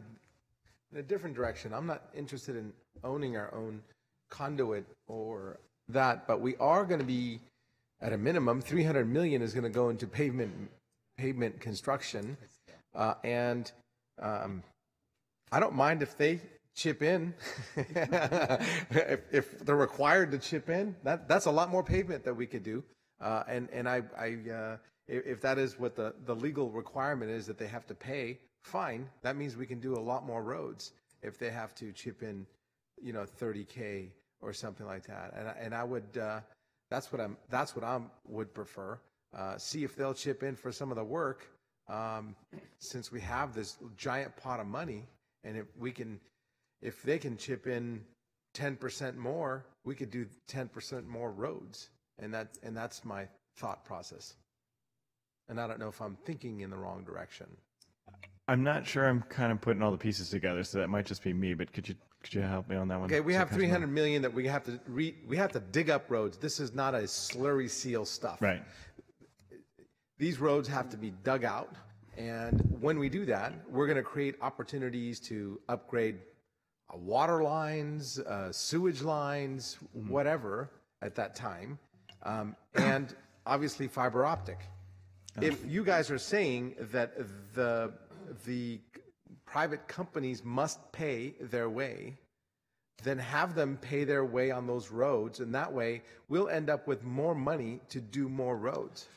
in a different direction. I'm not interested in owning our own conduit or that, but we are going to be, at a minimum, $300 million is going to go into pavement construction, and I don't mind if they chip in. if they're required to chip in, that's a lot more pavement that we could do. If that is what the legal requirement is, that they have to pay, fine. That means we can do a lot more roads if they have to chip in, $30K or something like that. And I would, that's what I would prefer. See if they'll chip in for some of the work, since we have this giant pot of money, and if they can chip in 10% more, we could do 10% more roads. And that's my thought process. And I don't know if I'm thinking in the wrong direction. I'm not sure I'm kind of putting all the pieces together, so that might just be me, but could you help me on that one? Okay, we have $300 million that we have to dig up roads. This is not a slurry seal stuff. Right. These roads have to be dug out, and when we do that, we're going to create opportunities to upgrade water lines, sewage lines, whatever at that time. And obviously fiber optic. If you guys are saying that the private companies must pay their way, then have them pay their way on those roads, and that way we'll end up with more money to do more roads.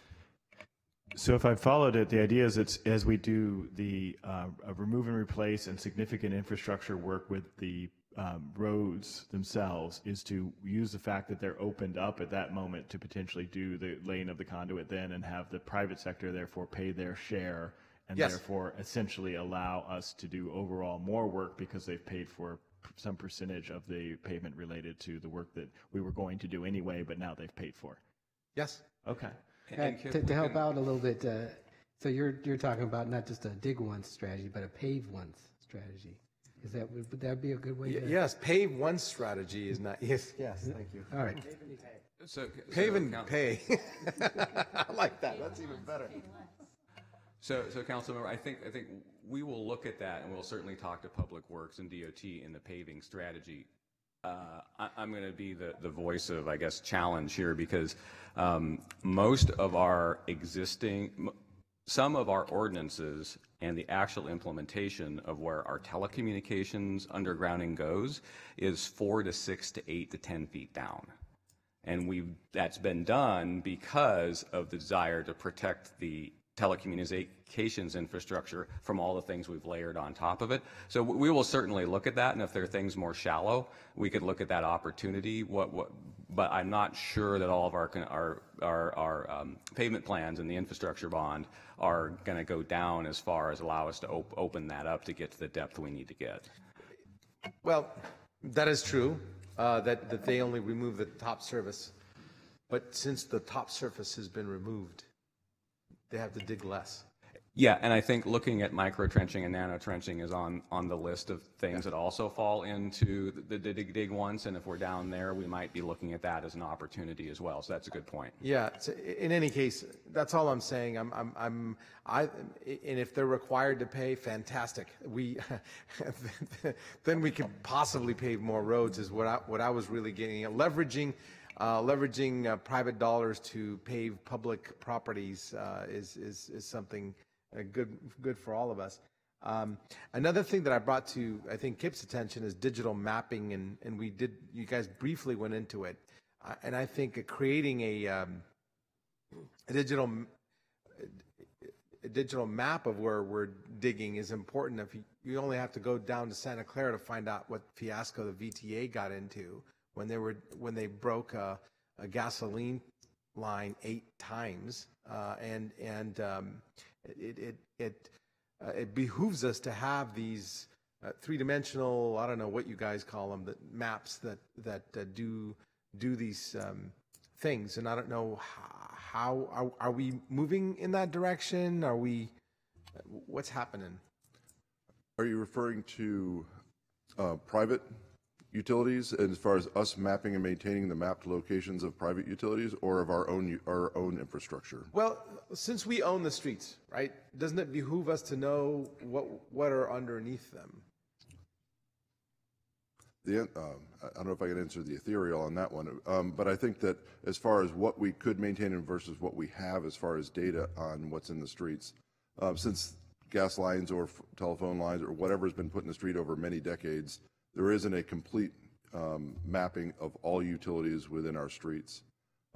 So if I followed it, the idea is it's as we do the remove and replace and significant infrastructure work with the roads themselves, is to use the fact that they're opened up at that moment to potentially do the laying of the conduit then, and have the private sector therefore pay their share, and therefore essentially allow us to do overall more work because they've paid for some percentage of the payment related to the work that we were going to do anyway, but now they've paid for. Yes. Okay. To help out a little bit, so you're talking about not just a dig once strategy, but a pave once strategy. Would that be a good way to? Yes, pave once strategy is not. Yes, thank you. All right. Pave and pay. I like that. That's even better. So Councilmember, I think we will look at that, and we'll certainly talk to Public Works and DOT in the paving strategy. I'm going to be the voice of, I guess, challenge here, because most of our existing, some of our ordinances and the actual implementation of where our telecommunications undergrounding goes is 4 to 6 to 8 to 10 feet down. And that's been done because of the desire to protect the telecommunications infrastructure from all the things we've layered on top of it. So we will certainly look at that, and if there are things more shallow, we could look at that opportunity. But I'm not sure that all of our pavement plans and the infrastructure bond are going to go down as far as allow us to open that up to get to the depth we need to get. Well, that is true, that they only remove the top surface. But since the top surface has been removed, they have to dig less. Yeah, and I think looking at micro-trenching and nano-trenching is on the list of things that also fall into the dig once, and if we're down there, we might be looking at that as an opportunity as well, so that's a good point. Yeah, so in any case, that's all I'm saying. And if they're required to pay, fantastic. Then we could possibly pave more roads is what I was really getting at. Leveraging private dollars to pave public properties is something good for all of us. Another thing that I brought to, I think, Kip's attention is digital mapping, and you guys briefly went into it. And I think creating a digital map of where we're digging is important. If you only have to go down to Santa Clara to find out what fiasco the VTA got into when they broke a gasoline line 8 times, it behooves us to have these three-dimensional, I don't know what you guys call them, the maps that do these things. And I don't know how are we moving in that direction? What's happening? Are you referring to private utilities, and as far as us mapping and maintaining the mapped locations of private utilities, or of our own infrastructure? Well, since we own the streets, right, doesn't it behoove us to know what are underneath them? I don't know if I can answer the ethereal on that one, but I think that as far as what we could maintain versus what we have as far as data on what's in the streets, since gas lines or telephone lines or whatever has been put in the street over many decades, there isn't a complete mapping of all utilities within our streets.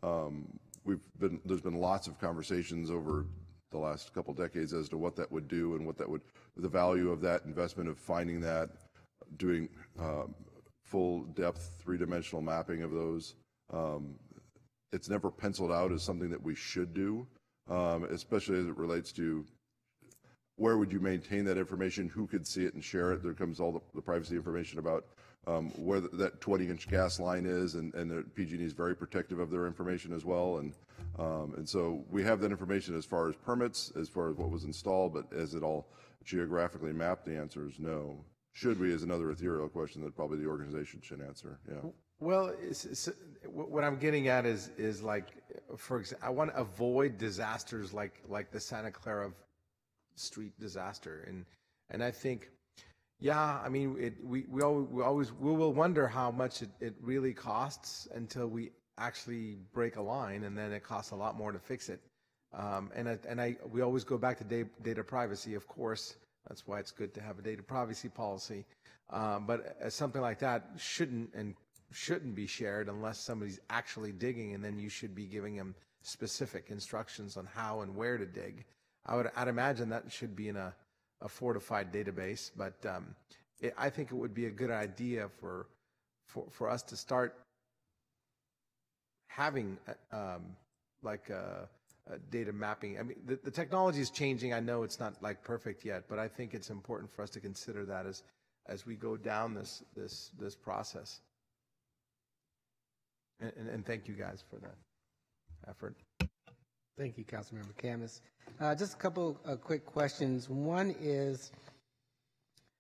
There's been lots of conversations over the last couple decades as to what that would do and the value of that investment of finding that, doing full depth 3-dimensional mapping of those. It's never penciled out as something that we should do, especially as it relates to where would you maintain that information, who could see it and share it. There comes all the privacy information about where that 20-inch gas line is, and the PG&E is very protective of their information as well. And so we have that information as far as permits, as far as what was installed, but is it all geographically mapped? The answer is no. Should we is another ethereal question that probably the organization should answer. Yeah. Well, what I'm getting at is like, for example, I want to avoid disasters like the Santa Clara street disaster, and I think, yeah, I mean, we will wonder how much it really costs until we actually break a line, and then it costs a lot more to fix it. We always go back to data privacy, of course. That's why it's good to have a data privacy policy. But something like that shouldn't be shared unless somebody's actually digging, and then you should be giving them specific instructions on how and where to dig. I'd imagine that should be in a fortified database, but I think it would be a good idea for us to start having data mapping. I mean, the technology is changing. I know it's not like perfect yet, but I think it's important for us to consider that as we go down this process. And thank you guys for that effort. Thank you, Councilmember Camus. Just a couple of quick questions. One is,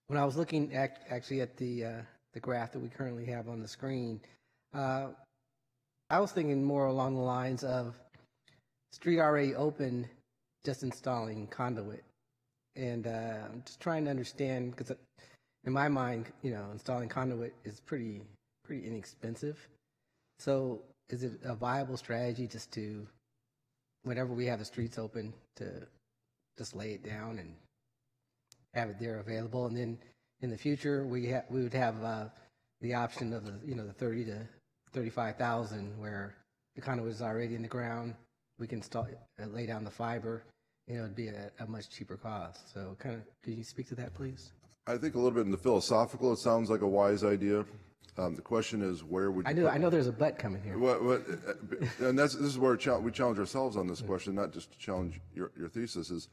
when I was looking actually at the graph that we currently have on the screen, I was thinking more along the lines of street already open, just installing conduit. And I'm just trying to understand, because in my mind, installing conduit is pretty inexpensive. So is it a viable strategy just to, whenever we have the streets open, to just lay it down and have it there available. And then in the future, we would have the option of the 30 to 35,000, where the conduit is already in the ground. We can lay down the fiber. It'd be at a much cheaper cost. So, kind of, could you speak to that, please? I think a little bit in the philosophical, it sounds like a wise idea. The question is, where would you I know there's a but coming here. And this is where we challenge ourselves on this question, not just to challenge your thesis, is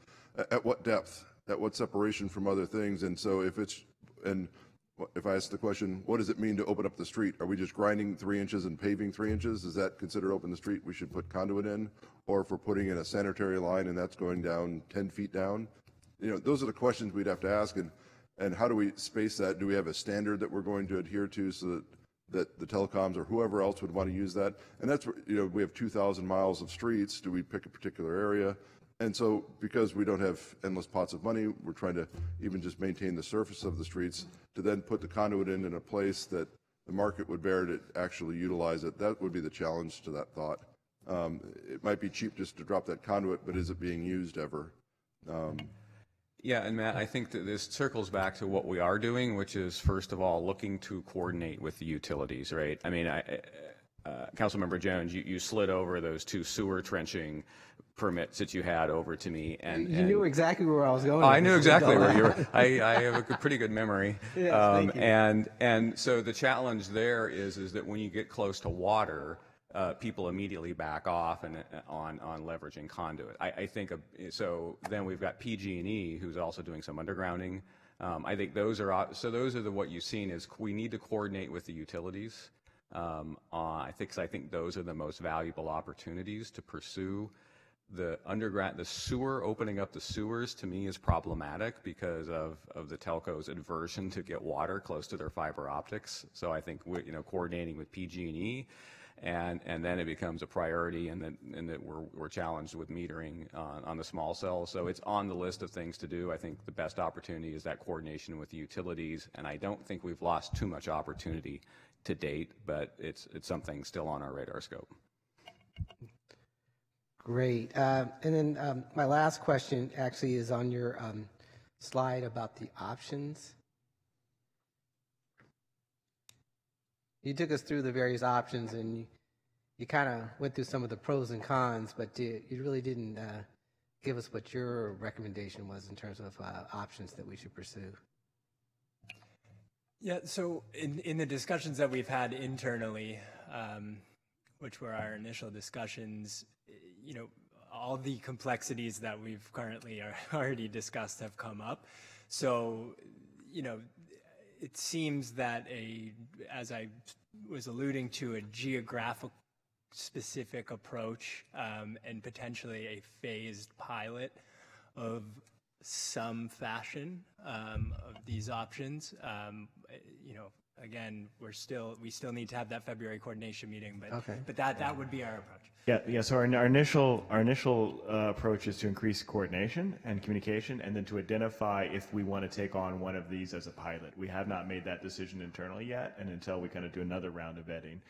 at what depth, at what separation from other things. And so if I ask the question, what does it mean to open up the street? Are we just grinding 3 inches and paving 3 inches? Is that considered open the street? We should put conduit in? Or if we're putting in a sanitary line and that's going down 10 feet down? Those are the questions we'd have to ask. And how do we space that? Do we have a standard that we're going to adhere to so that the telecoms or whoever else would want to use that? And that's where, we have 2,000 miles of streets. Do we pick a particular area? And so because we don't have endless pots of money, we're trying to even just maintain the surface of the streets to then put the conduit in a place that the market would bear to actually utilize it. That would be the challenge to that thought. It might be cheap just to drop that conduit, but is it being used ever? Yeah, and Matt, I think that this circles back to what we are doing, which is, first of all, looking to coordinate with the utilities, right? I mean, Councilmember Jones, you slid over those 2 sewer trenching permits that you had over to me. And you knew exactly where I was going. I knew exactly where you were. I have a pretty good memory. Yes, thank you. And so the challenge there is that when you get close to water, people immediately back off on leveraging conduit. I think so. Then we've got PG&E, who's also doing some undergrounding. I think those are what you've seen is we need to coordinate with the utilities. I think those are the most valuable opportunities to pursue. The sewer, opening up the sewers, to me is problematic because of the telco's aversion to get water close to their fiber optics. So I think coordinating with PG&E. And then it becomes a priority, and that we're challenged with metering on the small cells. So it's on the list of things to do. I think the best opportunity is that coordination with the utilities, and I don't think we've lost too much opportunity to date, but it's something still on our radar scope. Great. And then my last question actually is on your slide about the options. You took us through the various options, and you kind of went through some of the pros and cons, but you really didn't give us what your recommendation was in terms of options that we should pursue. Yeah, so in the discussions that we've had internally, which were our initial discussions, all the complexities that we've currently already discussed have come up. So, it seems that as I was alluding to, a geographic specific approach and potentially a phased pilot of some fashion of these options. Again, we still need to have that February coordination meeting, but that would be our approach. Yeah. So our initial approach is to increase coordination and communication, and then to identify if we want to take on one of these as a pilot. We have not made that decision internally yet, and until we kind of do another round of vetting,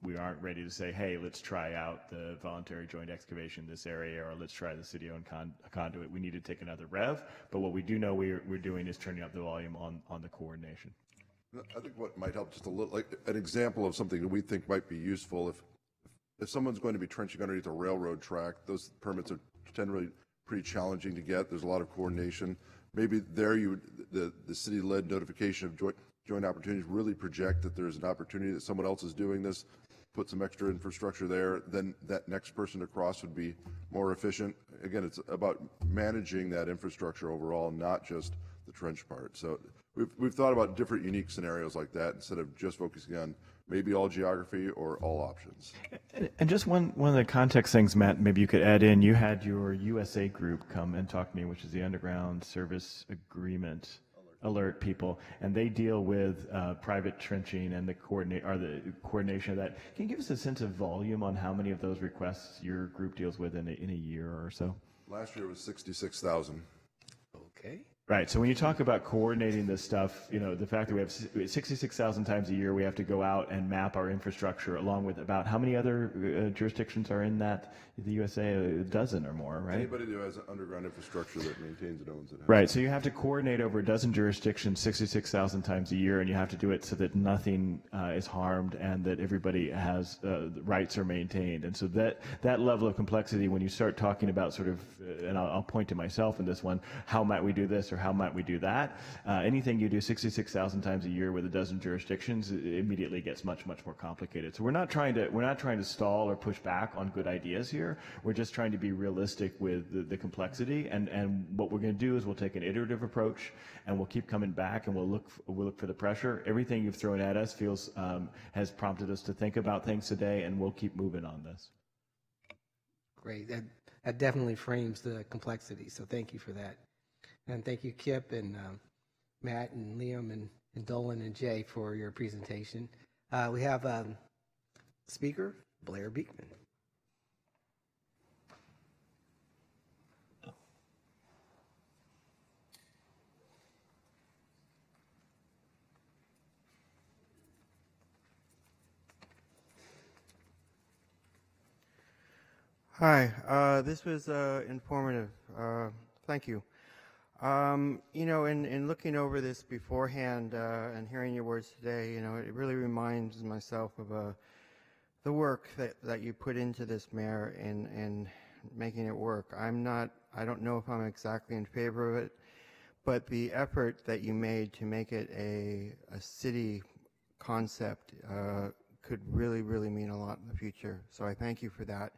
we aren't ready to say, hey, let's try out the voluntary joint excavation in this area, or let's try the city-owned conduit. We need to take another rev, but what we do know we're doing is turning up the volume on the coordination. I think what might help just a little, like an example of something that we think might be useful, if someone's going to be trenching underneath a railroad track, those permits are generally pretty challenging to get. There's a lot of coordination. Maybe there the city-led notification of joint opportunities really project that there's an opportunity that someone else is doing this, put some extra infrastructure there, then that next person across would be more efficient. Again, it's about managing that infrastructure overall, not just the trench part. So we've thought about different unique scenarios like that instead of just focusing on maybe all geography or all options. And just one of the context things, Matt, maybe you could add in, you had your USA group come and talk to me, which is the Underground Service Agreement Alert people, and they deal with private trenching and the coordination of that. Can you give us a sense of volume on how many of those requests your group deals with in a year or so? Last year was 66,000. Okay. Right. So when you talk about coordinating this stuff, you know, the fact that we have 66,000 times a year we have to go out and map our infrastructure, along with about how many other jurisdictions are in that? The USA, a dozen or more, right? Anybody who has underground infrastructure that maintains and owns it. Right. So you have to coordinate over a dozen jurisdictions 66,000 times a year, and you have to do it so that nothing is harmed and that everybody has rights are maintained. And so that level of complexity, when you start talking about sort of, and I'll point to myself in this one, how might we do this or how might we do that? Anything you do 66,000 times a year with a dozen jurisdictions, it immediately gets much, much more complicated. So we're not trying to stall or push back on good ideas here. We're just trying to be realistic with the complexity, and what we're going to do is we'll take an iterative approach, and we'll keep coming back, and we'll look for the pressure. Everything you've thrown at us has prompted us to think about things today, and we'll keep moving on this. Great. That definitely frames the complexity. So thank you for that, and thank you, Kip and Matt and Liam and Dolan and Jay for your presentation. We have speaker Blair Beekman. Hi, this was informative. Thank you. You know, in looking over this beforehand and hearing your words today, you know, it really reminds myself of the work that you put into this, Mayor, in making it work. I don't know if I'm exactly in favor of it, but the effort that you made to make it a city concept could really, really mean a lot in the future. So I thank you for that.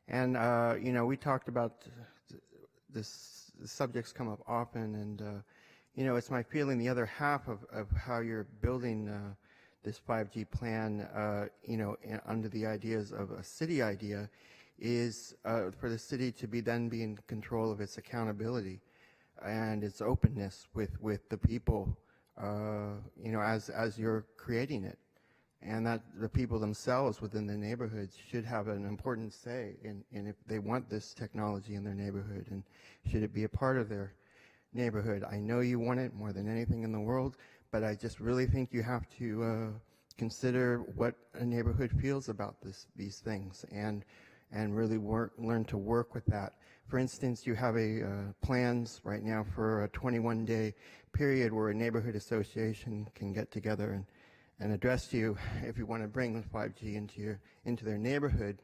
And, you know, we talked about this subjects come up often, and, you know, it's my feeling the other half of how you're building this 5G plan, you know, under the ideas of a city idea is for the city to be in control of its accountability and its openness with the people, you know, as you're creating it. And that the people themselves within the neighborhoods should have an important say in if they want this technology in their neighborhood, and should it be a part of their neighborhood. I know you want it more than anything in the world, but I just really think you have to consider what a neighborhood feels about these things, and really learn to work with that. For instance, you have plans right now for a 21-day period where a neighborhood association can get together and address you if you want to bring 5G into their neighborhood.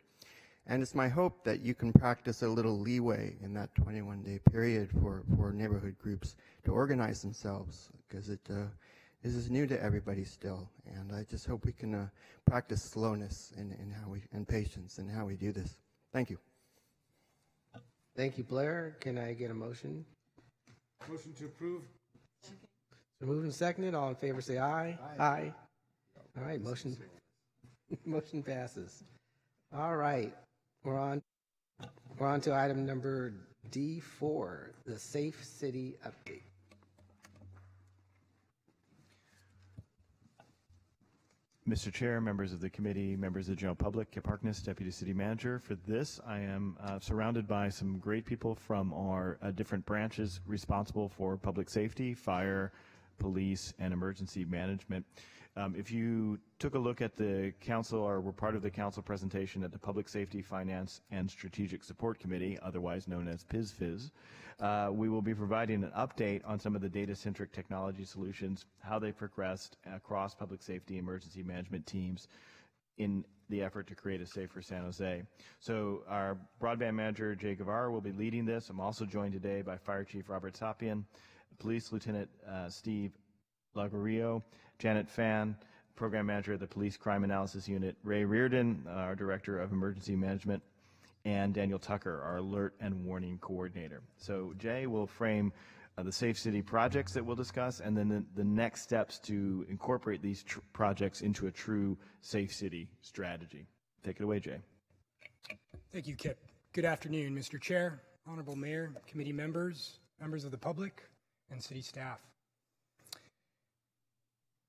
And it's my hope that you can practice a little leeway in that 21-day period for neighborhood groups to organize themselves, because this is new to everybody still. And I just hope we can practice slowness and patience in how we do this. Thank you. Thank you, Blair. Can I get a motion? Motion to approve. So moved and seconded. All in favor say aye. Aye. All right, motion passes. All right, we're on to item number D4, the Safe City Update. Mr. Chair, members of the committee, members of the general public, Kip Harkness, Deputy City Manager. For this, I am surrounded by some great people from our different branches responsible for public safety, fire, police, and emergency management. If you took a look at the council, or were part of the council presentation at the Public Safety, Finance, and Strategic Support Committee, otherwise known as PISFIS, we will be providing an update on some of the data-centric technology solutions, how they progressed across public safety emergency management teams in the effort to create a safer San Jose. So our broadband manager, Jay Guevara, will be leading this. I'm also joined today by Fire Chief Robert Sapian, Police Lieutenant Steve Lagorio, Janet Fan, Program Manager of the Police Crime Analysis Unit, Ray Reardon, our Director of Emergency Management, and Daniel Tucker, our Alert and Warning Coordinator. So Jay will frame the Safe City projects that we'll discuss, and then the next steps to incorporate these projects into a true Safe City strategy. Take it away, Jay. Thank you, Kip. Good afternoon, Mr. Chair, Honorable Mayor, committee members, members of the public, and city staff.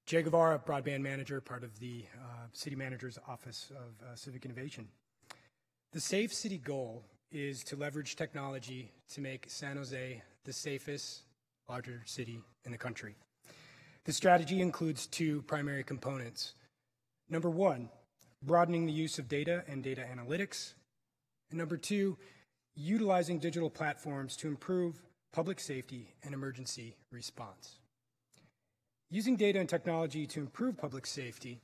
Jay Guevara, Broadband Manager, part of the City Manager's Office of Civic Innovation. The Safe City goal is to leverage technology to make San Jose the safest larger city in the country. The strategy includes two primary components. Number one, broadening the use of data and data analytics. And number two, utilizing digital platforms to improve public safety and emergency response. Using data and technology to improve public safety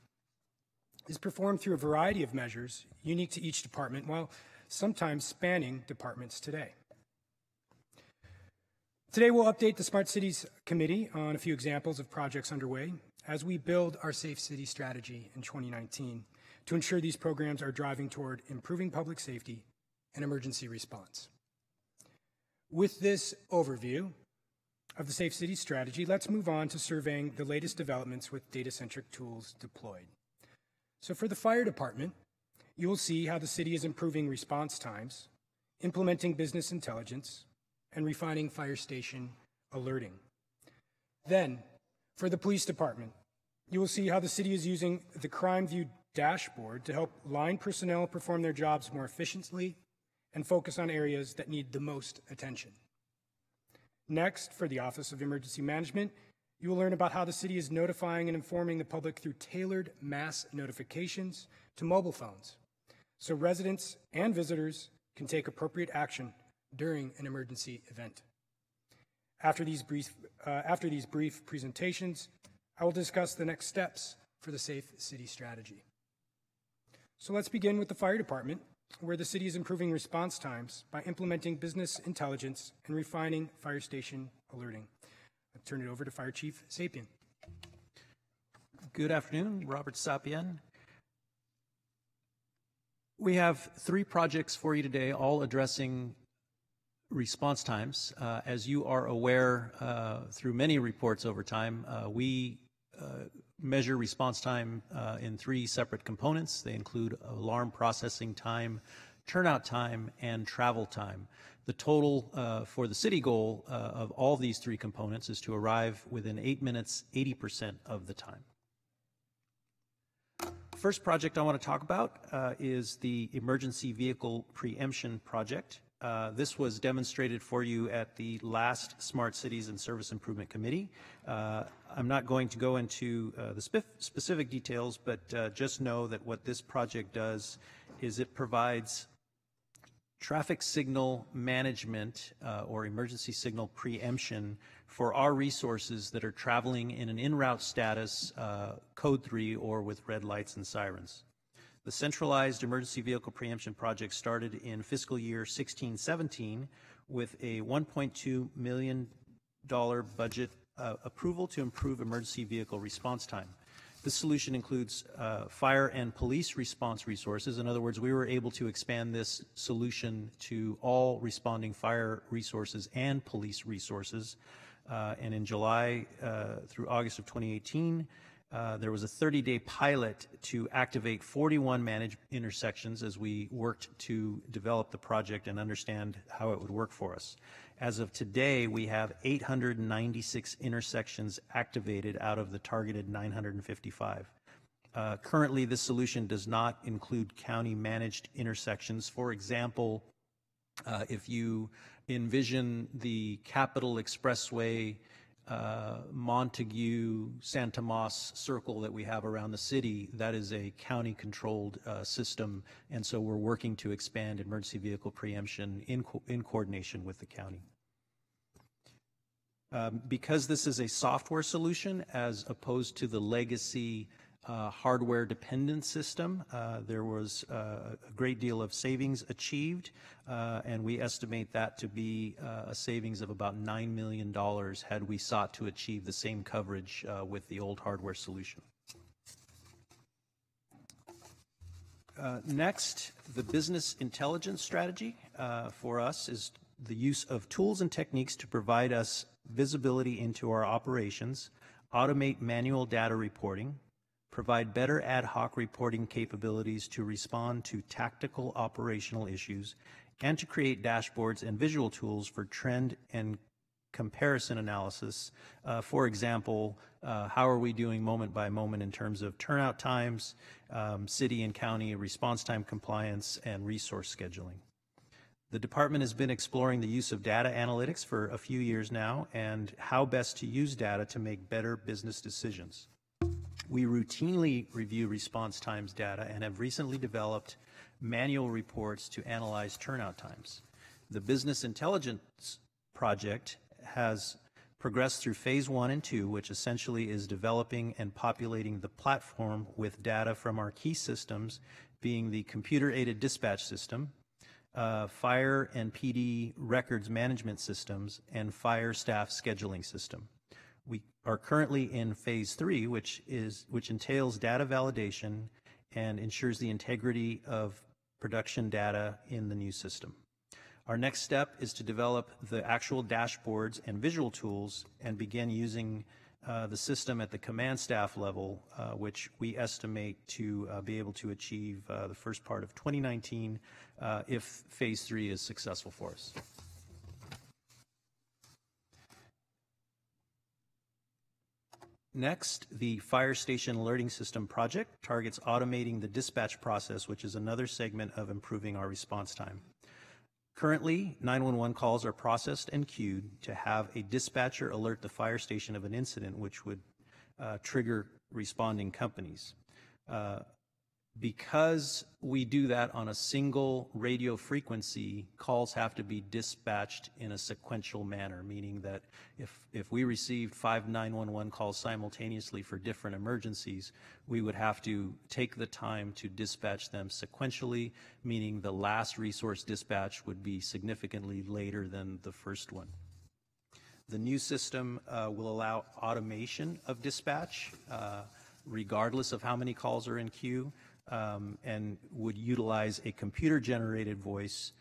is performed through a variety of measures unique to each department, while sometimes spanning departments today. Today we'll update the Smart Cities Committee on a few examples of projects underway as we build our Safe City strategy in 2019 to ensure these programs are driving toward improving public safety and emergency response. With this overview of the Safe City strategy, let's move on to surveying the latest developments with data-centric tools deployed. So for the fire department, you will see how the city is improving response times, implementing business intelligence, and refining fire station alerting. Then, for the police department, you will see how the city is using the Crime View dashboard to help line personnel perform their jobs more efficiently and focus on areas that need the most attention. Next, for the Office of Emergency Management, you will learn about how the city is notifying and informing the public through tailored mass notifications to mobile phones, so residents and visitors can take appropriate action during an emergency event. After these brief presentations, I will discuss the next steps for the Safe City strategy. So let's begin with the fire department, where the city is improving response times by implementing business intelligence and refining fire station alerting. I'll turn it over to Fire Chief Sapien. Good afternoon, Robert Sapien. We have 3 projects for you today, all addressing response times. As you are aware through many reports over time, we measure response time in 3 separate components. They include alarm processing time, turnout time, and travel time. The total for the city goal of all these 3 components is to arrive within 8 minutes, 80% of the time. First project I want to talk about is the Emergency Vehicle Preemption Project. This was demonstrated for you at the last Smart Cities and Service Improvement Committee. I'm not going to go into the specific details, but just know that what this project does is it provides traffic signal management or emergency signal preemption for our resources that are traveling in an en route status, code 3, or with red lights and sirens. The Centralized Emergency Vehicle Preemption Project started in fiscal year 16-17 with a $1.2 million budget approval to improve emergency vehicle response time. This solution includes fire and police response resources. In other words, we were able to expand this solution to all responding fire resources and police resources. And in July through August of 2018, there was a 30-day pilot to activate 41 managed intersections as we worked to develop the project and understand how it would work for us. As of today, we have 896 intersections activated out of the targeted 955. Currently, this solution does not include county-managed intersections. For example, if you envision the Capitol Expressway Montague, Santa Moss circle that we have around the city, that is a county-controlled system, and so we're working to expand emergency vehicle preemption in coordination with the county. Because this is a software solution as opposed to the legacy hardware-dependent system, there was a great deal of savings achieved, and we estimate that to be a savings of about $9 million had we sought to achieve the same coverage with the old hardware solution. Next, the business intelligence strategy for us is the use of tools and techniques to provide us visibility into our operations, automate manual data reporting, provide better ad hoc reporting capabilities to respond to tactical operational issues, and to create dashboards and visual tools for trend and comparison analysis. For example, how are we doing moment by moment in terms of turnout times, city and county response time compliance, and resource scheduling. The department has been exploring the use of data analytics for a few years now and how best to use data to make better business decisions. We routinely review response times data and have recently developed manual reports to analyze turnout times. The business intelligence project has progressed through phase 1 and 2, which essentially is developing and populating the platform with data from our key systems, being the computer-aided dispatch system, fire and PD records management systems, and fire staff scheduling system. We are currently in phase 3, which entails data validation and ensures the integrity of production data in the new system. Our next step is to develop the actual dashboards and visual tools and begin using the system at the command staff level, which we estimate to be able to achieve the first part of 2019 if phase 3 is successful for us. Next, the Fire Station Alerting System project targets automating the dispatch process, which is another segment of improving our response time. Currently, 911 calls are processed and queued to have a dispatcher alert the fire station of an incident which would trigger responding companies. Because we do that on a single radio frequency, calls have to be dispatched in a sequential manner, meaning that if we received 5 911 calls simultaneously for different emergencies, we would have to take the time to dispatch them sequentially, meaning the last resource dispatch would be significantly later than the first one. The new system will allow automation of dispatch, regardless of how many calls are in queue. And would utilize a computer-generated voice,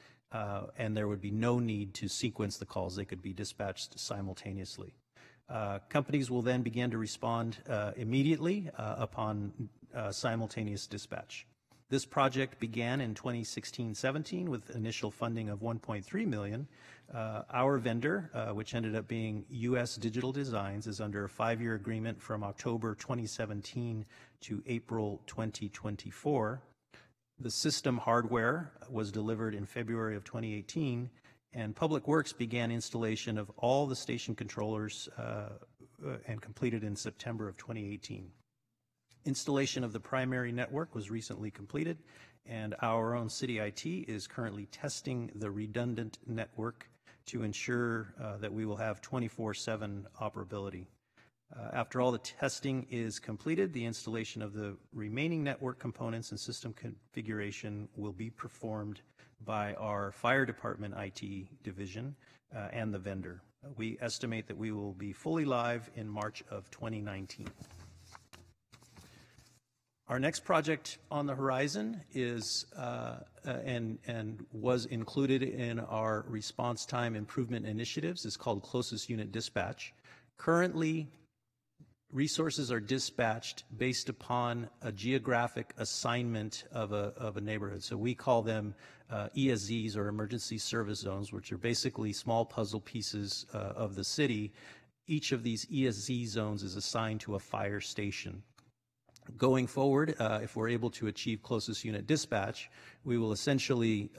and there would be no need to sequence the calls. They could be dispatched simultaneously. Companies will then begin to respond immediately upon simultaneous dispatch. This project began in 2016-17 with initial funding of $1.3 million. Our vendor, which ended up being U.S. Digital Designs, is under a 5-year agreement from October 2017 to April 2024. The system hardware was delivered in February of 2018, and Public Works began installation of all the station controllers and completed in September of 2018. Installation of the primary network was recently completed, and our own city IT is currently testing the redundant network to ensure that we will have 24/7 operability. After all the testing is completed, the installation of the remaining network components and system configuration will be performed by our fire department IT division and the vendor. We estimate that we will be fully live in March of 2019. Our next project on the horizon is and was included in our response time improvement initiatives is called Closest Unit Dispatch. Currently, resources are dispatched based upon a geographic assignment of a neighborhood. So we call them ESZs, or Emergency Service Zones, which are basically small puzzle pieces of the city. Each of these ESZ zones is assigned to a fire station. Going forward, if we're able to achieve closest unit dispatch, we will essentially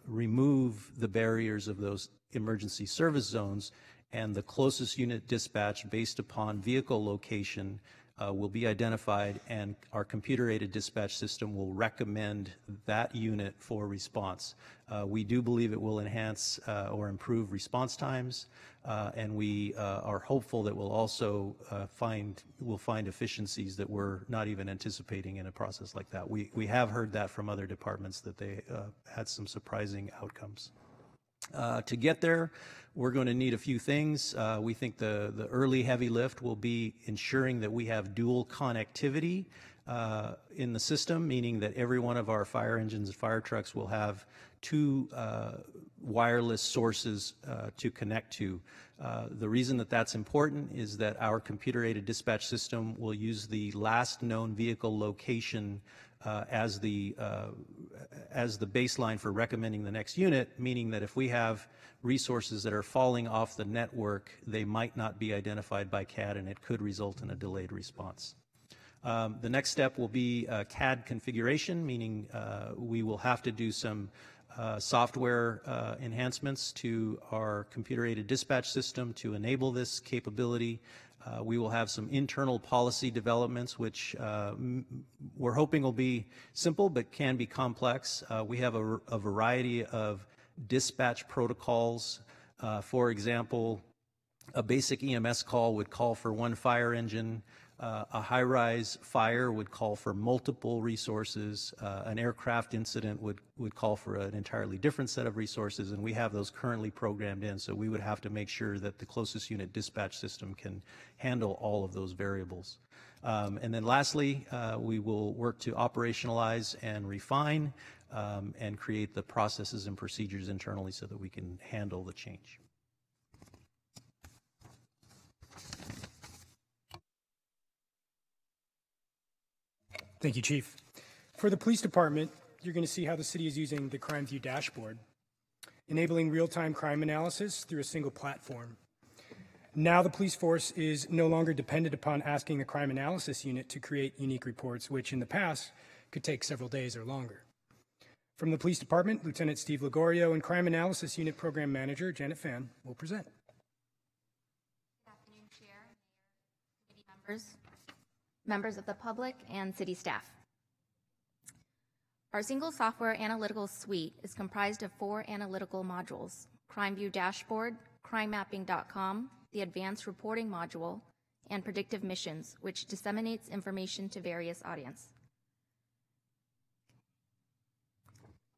remove the barriers of those emergency service zones, and the closest unit dispatch based upon vehicle location will be identified, and our computer-aided dispatch system will recommend that unit for response. We do believe it will enhance or improve response times, and we are hopeful that we'll also find efficiencies that we're not even anticipating in a process like that. We have heard that from other departments that they had some surprising outcomes. To get there, we're going to need a few things. We think the early heavy lift will be ensuring that we have dual connectivity in the system, meaning that every one of our fire engines and fire trucks will have 2 wireless sources to connect to. The reason that that's important is that our computer-aided dispatch system will use the last known vehicle location as the baseline for recommending the next unit, meaning that if we have resources that are falling off the network, they might not be identified by CAD, and it could result in a delayed response. The next step will be CAD configuration, meaning we will have to do some software enhancements to our computer-aided dispatch system to enable this capability. We will have some internal policy developments, which we're hoping will be simple but can be complex. We have a variety of dispatch protocols. For example, a basic EMS call would call for one fire engine. A high-rise fire would call for multiple resources. An aircraft incident would call for an entirely different set of resources, and we have those currently programmed in, so we would have to make sure that the closest unit dispatch system can handle all of those variables. And then lastly, we will work to operationalize and refine and create the processes and procedures internally so that we can handle the change. Thank you, Chief. For the police department, you're going to see how the city is using the Crime View dashboard, enabling real-time crime analysis through a single platform. Now the police force is no longer dependent upon asking a crime analysis unit to create unique reports, which in the past could take several days or longer. From the police department, Lieutenant Steve Ligorio and Crime Analysis Unit Program Manager Janet Phan will present. Good afternoon, Chair, Mayor, committee members of the public, and city staff. Our single software analytical suite is comprised of 4 analytical modules: CrimeView Dashboard, CrimeMapping.com, the Advanced Reporting Module, and Predictive Missions, which disseminates information to various audiences.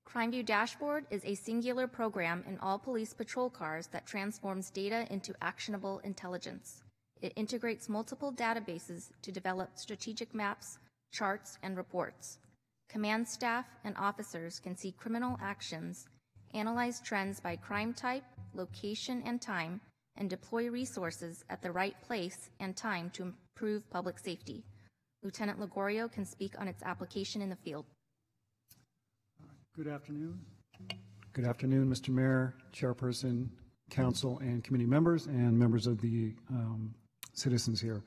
CrimeView Dashboard is a singular program in all police patrol cars that transforms data into actionable intelligence. It integrates multiple databases to develop strategic maps, charts, and reports. Command staff and officers can see criminal actions, analyze trends by crime type, location, and time, and deploy resources at the right place and time to improve public safety. Lieutenant Ligorio can speak on its application in the field. Good afternoon. Good afternoon, Mr. Mayor, Chairperson, Council, and committee members, and members of the citizens here.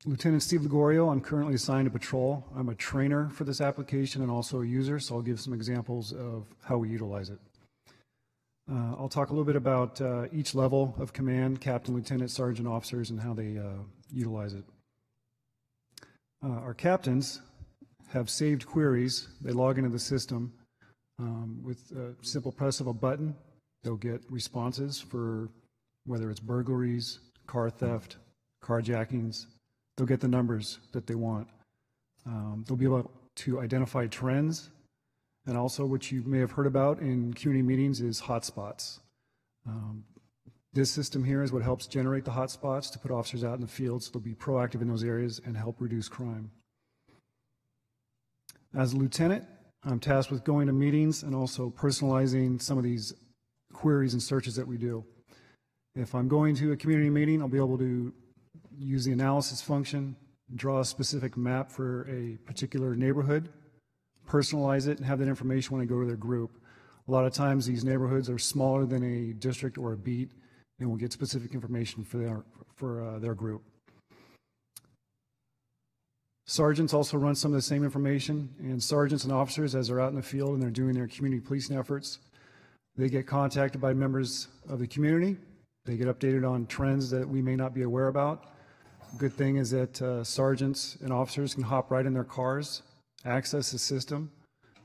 Lieutenant Steve Ligorio, I'm currently assigned to patrol. I'm a trainer for this application and also a user, so I'll give some examples of how we utilize it. I'll talk a little bit about each level of command, captain, lieutenant, sergeant, officers, and how they utilize it. Our captains have saved queries. They log into the system with a simple press of a button. They'll get responses for whether it's burglaries, car theft, carjackings. They'll get the numbers that they want. They'll be able to identify trends, and also what you may have heard about in community meetings is hotspots. This system here is what helps generate the hotspots to put officers out in the field so they'll be proactive in those areas and help reduce crime. As a lieutenant, I'm tasked with going to meetings and also personalizing some of these queries and searches that we do. If I'm going to a community meeting, I'll be able to use the analysis function, draw a specific map for a particular neighborhood, personalize it, and have that information when I go to their group. A lot of times these neighborhoods are smaller than a district or a beat, and we'll get specific information for their group. Sergeants also run some of the same information, and sergeants and officers, as they're out in the field and they're doing their community policing efforts, they get contacted by members of the community. They get updated on trends that we may not be aware about. Good thing is that sergeants and officers can hop right in their cars, access the system,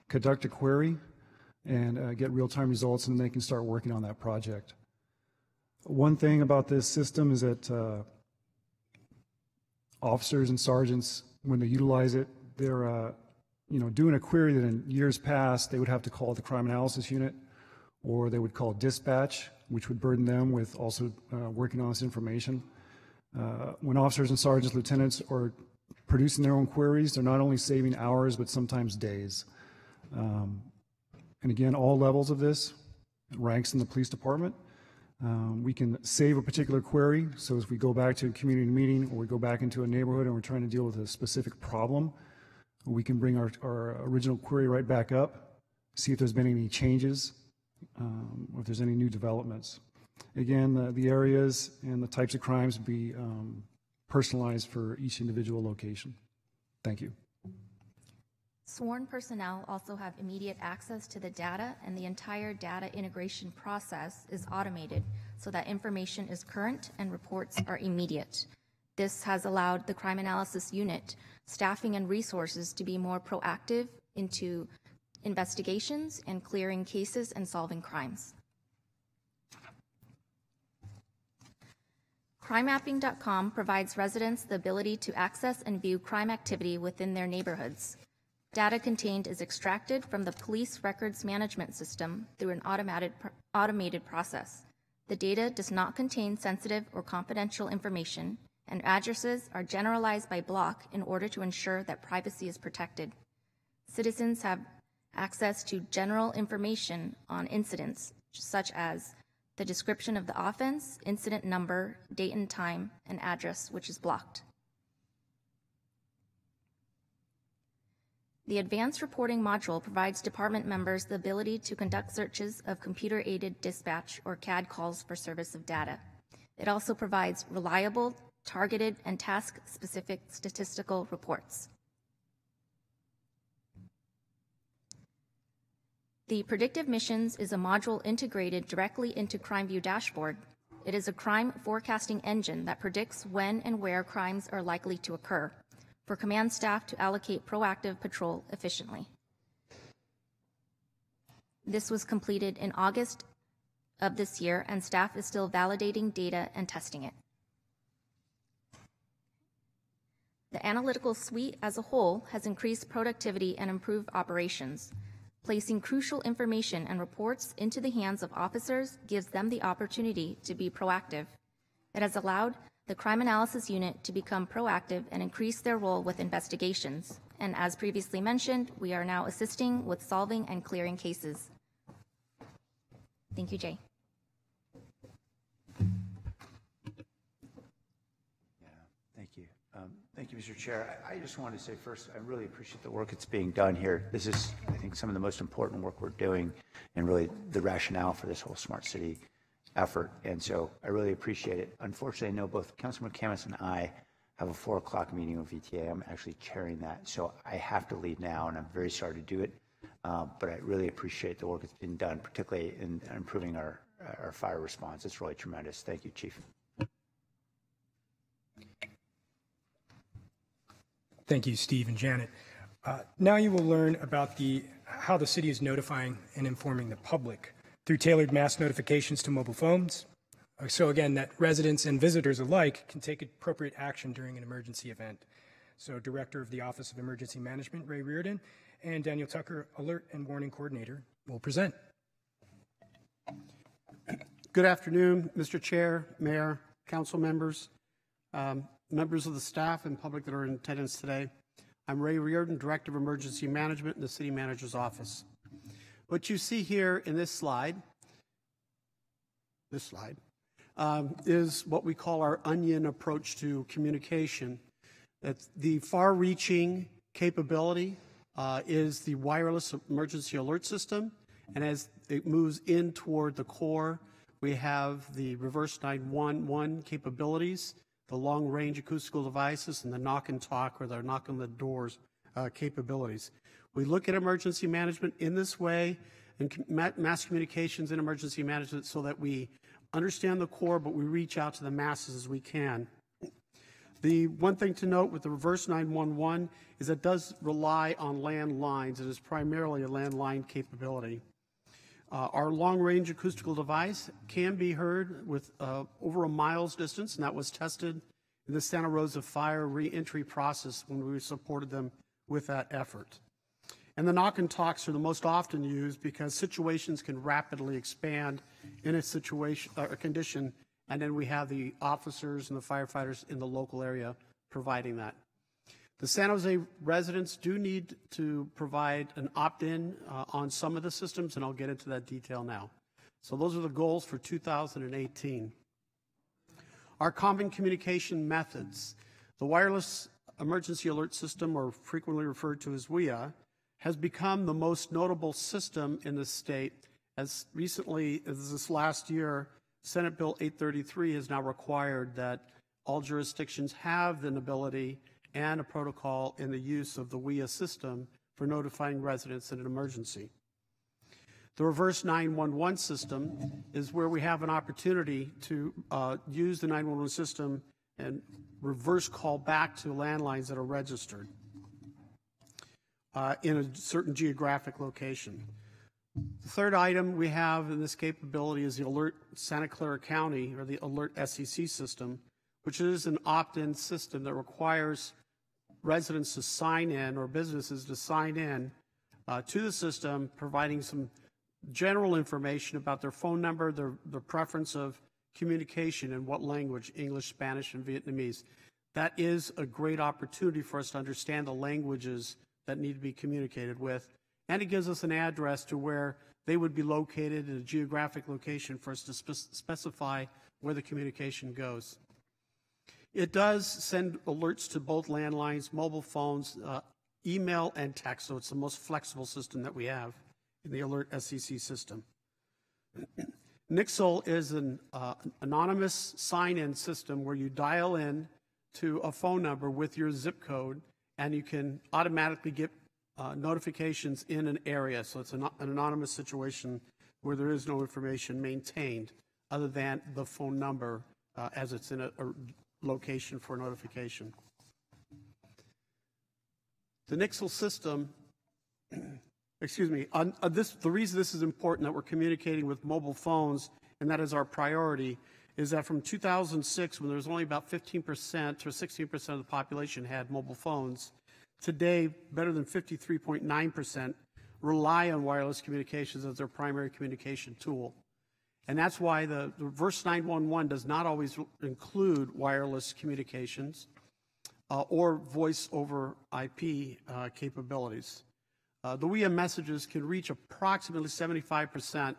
conduct a query, and get real-time results, and they can start working on that project. One thing about this system is that officers and sergeants, when they utilize it, they're doing a query that in years past they would have to call the crime analysis unit, or they would call dispatch, which would burden them with also working on this information. When officers and sergeants, lieutenants are producing their own queries, they're not only saving hours, but sometimes days. And again, all levels of this ranks in the police department. We can save a particular query, so as we go back to a community meeting or we go back into a neighborhood and we're trying to deal with a specific problem, we can bring our original query right back up, see if there's been any changes, or if there's any new developments. Again, the areas and the types of crimes will be personalized for each individual location. Thank you. Sworn personnel also have immediate access to the data, and the entire data integration process is automated so that information is current and reports are immediate. This has allowed the crime analysis unit staffing and resources to be more proactive into investigations and clearing cases and solving crimes. CrimeMapping.com provides residents the ability to access and view crime activity within their neighborhoods. Data contained is extracted from the police records management system through an automated process. The data does not contain sensitive or confidential information, and addresses are generalized by block in order to ensure that privacy is protected. Citizens have access to general information on incidents, such as the description of the offense, incident number, date and time, and address, which is blocked. The Advanced Reporting module provides department members the ability to conduct searches of computer-aided dispatch or CAD calls for service of data. It also provides reliable, targeted, and task-specific statistical reports. The Predictive Missions is a module integrated directly into CrimeView Dashboard. It is a crime forecasting engine that predicts when and where crimes are likely to occur, for command staff to allocate proactive patrol efficiently. This was completed in August of this year, and staff is still validating data and testing it. The analytical suite as a whole has increased productivity and improved operations. Placing crucial information and reports into the hands of officers gives them the opportunity to be proactive. It has allowed the Crime Analysis Unit to become proactive and increase their role with investigations. And as previously mentioned, we are now assisting with solving and clearing cases. Thank you, Jay. Thank you. Thank you, Mr. Chair. I just wanted to say first, I really appreciate the work that's being done here. This is, I think, some of the most important work we're doing and really the rationale for this whole smart city effort. And so I really appreciate it. Unfortunately, I know both Councilman Camas and I have a 4 o'clock meeting with VTA. I'm actually chairing that. So I have to leave now, and I'm very sorry to do it. But I really appreciate the work that's been done, particularly in improving our fire response. It's really tremendous. Thank you, Chief. Thank you, Steve and Janet. Now you will learn about how the city is notifying and informing the public through tailored mass notifications to mobile phones. So again, that residents and visitors alike can take appropriate action during an emergency event. So Director of the Office of Emergency Management, Ray Reardon, and Daniel Tucker, Alert and Warning Coordinator, will present. Good afternoon, Mr. Chair, Mayor, Council members, members of the staff and public that are in attendance today. I'm Ray Reardon, Director of Emergency Management in the City Manager's Office. What you see here in this slide is what we call our onion approach to communication. That's the far-reaching capability is the wireless emergency alert system, and as it moves in toward the core, we have the reverse 911 capabilities, the long-range acoustical devices, and the knock and talk, or the knock on the doors capabilities. We look at emergency management in this way, and mass communications and emergency management, so that we understand the core, but we reach out to the masses as we can. The one thing to note with the reverse 911 is it does rely on landlines. It is primarily a landline capability. Our long-range acoustical device can be heard with over a mile's distance, and that was tested in the Santa Rosa fire re-entry process when we supported them with that effort. And the knock and talks are the most often used because situations can rapidly expand in a situation or condition, and then we have the officers and the firefighters in the local area providing that. The San Jose residents do need to provide an opt-in on some of the systems, and I'll get into that detail now. So those are the goals for 2018. Our common communication methods. The wireless emergency alert system, or frequently referred to as WEA, has become the most notable system in the state. As recently as this last year, Senate Bill 833 has now required that all jurisdictions have an ability and a protocol in the use of the WEA system for notifying residents in an emergency. The reverse 911 system is where we have an opportunity to use the 911 system and reverse call back to landlines that are registered in a certain geographic location. The third item we have in this capability is the Alert Santa Clara County, or the Alert SEC system, which is an opt-in system that requires residents to sign in, or businesses to sign in to the system, providing some general information about their phone number, their preference of communication in what language, English, Spanish, and Vietnamese. That is a great opportunity for us to understand the languages that need to be communicated with, and it gives us an address to where they would be located in a geographic location for us to specify where the communication goes. It does send alerts to both landlines, mobile phones, email, and text, so it's the most flexible system that we have in the Alert SEC system. Nixle is an anonymous sign-in system where you dial in to a phone number with your zip code, and you can automatically get notifications in an area. So it's an anonymous situation where there is no information maintained other than the phone number as it's in a location for notification. The Nixle system, excuse me, the reason this is important that we're communicating with mobile phones, and that is our priority, is that from 2006, when there was only about 15% or 16% of the population had mobile phones, today better than 53.9% rely on wireless communications as their primary communication tool. And that's why the reverse 911 does not always include wireless communications or voice over IP capabilities. The WIA messages can reach approximately 75%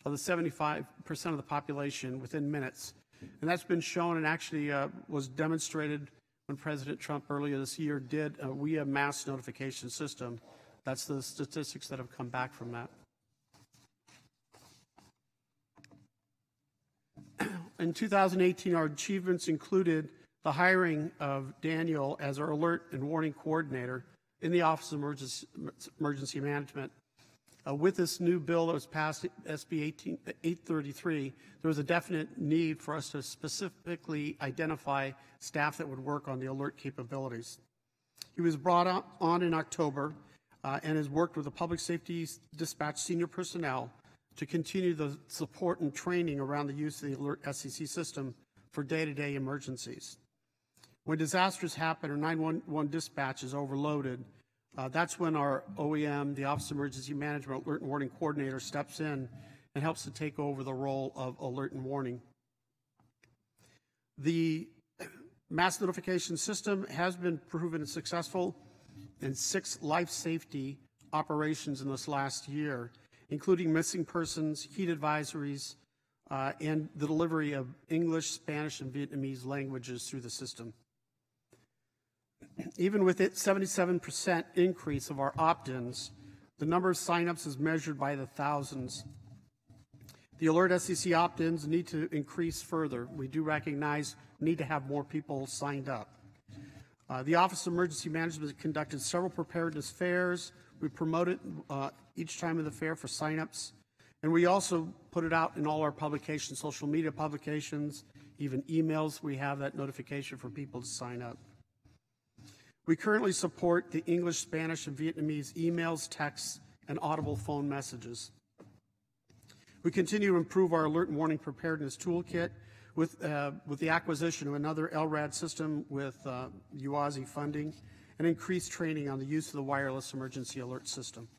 of the 75% of the population within minutes. And that's been shown and actually was demonstrated when President Trump earlier this year did a WIA mass notification system. That's the statistics that have come back from that. In 2018, our achievements included the hiring of Daniel as our alert and warning coordinator in the Office of Emergency Management. With this new bill that was passed, SB 833, there was a definite need for us to specifically identify staff that would work on the alert capabilities. He was brought on in October and has worked with the Public Safety Dispatch senior personnel to continue the support and training around the use of the Alert SEC system for day-to-day emergencies. When disasters happen or 911 dispatch is overloaded, that's when our OEM, the Office of Emergency Management Alert and Warning Coordinator, steps in and helps to take over the role of alert and warning. The mass notification system has been proven successful in 6 life safety operations in this last year, including missing persons, heat advisories, and the delivery of English, Spanish, and Vietnamese languages through the system. Even with its 77% increase of our opt-ins, the number of signups is measured by the thousands. The Alert SEC opt-ins need to increase further. We do recognize we need to have more people signed up. The Office of Emergency Management has conducted several preparedness fairs. We promote it each time of the fair for signups. And we also put it out in all our publications, social media publications, even emails. We have that notification for people to sign up. We currently support the English, Spanish, and Vietnamese emails, texts, and audible phone messages. We continue to improve our alert and warning preparedness toolkit with the acquisition of another LRAD system with UASI funding and increased training on the use of the wireless emergency alert system.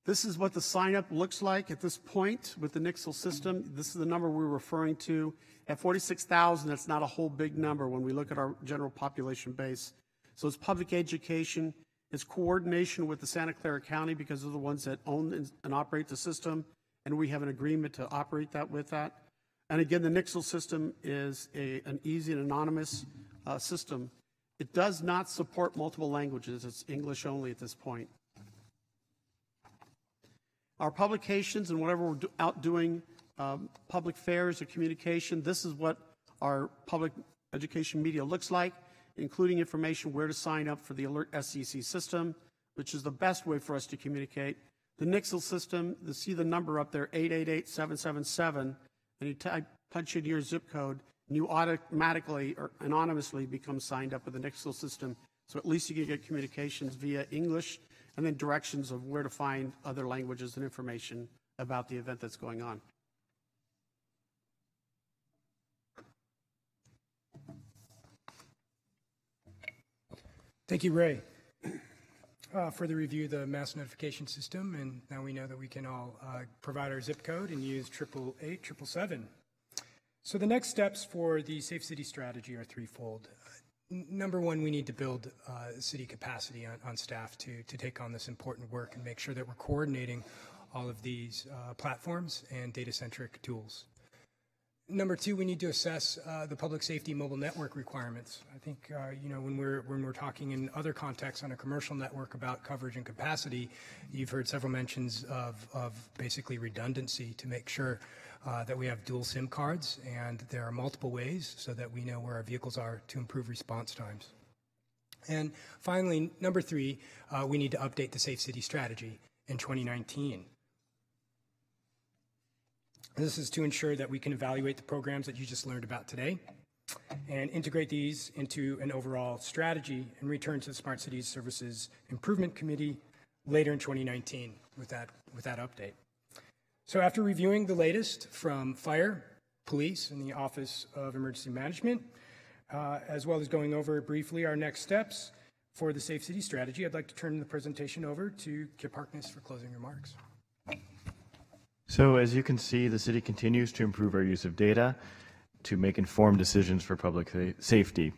This is what the sign-up looks like at this point with the Nixle system. This is the number we're referring to. At 46,000, that's not a whole big number when we look at our general population base. So it's public education, it's coordination with the Santa Clara County because they're the ones that own and operate the system, and we have an agreement to operate that with that. And again, the Nixle system is an easy and anonymous system. It does not support multiple languages. It's English only at this point. Our publications and whatever we're out doing, public fairs or communication, this is what our public education media looks like. including information where to sign up for the Alert SCC system, which is the best way for us to communicate. The Nixle system, you see the number up there, 888-777, and you punch in your zip code, and you automatically or anonymously become signed up with the Nixle system. So at least you can get communications via English and then directions of where to find other languages and information about the event that's going on. Thank you, Ray, for the review of the mass notification system. And now we know that we can all provide our zip code and use 888-777. So the next steps for the Safe City strategy are threefold. Number one, we need to build city capacity on staff to take on this important work and make sure that we're coordinating all of these platforms and data-centric tools. Number two, we need to assess the public safety mobile network requirements. I think when we're talking in other contexts on a commercial network about coverage and capacity, you've heard several mentions of basically redundancy to make sure that we have dual SIM cards, and there are multiple ways so that we know where our vehicles are to improve response times. And finally, number three, we need to update the Safe City strategy in 2019. This is to ensure that we can evaluate the programs that you just learned about today and integrate these into an overall strategy and return to the Smart Cities Services Improvement Committee later in 2019 with that update. So after reviewing the latest from fire, police, and the Office of Emergency Management, as well as going over briefly our next steps for the Safe City strategy, I'd like to turn the presentation over to Kip Harkness for closing remarks. So as you can see, the city continues to improve our use of data to make informed decisions for public safety.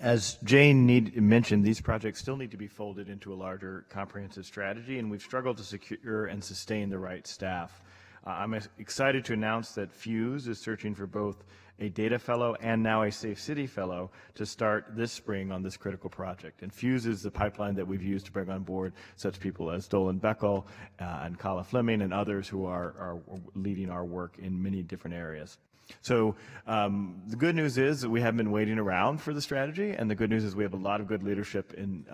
As Jane mentioned, these projects still need to be folded into a larger comprehensive strategy, and we've struggled to secure and sustain the right staff. I'm excited to announce that Fuse is searching for both a data fellow and now a Safe City fellow to start this spring on this critical project. And Fuse is the pipeline that we've used to bring on board such people as Dolan Beckel and Kala Fleming and others who are leading our work in many different areas. So the good news is that we haven't been waiting around for the strategy, and the good news is we have a lot of good leadership in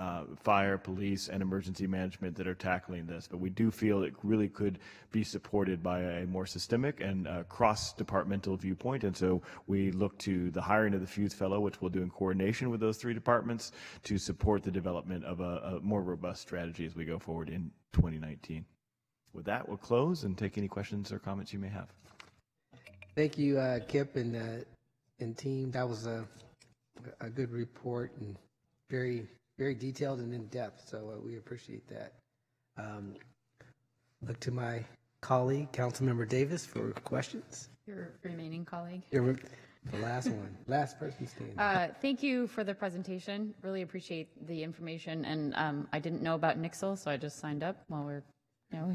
fire, police, and emergency management that are tackling this. But we do feel it really could be supported by a more systemic and cross-departmental viewpoint, and so we look to the hiring of the Fuse Fellow, which we'll do in coordination with those three departments, to support the development of a more robust strategy as we go forward in 2019. With that, we'll close and take any questions or comments you may have. Thank you, Kip and team. That was a good report and very, very detailed and in-depth, so we appreciate that. Look to my colleague, Councilmember Davis, for questions. Your remaining colleague. The last one, last person standing. Thank you for the presentation. Really appreciate the information, and I didn't know about Nixle, so I just signed up while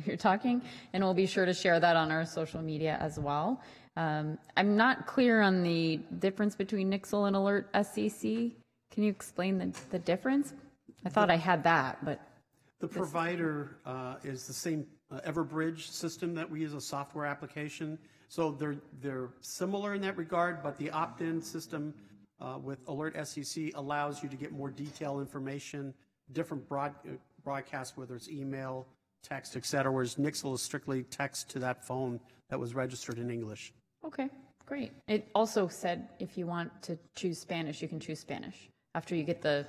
you're talking, and we'll be sure to share that on our social media as well. I'm not clear on the difference between Nixle and Alert SCC. Can you explain the difference? I thought I had that, but the provider is the same Everbridge system that we use, a software application. So they're similar in that regard, but the opt-in system with Alert SCC allows you to get more detailed information, different broadcasts, whether it's email, text, et cetera, whereas Nixle is strictly text to that phone that was registered in English. Okay, great. It also said if you want to choose Spanish, you can choose Spanish after you get the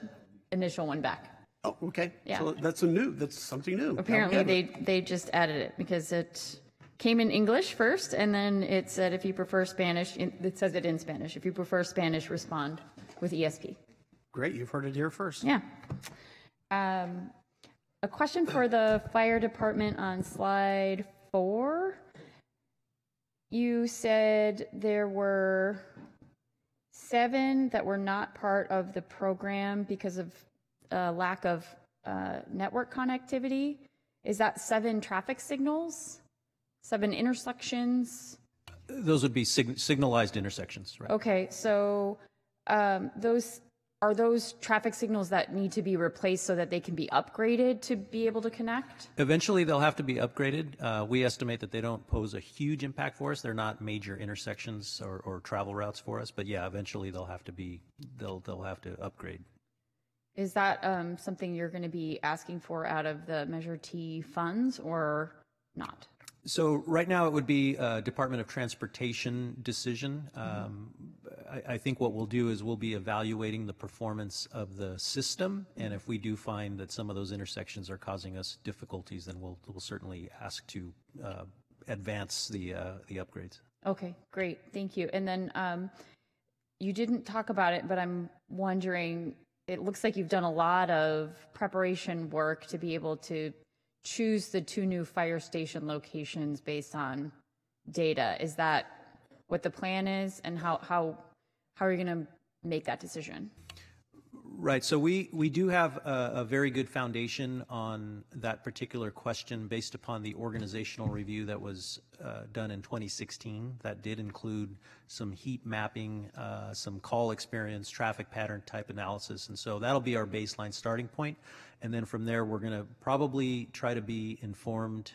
initial one back. Oh, okay. Yeah. So that's something new. Apparently they just added it because it came in English first, and then it said if you prefer Spanish, it says it in Spanish. If you prefer Spanish, respond with ESP. Great, you've heard it here first. Yeah. A question for the fire department on slide 4. You said there were 7 that were not part of the program because of lack of network connectivity. Is that 7 traffic signals? 7 intersections? Those would be signalized intersections, right? Okay, so those are those traffic signals that need to be replaced so that they can be upgraded to be able to connect? Eventually, they'll have to be upgraded. We estimate that they don't pose a huge impact for us. They're not major intersections or travel routes for us, but yeah, eventually they'll have to upgrade. Is that something you're going to be asking for out of the Measure T funds or not? So right now it would be a Department of Transportation decision. I think what we'll do is we'll be evaluating the performance of the system, and if we do find that some of those intersections are causing us difficulties, then we'll certainly ask to advance the upgrades. Okay, great, thank you. And then you didn't talk about it, but I'm wondering, it looks like you've done a lot of preparation work to be able to choose the 2 new fire station locations based on data. Is that what the plan is, and how are you going to make that decision? Right, so we do have a very good foundation on that particular question based upon the organizational review that was done in 2016. That did include some heat mapping, some call experience, traffic pattern type analysis, and so that'll be our baseline starting point. And then from there, we're going to probably try to be informed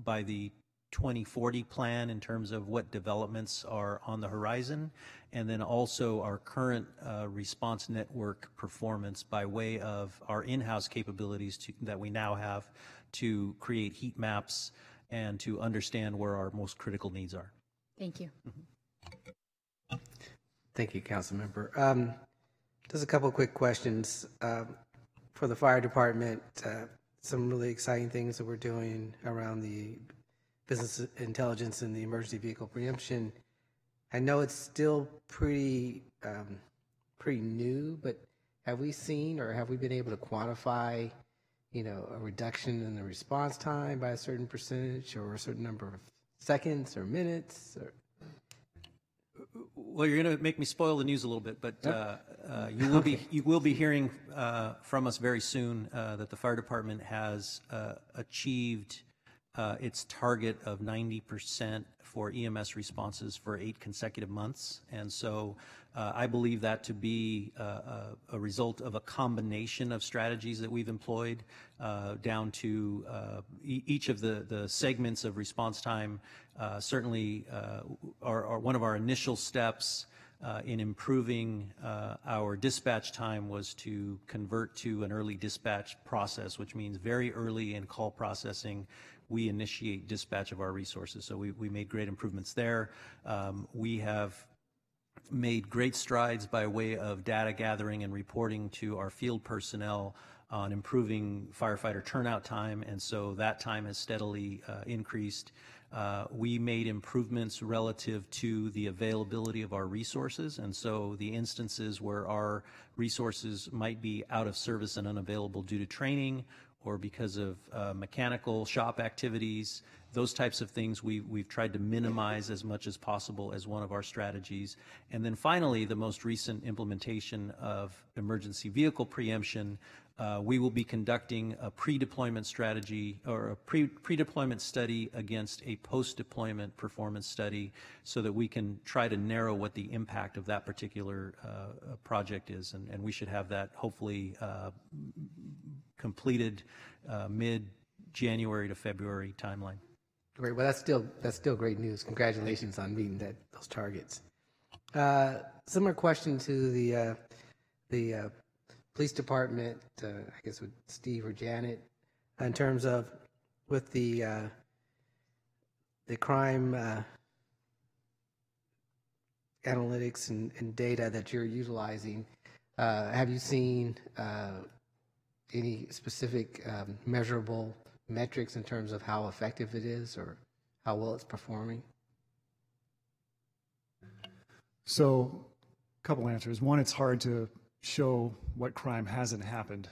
by the 2040 plan in terms of what developments are on the horizon, and then also our current response network performance by way of our in-house capabilities that we now have to create heat maps and to understand where our most critical needs are. Thank you. Thank you, Councilmember. Just a couple of quick questions. For the fire department, some really exciting things that we're doing around the business intelligence and the emergency vehicle preemption. I know it's still pretty new, but have we seen or have we been able to quantify, a reduction in the response time by a certain percentage or a certain number of seconds or minutes? Well, you're going to make me spoil the news a little bit, but you will be hearing from us very soon that the fire department has achieved its target of 90% for EMS responses for 8 consecutive months. And so I believe that to be a result of a combination of strategies that we've employed down to each of the segments of response time. Certainly are one of our initial steps in improving our dispatch time was to convert to an early dispatch process, which means very early in call processing we initiate dispatch of our resources. So we made great improvements there. We have made great strides by way of data gathering and reporting to our field personnel on improving firefighter turnout time, and so that time has steadily increased. We made improvements relative to the availability of our resources, and so the instances where our resources might be out of service and unavailable due to training or because of mechanical shop activities, those types of things we've tried to minimize as much as possible as one of our strategies. And then finally, the most recent implementation of emergency vehicle preemption, we will be conducting a pre-deployment strategy or a pre-deployment study against a post-deployment performance study so that we can try to narrow what the impact of that particular project is. And we should have that hopefully completed mid-January to February timeline. Great. Well, that's still great news. Congratulations on meeting those targets. Similar question to the police department, I guess with Steve or Janet, in terms of with the crime analytics and data that you're utilizing. Have you seen any specific measurable metrics in terms of how effective it is or how well it's performing? So, a couple answers. One, it's hard to show what crime hasn't happened.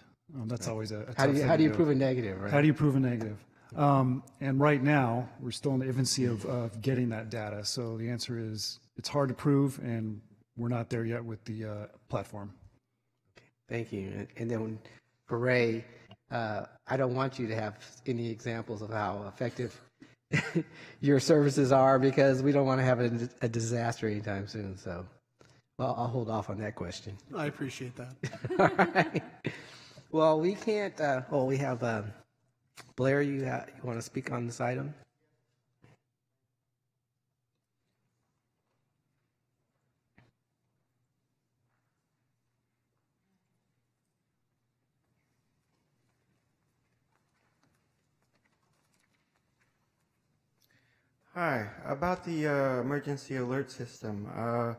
That's always a tough thing how do you to prove a negative, right? How do you prove a negative? And right now, we're still in the infancy of getting that data. So the answer is it's hard to prove, and we're not there yet with the platform. Thank you. And then for Ray, I don't want you to have any examples of how effective your services are because we don't want to have a disaster anytime soon. So Well, I'll hold off on that question. I appreciate that. All right. Well, we can't, we have Blair, you want to speak on this item? Hi, about the emergency alert system.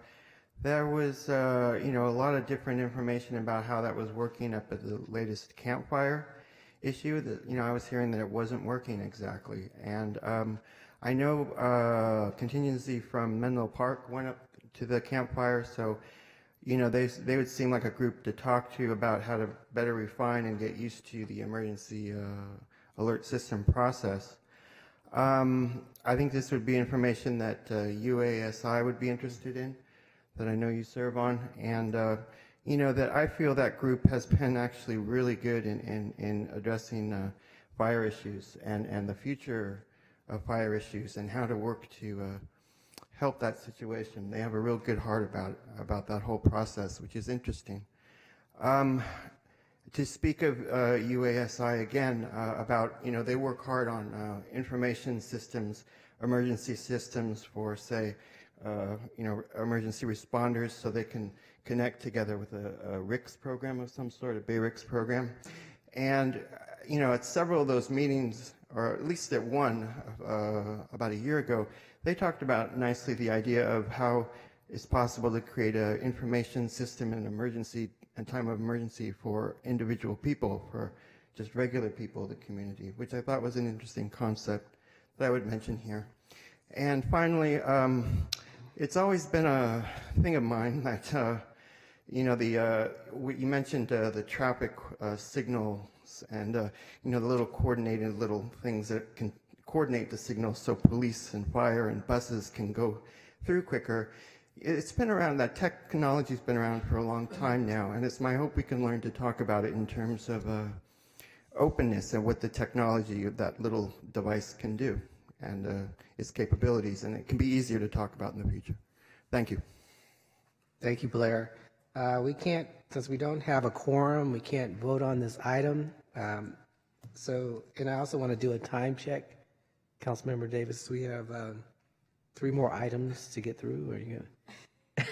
There was, a lot of different information about how that was working up at the latest campfire issue. That I was hearing that it wasn't working exactly, and I know contingency from Menlo Park went up to the campfire, so they would seem like a group to talk to about how to better refine and get used to the emergency alert system process. I think this would be information that UASI would be interested in, that I know you serve on, and that I feel that group has been actually really good in addressing fire issues and the future of fire issues and how to work to help that situation. They have a real good heart about that whole process, which is interesting. To speak of UASI again, about, they work hard on information systems, emergency systems for, say, emergency responders, so they can connect together with a RICS program of some sort, a BayRICS program. And, at several of those meetings, or at least at one about a year ago, they talked about nicely the idea of how it's possible to create an information system in emergency and time of emergency for individual people, for just regular people of the community, which I thought was an interesting concept that I would mention here. And finally, it's always been a thing of mine that, you mentioned the traffic signals and, the little coordinated little things that can coordinate the signals so police and fire and buses can go through quicker. It's been around, that technology's been around for a long time now, and it's my hope we can learn to talk about it in terms of openness and what the technology of that little device can do and its capabilities, and it can be easier to talk about in the future. Thank you. Thank you, Blair. We can't, since we don't have a quorum, we can't vote on this item. And I also want to do a time check. Councilmember Davis, we have 3 more items to get through. Or are you going to? I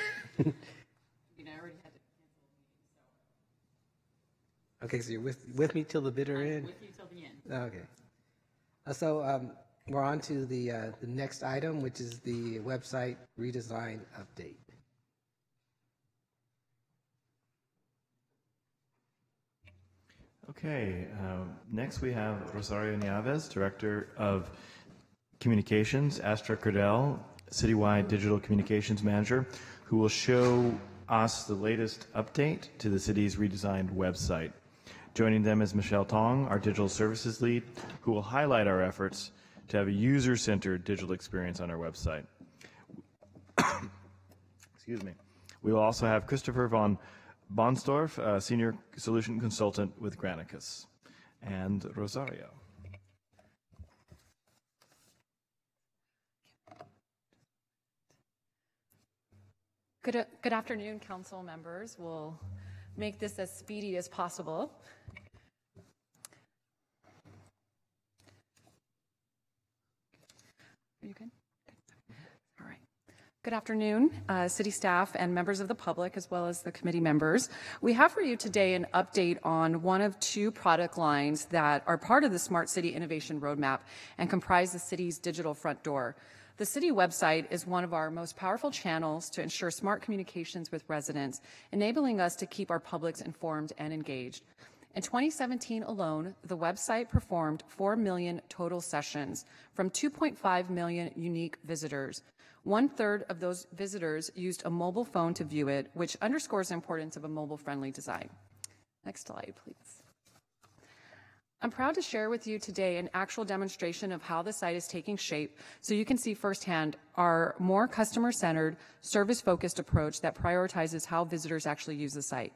already had to cancel the meeting, so. Okay, so you're with me till the bitter end? With you till the end. Okay. So we're on to the next item, which is the website redesign update. Okay, next we have Rosario Nieves, Director of Communications, Astra Cordell, Citywide Digital Communications Manager, who will show us the latest update to the city's redesigned website. Joining them is Michelle Tong, our Digital Services Lead, who will highlight our efforts to have a user-centered digital experience on our website. Excuse me. We will also have Christopher von Bonsdorf, Senior Solution Consultant with Granicus, and Rosario. Good afternoon, council members. We'll make this as speedy as possible. Are you good? All right. Good afternoon, city staff and members of the public, as well as the committee members. We have for you today an update on one of 2 product lines that are part of the Smart City Innovation Roadmap and comprise the city's digital front door. The city website is one of our most powerful channels to ensure smart communications with residents, enabling us to keep our publics informed and engaged. In 2017 alone, the website performed 4 million total sessions from 2.5 million unique visitors. 1/3 of those visitors used a mobile phone to view it, which underscores the importance of a mobile-friendly design. Next slide, please. I'm proud to share with you today an actual demonstration of how the site is taking shape so you can see firsthand our more customer-centered, service-focused approach that prioritizes how visitors actually use the site.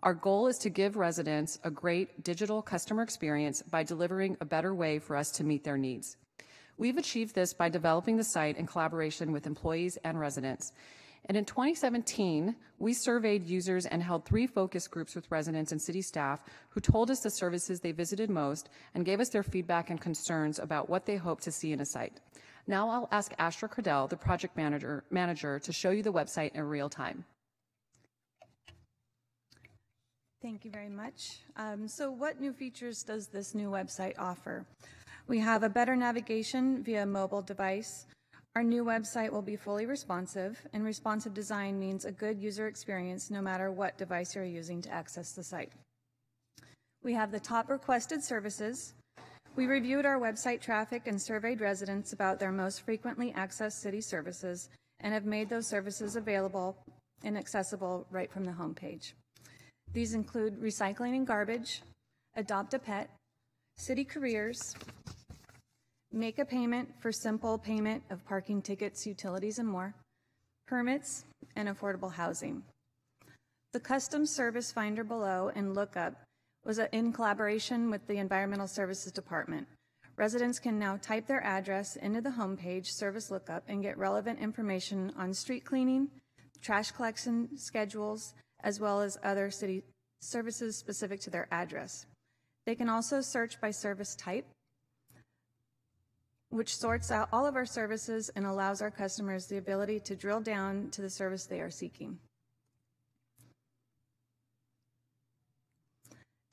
Our goal is to give residents a great digital customer experience by delivering a better way for us to meet their needs. We've achieved this by developing the site in collaboration with employees and residents. And in 2017, we surveyed users and held 3 focus groups with residents and city staff who told us the services they visited most and gave us their feedback and concerns about what they hope to see in a site. Now I'll ask Astra Cradell, the project manager, to show you the website in real time. Thank you very much. So what new features does this new website offer? We have a better navigation via mobile device. Our new website will be fully responsive, and responsive design means a good user experience no matter what device you're using to access the site. We have the top requested services. We reviewed our website traffic and surveyed residents about their most frequently accessed city services and have made those services available and accessible right from the homepage. These include recycling and garbage, adopt a pet, city careers, make a payment for simple payment of parking tickets, utilities, and more, permits, and affordable housing. The custom service finder below and lookup was in collaboration with the Environmental Services Department. Residents can now type their address into the homepage service lookup and get relevant information on street cleaning, trash collection schedules, as well as other city services specific to their address. They can also search by service type, which sorts out all of our services and allows our customers the ability to drill down to the service they are seeking.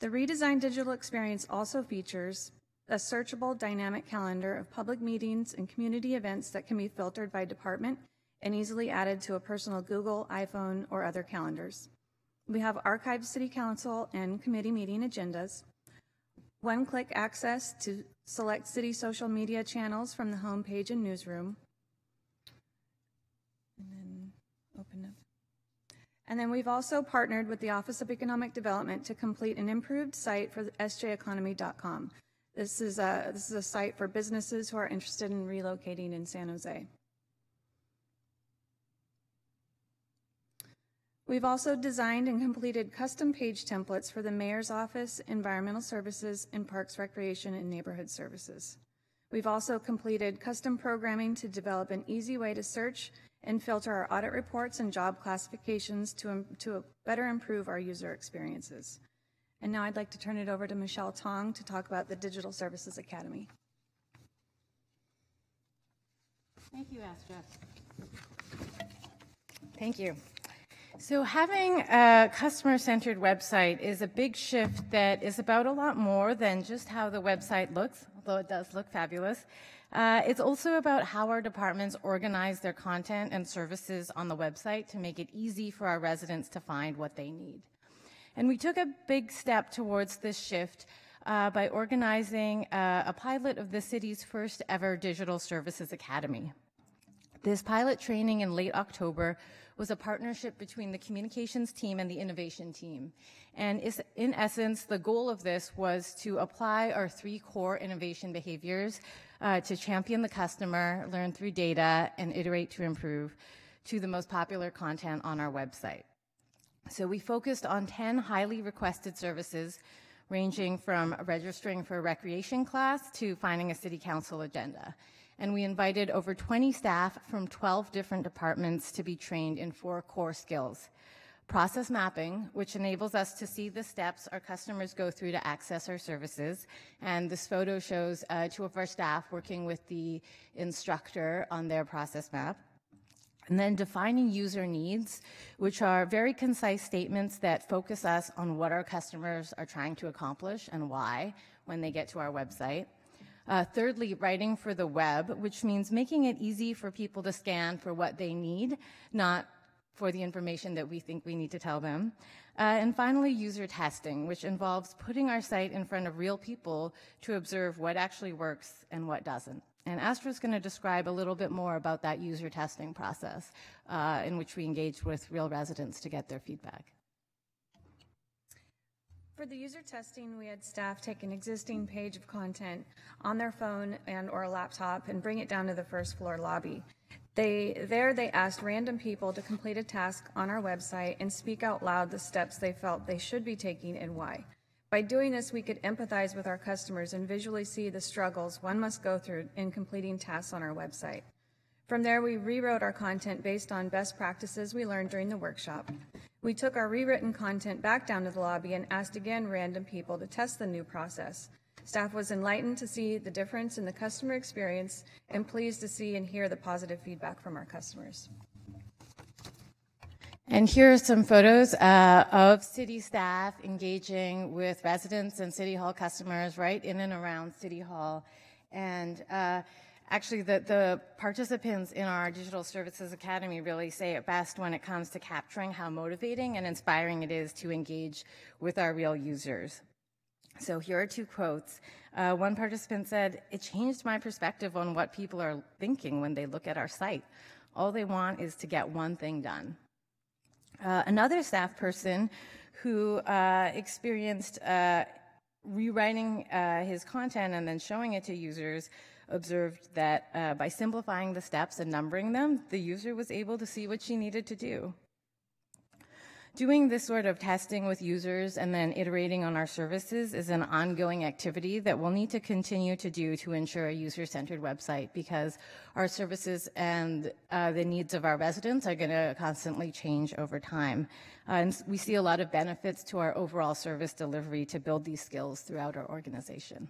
The redesigned digital experience also features a searchable dynamic calendar of public meetings and community events that can be filtered by department and easily added to a personal Google, iPhone, or other calendars. We have archived city council and committee meeting agendas, one-click access to select city social media channels from the homepage and newsroom, and then open up. And then we've also partnered with the Office of Economic Development to complete an improved site for sjeconomy.com. This is a site for businesses who are interested in relocating in San Jose. We've also designed and completed custom page templates for the Mayor's Office, Environmental Services, and Parks, Recreation, and Neighborhood Services. We've also completed custom programming to develop an easy way to search and filter our audit reports and job classifications to better improve our user experiences. And now I'd like to turn it over to Michelle Tong to talk about the Digital Services Academy. Thank you, Astra. Thank you. So having a customer-centered website is a big shift that is about a lot more than just how the website looks, although it does look fabulous. It's also about how our departments organize their content and services on the website to make it easy for our residents to find what they need. And we took a big step towards this shift by organizing a pilot of the city's first ever Digital Services Academy. This pilot training in late October was a partnership between the communications team and the innovation team. And in essence, the goal of this was to apply our 3 core innovation behaviors to champion the customer, learn through data, and iterate to improve to the most popular content on our website. So we focused on 10 highly requested services, ranging from registering for a recreation class to finding a city council agenda. And we invited over 20 staff from 12 different departments to be trained in 4 core skills. Process mapping, which enables us to see the steps our customers go through to access our services. And this photo shows 2 of our staff working with the instructor on their process map. And then defining user needs, which are very concise statements that focus us on what our customers are trying to accomplish and why when they get to our website. Thirdly, writing for the web, which means making it easy for people to scan for what they need, not for the information that we think we need to tell them. And finally, user testing, which involves putting our site in front of real people to observe what actually works and what doesn't. And Astra's going to describe a little bit more about that user testing process in which we engaged with real residents to get their feedback. For the user testing, we had staff take an existing page of content on their phone and or a laptop and bring it down to the first floor lobby. They asked random people to complete a task on our website and speak out loud the steps they felt they should be taking and why. By doing this, we could empathize with our customers and visually see the struggles one must go through in completing tasks on our website. From there, we rewrote our content based on best practices we learned during the workshop. We took our rewritten content back down to the lobby and asked again random people to test the new process. Staff was enlightened to see the difference in the customer experience and pleased to see and hear the positive feedback from our customers. And here are some photos of city staff engaging with residents and City Hall customers right in and around City Hall. And actually, the participants in our Digital Services Academy really say it best when it comes to capturing how motivating and inspiring it is to engage with our real users. So here are two quotes. One participant said, "It changed my perspective on what people are thinking when they look at our site. All they want is to get one thing done." Another staff person who experienced rewriting his content and then showing it to users observed that by simplifying the steps and numbering them, the user was able to see what she needed to do. Doing this sort of testing with users and then iterating on our services is an ongoing activity that we'll need to continue to do to ensure a user-centered website, because our services and the needs of our residents are going to constantly change over time. And we see a lot of benefits to our overall service delivery to build these skills throughout our organization.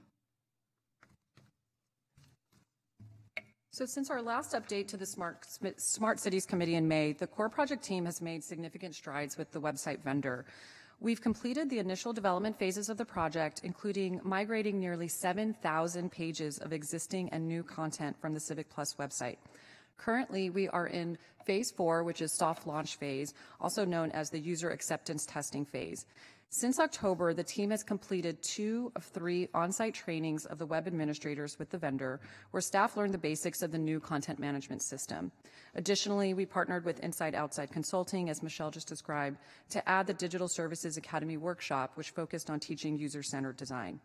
So since our last update to the Smart Cities Committee in May, the core project team has made significant strides with the website vendor. We've completed the initial development phases of the project, including migrating nearly 7,000 pages of existing and new content from the Civic Plus website. Currently, we are in phase 4, which is soft launch phase, also known as the user acceptance testing phase. Since October, the team has completed 2 of 3 on-site trainings of the web administrators with the vendor, where staff learned the basics of the new content management system. Additionally, we partnered with Inside Outside Consulting, as Michelle just described, to add the Digital Services Academy workshop, which focused on teaching user-centered design.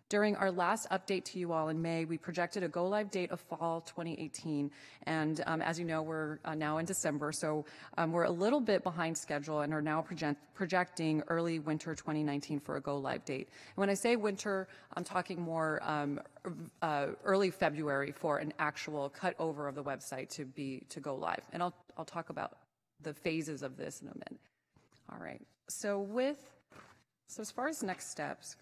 During our last update to you all in May, we projected a go-live date of fall 2018, and as you know, we're now in December, so we're a little bit behind schedule and are now projecting early winter 2019 for a go-live date. And when I say winter, I'm talking more early February for an actual cut over of the website to go live. And I'll talk about the phases of this in a minute. All right. So as far as next steps,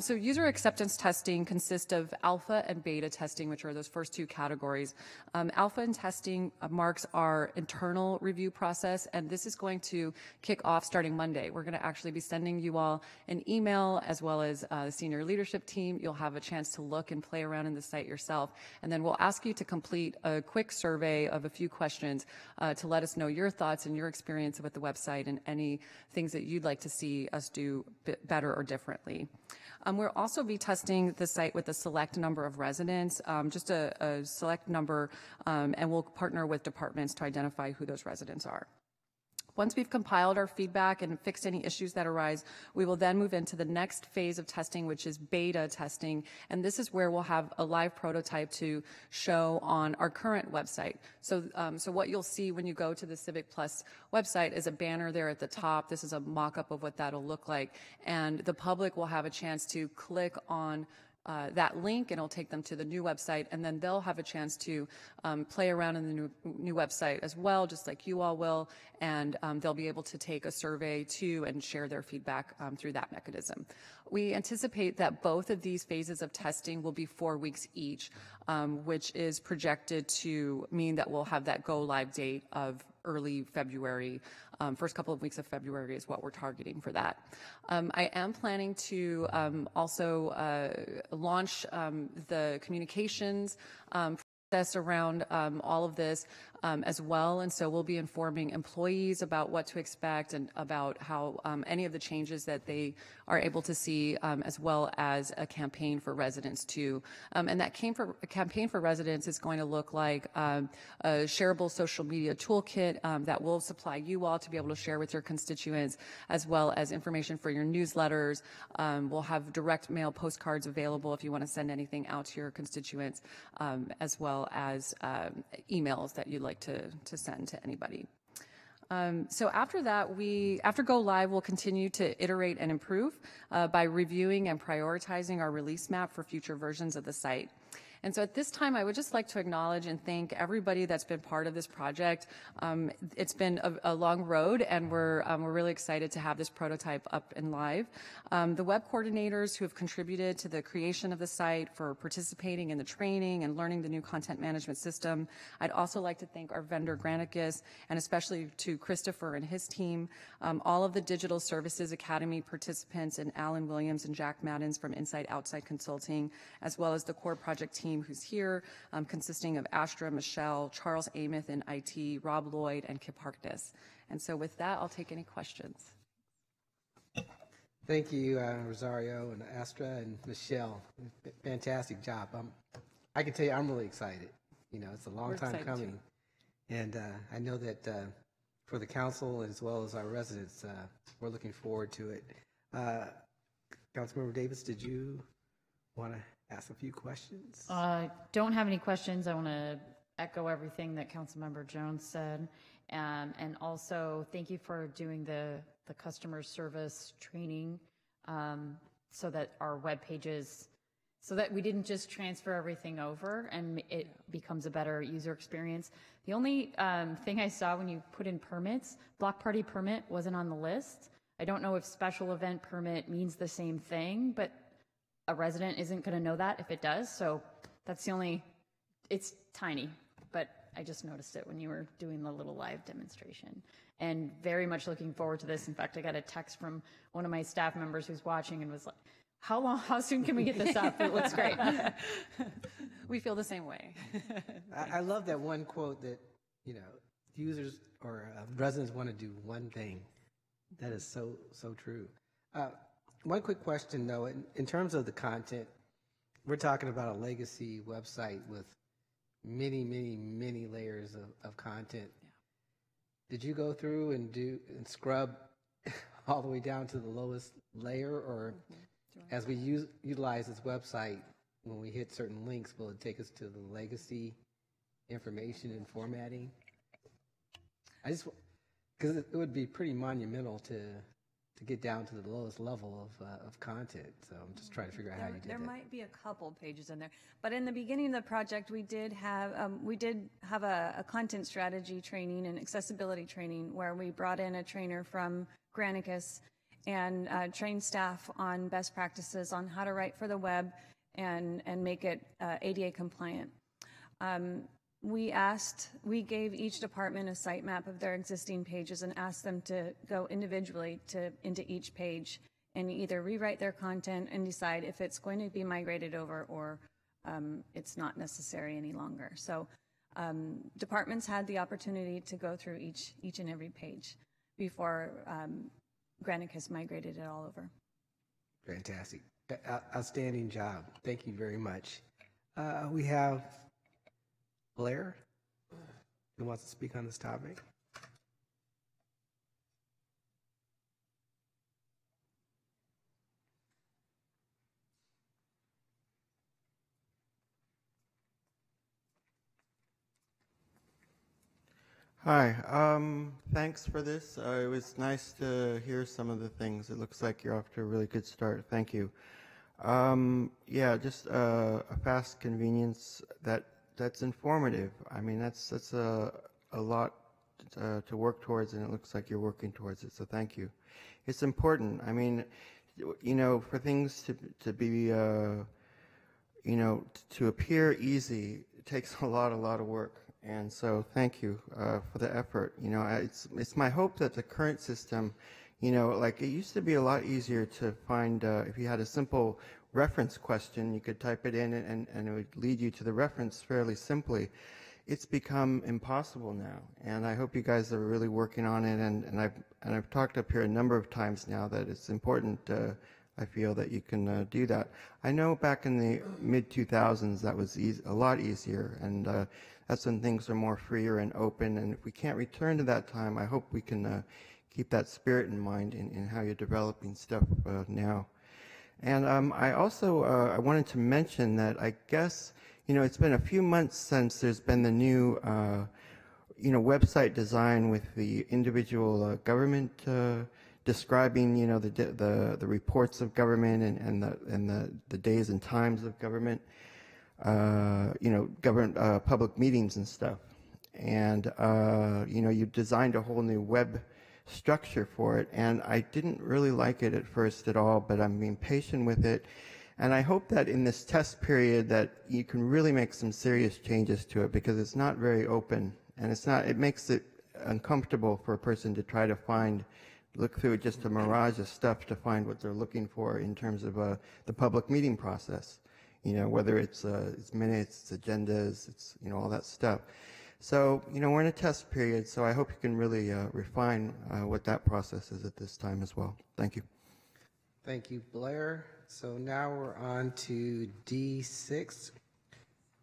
so user acceptance testing consists of alpha and beta testing, which are those first 2 categories. Alpha and testing marks our internal review process, and this is going to kick off starting Monday. We're going to actually be sending you all an email, as well as the senior leadership team. You'll have a chance to look and play around in the site yourself, and then we'll ask you to complete a quick survey of a few questions to let us know your thoughts and your experience with the website and any things that you'd like to see us do better or differently. We'll also be testing the site with a select number of residents, just a select number, and we'll partner with departments to identify who those residents are. Once we've compiled our feedback and fixed any issues that arise, we will then move into the next phase of testing, which is beta testing, and this is where we'll have a live prototype to show on our current website. So what you'll see when you go to the Civic Plus website is a banner there at the top. This is a mock-up of what that'll look like, and the public will have a chance to click on that link, and it'll take them to the new website, and then they'll have a chance to play around in the new website as well, just like you all will, and they'll be able to take a survey too and share their feedback through that mechanism. We anticipate that both of these phases of testing will be 4 weeks each, which is projected to mean that we'll have that go live date of early February. First couple of weeks of February is what we're targeting for that. I am planning to also launch the communications process around all of this as well, and so we'll be informing employees about what to expect and about how any of the changes that they are able to see, as well as a campaign for residents too. And that campaign for residents is going to look like a shareable social media toolkit that will supply you all to be able to share with your constituents, as well as information for your newsletters. We'll have direct mail postcards available if you want to send anything out to your constituents, as well as emails that you'd like to send to anybody. So after that, after go live, we'll continue to iterate and improve by reviewing and prioritizing our release map for future versions of the site. And so at this time, I would just like to acknowledge and thank everybody that's been part of this project. It's been a long road, and we're really excited to have this prototype up and live. The web coordinators who have contributed to the creation of the site, for participating in the training and learning the new content management system. I'd also like to thank our vendor Granicus, and especially to Christopher and his team, all of the Digital Services Academy participants, and Alan Williams and Jack Maddens from Inside Outside Consulting, as well as the core project team who's here, consisting of Astra, Michelle, Charles Amos in IT, Rob Lloyd, and Kip Harkness. And so with that, I'll take any questions. Thank you, Rosario and Astra and Michelle. Fantastic job. I can tell you I'm really excited. You know, it's a long time coming. Too. And I know that for the council as well as our residents, we're looking forward to it. Councilmember Davis, did you want to ask a few questions? Don't have any questions. I want to echo everything that Councilmember Jones said. And also thank you for doing the customer service training so that our web pages, so that we didn't just transfer everything over and it becomes a better user experience. The only thing I saw when you put in permits, block party permit wasn't on the list. I don't know if special event permit means the same thing, but a resident isn't going to know that if it does. So that's the only, it's tiny, but I just noticed it when you were doing the little live demonstration. And very much looking forward to this. In fact, I got a text from one of my staff members who's watching and was like, how soon can we get this up? It looks great. We feel the same way. I love that one quote that, you know, users or residents want to do one thing. That is so true. One quick question, though. In terms of the content, we're talking about a legacy website with many layers of content. Yeah. Did you go through and scrub all the way down to the lowest layer, or as we utilize this website, when we hit certain links, will it take us to the legacy information and formatting? Because it would be pretty monumental to get down to the lowest level of content. So I'm just trying to figure out how you did that. There might be a couple pages in there, but in the beginning of the project, we did have a content strategy training and accessibility training where we brought in a trainer from Granicus and trained staff on best practices on how to write for the web and make it ADA compliant. We gave each department a sitemap of their existing pages and asked them to go individually into each page and either rewrite their content and decide if it's going to be migrated over or it's not necessary any longer. So departments had the opportunity to go through each and every page before Granicus migrated it all over. Fantastic. Outstanding job. Thank you very much. We have Blair, who wants to speak on this topic? Hi, thanks for this. It was nice to hear some of the things. It looks like you're off to a really good start. Thank you. Yeah, just a fast convenience that's informative. I mean, that's a lot to work towards, and it looks like you're working towards it, so thank you. It's important. I mean, you know, for things to be, you know, to appear easy, it takes a lot of work. And so thank you for the effort. You know, it's my hope that the current system, you know, like it used to be a lot easier to find, if you had a simple reference question, you could type it in and it would lead you to the reference fairly simply. It's become impossible now, and I hope you guys are really working on it, and I've talked up here a number of times now that it's important, I feel, that you can do that. I know back in the mid-2000s that was a lot easier, and that's when things are more freer and open, and if we can't return to that time, I hope we can keep that spirit in mind in how you're developing stuff now. And I also I wanted to mention that I guess, you know, it's been a few months since there's been the new, you know, website design with the individual government describing, you know, the reports of government and the days and times of government. government public meetings and stuff. And, you designed a whole new web structure for it, and I didn't really like it at first at all, but I'm being patient with it. And I hope that in this test period that you can really make some serious changes to it, because it's not very open, and it makes it uncomfortable for a person to try to look through just a mirage of stuff to find what they're looking for in terms of the public meeting process. Whether it's minutes, it's agendas, it's, all that stuff. So, we're in a test period, so I hope you can really refine what that process is at this time as well. Thank you. Thank you, Blair. So now we're on to D6,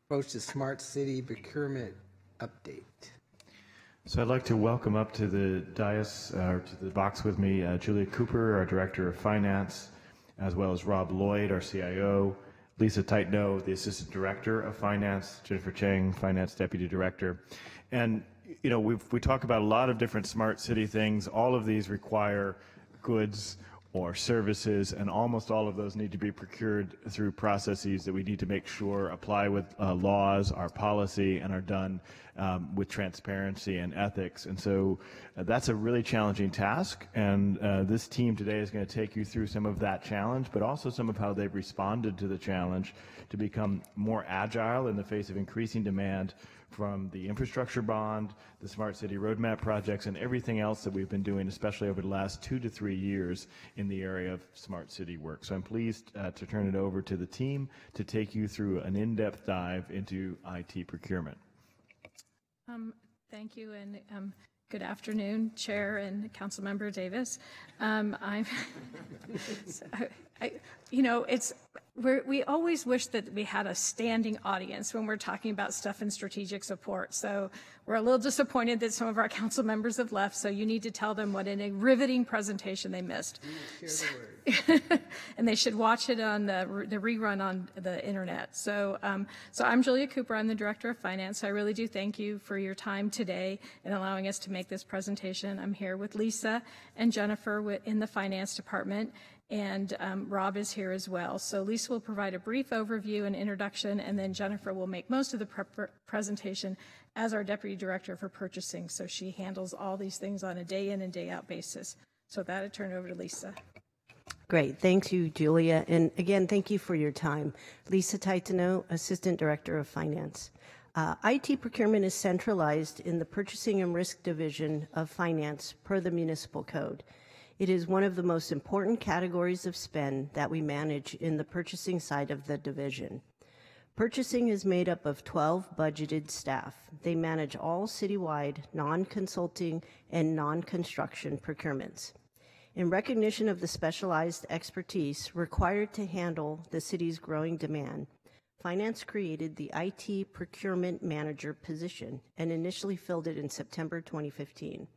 approach to smart city procurement update. So I'd like to welcome up to the dais, or to the box with me, Julia Cooper, our Director of Finance, as well as Rob Lloyd, our CIO, Lisa Taitno, the Assistant Director of Finance, Jennifer Chang, Finance Deputy Director. And, we talk about a lot of different smart city things. All of these require goods or services, and almost all of those need to be procured through processes that we need to make sure apply with laws, our policy, and are done with transparency and ethics. And so that's a really challenging task, and this team today is going to take you through some of that challenge, but also some of how they've responded to the challenge to become more agile in the face of increasing demand from the infrastructure bond, the smart city roadmap projects, and everything else that we've been doing, especially over the last 2 to 3 years in the area of smart city work. So I'm pleased to turn it over to the team to take you through an in-depth dive into IT procurement. Thank you, and good afternoon, Chair and Councilmember Davis. We always wish that we had a standing audience when we're talking about stuff in strategic support. So we're a little disappointed that some of our council members have left. So you need to tell them what a riveting presentation they missed. And they should watch it on the rerun on the internet. So I'm Julia Cooper. I'm the Director of Finance. I really do thank you for your time today and allowing us to make this presentation. I'm here with Lisa and Jennifer in the Finance Department. And Rob is here as well. So Lisa will provide a brief overview and introduction, and then Jennifer will make most of the presentation as our Deputy Director for Purchasing. So she handles all these things on a day in and day out basis. So with that, I turn it over to Lisa. Great. Thank you, Julia. And again, thank you for your time. Lisa Taitano, Assistant Director of Finance. IT procurement is centralized in the Purchasing and Risk Division of Finance per the Municipal Code. It is one of the most important categories of spend that we manage in the purchasing side of the division. Purchasing is made up of 12 budgeted staff. They manage all citywide, non-consulting, and non-construction procurements. In recognition of the specialized expertise required to handle the city's growing demand, Finance created the IT Procurement Manager position and initially filled it in September 2015.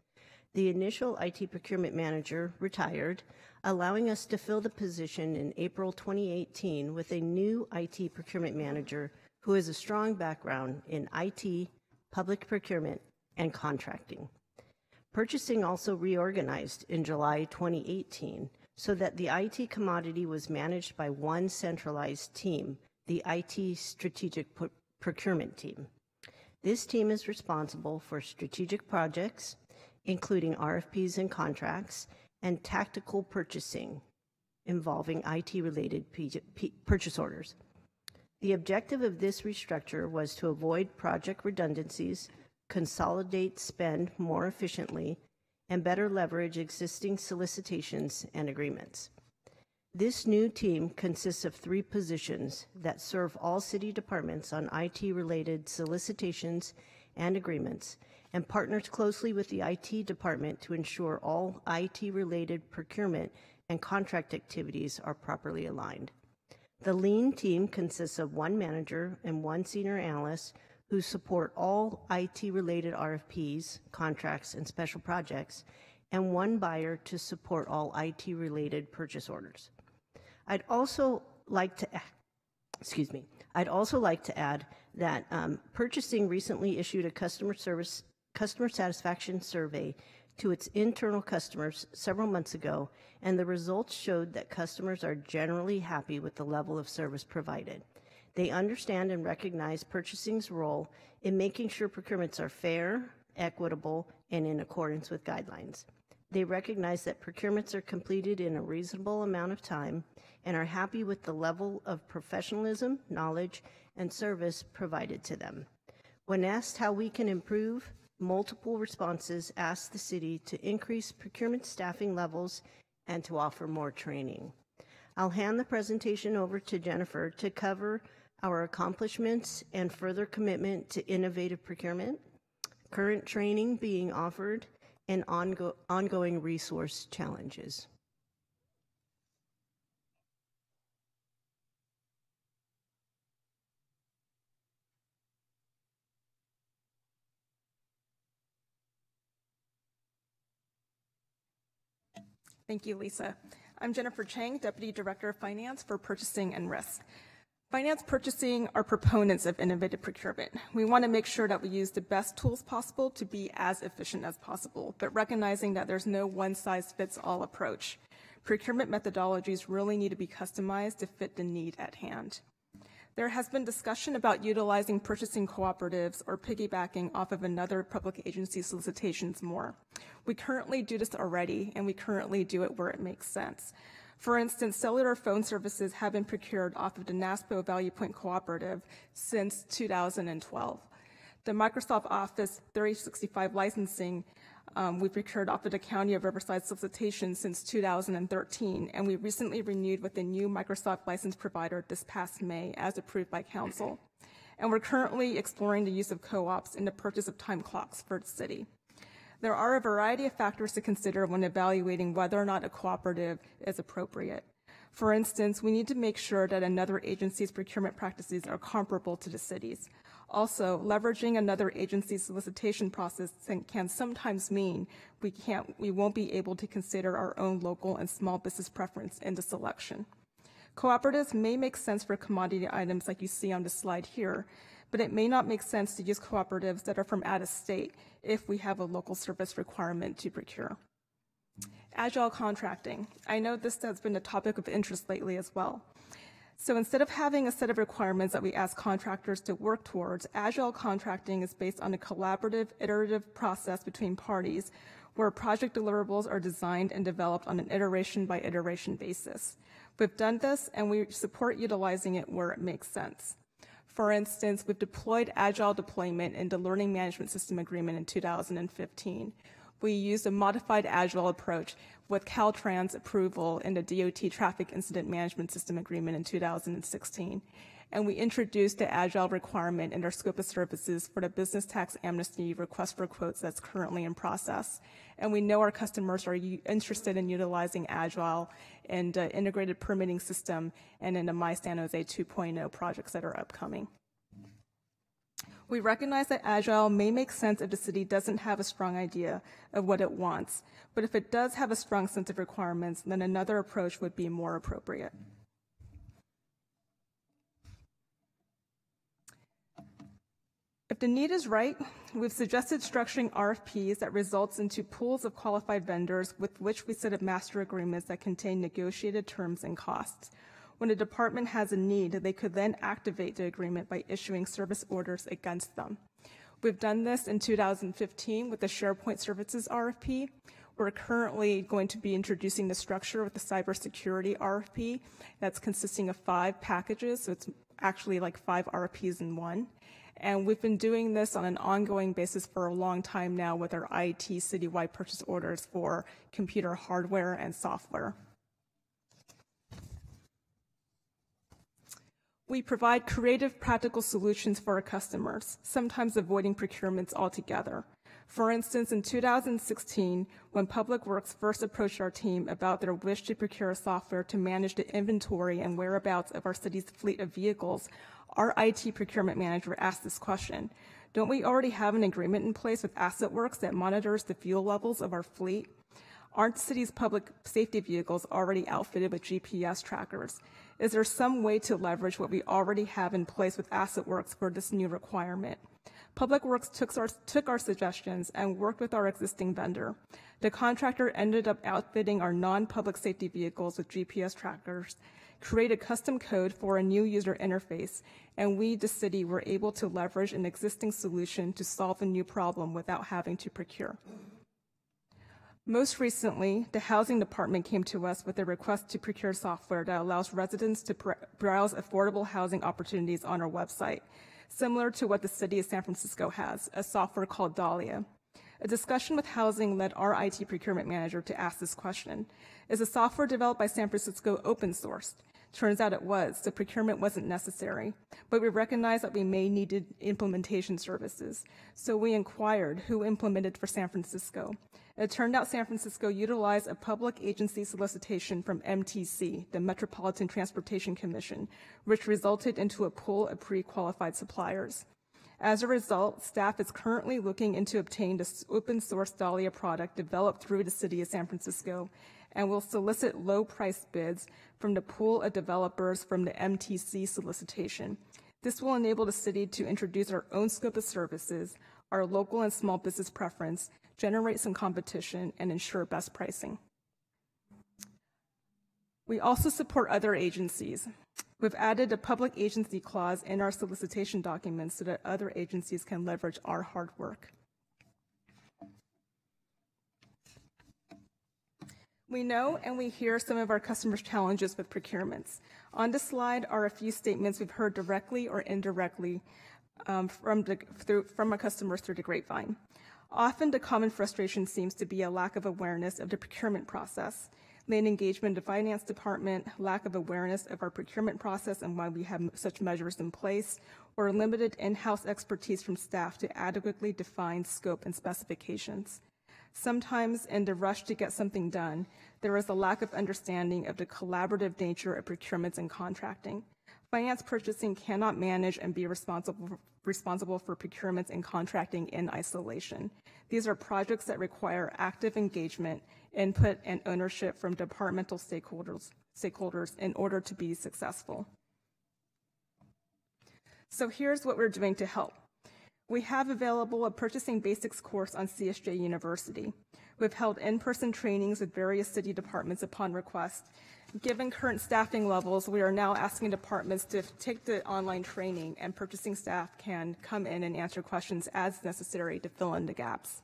The initial IT procurement manager retired, allowing us to fill the position in April 2018 with a new IT procurement manager who has a strong background in IT, public procurement, and contracting. Purchasing also reorganized in July 2018 so that the IT commodity was managed by one centralized team, the IT Strategic Procurement Team. This team is responsible for strategic projects, including RFPs and contracts, and tactical purchasing involving IT-related purchase orders. The objective of this restructure was to avoid project redundancies, consolidate spend more efficiently, and better leverage existing solicitations and agreements. This new team consists of 3 positions that serve all city departments on IT-related solicitations and agreements, and partners closely with the IT department to ensure all IT-related procurement and contract activities are properly aligned. The lean team consists of 1 manager and 1 senior analyst who support all IT-related RFPs, contracts, and special projects, and 1 buyer to support all IT-related purchase orders. I'd also like to add that purchasing recently issued a customer satisfaction survey to its internal customers several months ago, and the results showed that customers are generally happy with the level of service provided. They understand and recognize purchasing's role in making sure procurements are fair, equitable, and in accordance with guidelines. They recognize that procurements are completed in a reasonable amount of time and are happy with the level of professionalism, knowledge, and service provided to them. When asked how we can improve, multiple responses ask the city to increase procurement staffing levels and to offer more training. I'll hand the presentation over to Jennifer to cover our accomplishments and further commitment to innovative procurement, current training being offered, and ongoing resource challenges. Thank you, Lisa. I'm Jennifer Chang, Deputy Director of Finance for Purchasing and Risk. Finance purchasing are proponents of innovative procurement. We want to make sure that we use the best tools possible to be as efficient as possible, but recognizing that there's no one-size-fits-all approach. Procurement methodologies really need to be customized to fit the need at hand. There has been discussion about utilizing purchasing cooperatives or piggybacking off of another public agency solicitations more. We currently do this already, and we currently do it where it makes sense. For instance, cellular phone services have been procured off of the NASPO Value Point Cooperative since 2012. The Microsoft Office 365 licensing we procured off of the County of Riverside solicitation since 2013, and we recently renewed with a new Microsoft license provider this past May as approved by Council. And we're currently exploring the use of co-ops in the purchase of time clocks for the city. There are a variety of factors to consider when evaluating whether or not a cooperative is appropriate. For instance, we need to make sure that another agency's procurement practices are comparable to the city's. Also, leveraging another agency's solicitation process can sometimes mean we won't be able to consider our own local and small business preference in the selection. Cooperatives may make sense for commodity items like you see on the slide here, but it may not make sense to use cooperatives that are from out of state if we have a local service requirement to procure. Agile contracting. I know this has been a topic of interest lately as well. So instead of having a set of requirements that we ask contractors to work towards, agile contracting is based on a collaborative, iterative process between parties where project deliverables are designed and developed on an iteration by iteration basis. We've done this and we support utilizing it where it makes sense. For instance, we've deployed agile deployment in the Learning Management System Agreement in 2015. We used a modified agile approach with Caltrans approval in the DOT Traffic Incident Management System Agreement in 2016. And we introduced the agile requirement in our scope of services for the business tax amnesty request for quotes that's currently in process. And we know our customers are interested in utilizing agile in the integrated permitting system and in the My San Jose 2.0 projects that are upcoming. We recognize that agile may make sense if the city doesn't have a strong idea of what it wants, but if it does have a strong sense of requirements, then another approach would be more appropriate. If the need is right, we've suggested structuring RFPs that results into pools of qualified vendors with which we set up master agreements that contain negotiated terms and costs. When a department has a need, they could then activate the agreement by issuing service orders against them. We've done this in 2015 with the SharePoint Services RFP. We're currently going to be introducing the structure with the cybersecurity RFP that's consisting of 5 packages, so it's actually like 5 RFPs in one. And we've been doing this on an ongoing basis for a long time now with our IT citywide purchase orders for computer hardware and software. We provide creative, practical solutions for our customers, sometimes avoiding procurements altogether. For instance, in 2016, when Public Works first approached our team about their wish to procure software to manage the inventory and whereabouts of our city's fleet of vehicles, our IT procurement manager asked this question: don't we already have an agreement in place with AssetWorks that monitors the fuel levels of our fleet? Aren't the city's public safety vehicles already outfitted with GPS trackers? Is there some way to leverage what we already have in place with AssetWorks for this new requirement? Public Works took our suggestions and worked with our existing vendor. The contractor ended up outfitting our non-public safety vehicles with GPS trackers, create a custom code for a new user interface, and we, the city, were able to leverage an existing solution to solve a new problem without having to procure. Most recently, the housing department came to us with a request to procure software that allows residents to browse affordable housing opportunities on our website, similar to what the city of San Francisco has, a software called Dahlia. A discussion with housing led our IT procurement manager to ask this question: is the software developed by San Francisco open sourced? Turns out it was, so procurement wasn't necessary. But we recognized that we may need implementation services. So we inquired who implemented for San Francisco. It turned out San Francisco utilized a public agency solicitation from MTC, the Metropolitan Transportation Commission, which resulted into a pool of pre-qualified suppliers. As a result, staff is currently looking into obtain the open source Dahlia product developed through the city of San Francisco, and will solicit low-priced bids from the pool of developers from the MTC solicitation. This will enable the city to introduce our own scope of services, our local and small business preference, generate some competition, and ensure best pricing. We also support other agencies. We've added a public agency clause in our solicitation documents so that other agencies can leverage our hard work. We know and we hear some of our customers' challenges with procurements. On this slide are a few statements we've heard directly or indirectly from our customers through the grapevine. Often the common frustration seems to be a lack of awareness of the procurement process, lane engagement of the finance department, lack of awareness of our procurement process and why we have such measures in place, or limited in-house expertise from staff to adequately define scope and specifications. Sometimes, in the rush to get something done, there is a lack of understanding of the collaborative nature of procurements and contracting. Finance purchasing cannot manage and be responsible for procurements and contracting in isolation. These are projects that require active engagement, input, and ownership from departmental stakeholders in order to be successful. So here's what we're doing to help. We have available a Purchasing Basics course on CSJ University. We've held in-person trainings with various city departments upon request. Given current staffing levels, we are now asking departments to take the online training, and purchasing staff can come in and answer questions as necessary to fill in the gaps.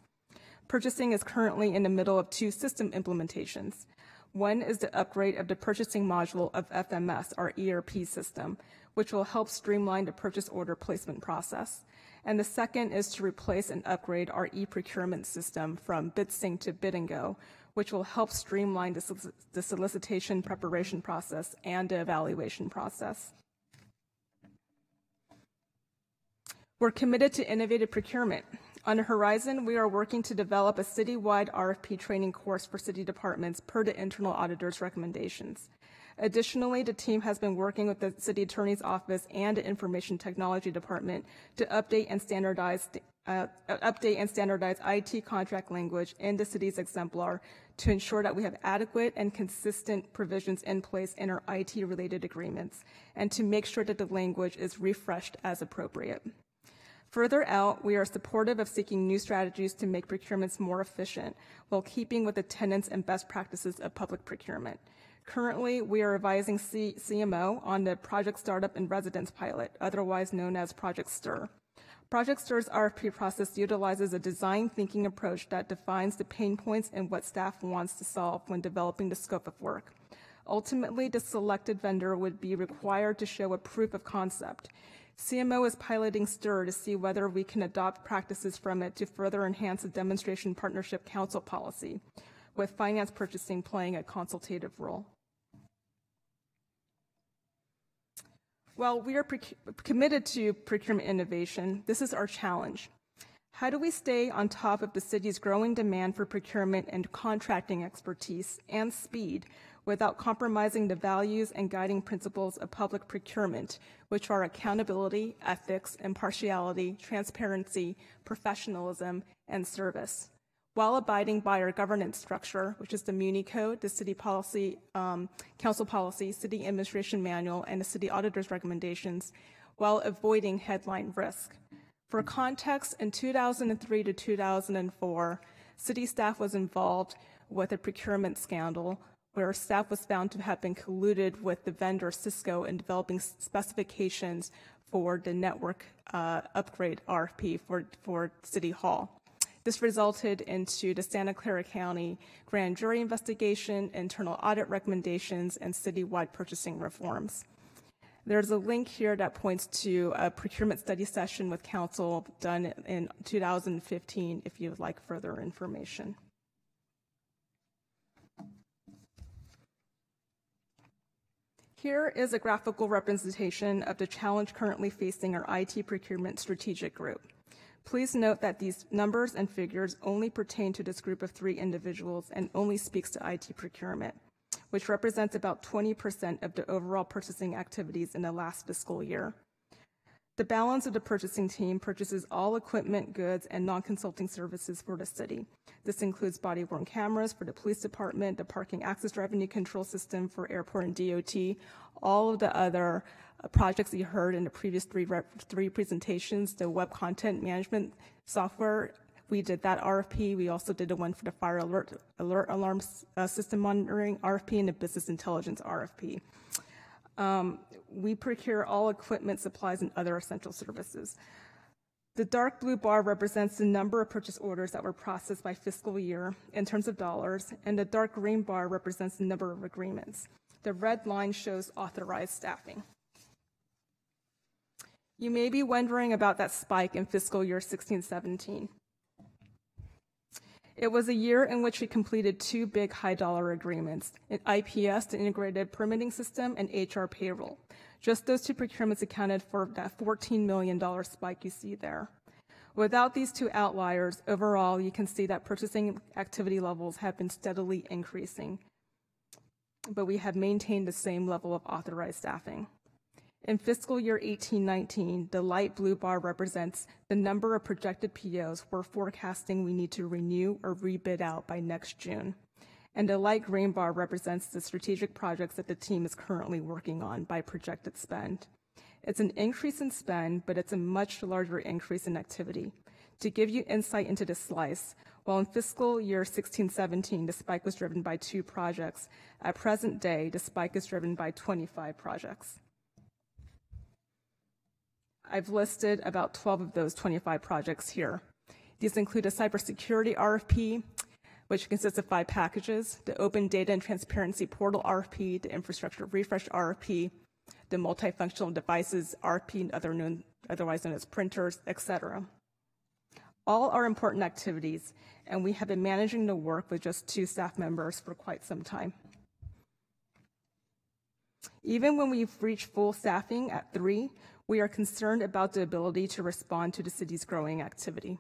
Purchasing is currently in the middle of 2 system implementations. One is the upgrade of the purchasing module of FMS, our ERP system, which will help streamline the purchase order placement process. And the second is to replace and upgrade our e-procurement system from BidSync to Bid and Go, which will help streamline the solicitation preparation process and the evaluation process. We're committed to innovative procurement. On the horizon, we are working to develop a citywide RFP training course for city departments per the internal auditor's recommendations. Additionally, the team has been working with the City Attorney's Office and the Information Technology Department to update and standardize IT contract language in the city's exemplar to ensure that we have adequate and consistent provisions in place in our IT-related agreements, and to make sure that the language is refreshed as appropriate. Further out, we are supportive of seeking new strategies to make procurements more efficient while keeping with the tenets and best practices of public procurement. Currently, we are revising CMO on the Project Startup and Residence pilot, otherwise known as Project STIR. Project STIR's RFP process utilizes a design thinking approach that defines the pain points and what staff wants to solve when developing the scope of work. Ultimately, the selected vendor would be required to show a proof of concept. CMO is piloting STIR to see whether we can adopt practices from it to further enhance the demonstration partnership council policy, with finance purchasing playing a consultative role. While we are committed to procurement innovation, this is our challenge. How do we stay on top of the city's growing demand for procurement and contracting expertise and speed without compromising the values and guiding principles of public procurement, which are accountability, ethics, impartiality, transparency, professionalism, and service, while abiding by our governance structure, which is the Muni Code, the City Policy, Council Policy, City Administration Manual, and the City Auditor's recommendations, while avoiding headline risk. For context, in 2003 to 2004, city staff was involved with a procurement scandal where staff was found to have been colluded with the vendor Cisco in developing specifications for the network upgrade RFP for City Hall. This resulted into the Santa Clara County grand jury investigation, internal audit recommendations, and citywide purchasing reforms. There's a link here that points to a procurement study session with council done in 2015 if you would like further information. Here is a graphical representation of the challenge currently facing our IT procurement strategic group. Please note that these numbers and figures only pertain to this group of 3 individuals and only speaks to IT procurement, which represents about 20% of the overall purchasing activities in the last fiscal year. The balance of the purchasing team purchases all equipment, goods, and non-consulting services for the city. This includes body-worn cameras for the police department, the parking access revenue control system for airport and DOT, all of the other projects that you heard in the previous three presentations, the web content management software. We did that RFP. We also did the one for the fire alert alarm system monitoring RFP and the business intelligence RFP. We procure all equipment, supplies, and other essential services. The dark blue bar represents the number of purchase orders that were processed by fiscal year in terms of dollars, and the dark green bar represents the number of agreements. The red line shows authorized staffing. You may be wondering about that spike in fiscal year 16-17. It was a year in which we completed 2 big high-dollar agreements, an IPS, the integrated permitting system, and HR payroll. Just those 2 procurements accounted for that $14 million spike you see there. Without these 2 outliers, overall, you can see that purchasing activity levels have been steadily increasing, but we have maintained the same level of authorized staffing. In fiscal year 18-19, the light blue bar represents the number of projected POs we're forecasting we need to renew or rebid out by next June. And the light green bar represents the strategic projects that the team is currently working on by projected spend. It's an increase in spend, but it's a much larger increase in activity. To give you insight into this slice, while in fiscal year 16-17, the spike was driven by 2 projects, at present day, the spike is driven by 25 projects. I've listed about 12 of those 25 projects here. These include a cybersecurity RFP, which consists of 5 packages, the Open Data and Transparency Portal RFP, the Infrastructure Refresh RFP, the Multifunctional Devices RFP, otherwise known as printers, etc. All are important activities, and we have been managing the work with just 2 staff members for quite some time. Even when we've reached full staffing at 3, we are concerned about the ability to respond to the city's growing activity.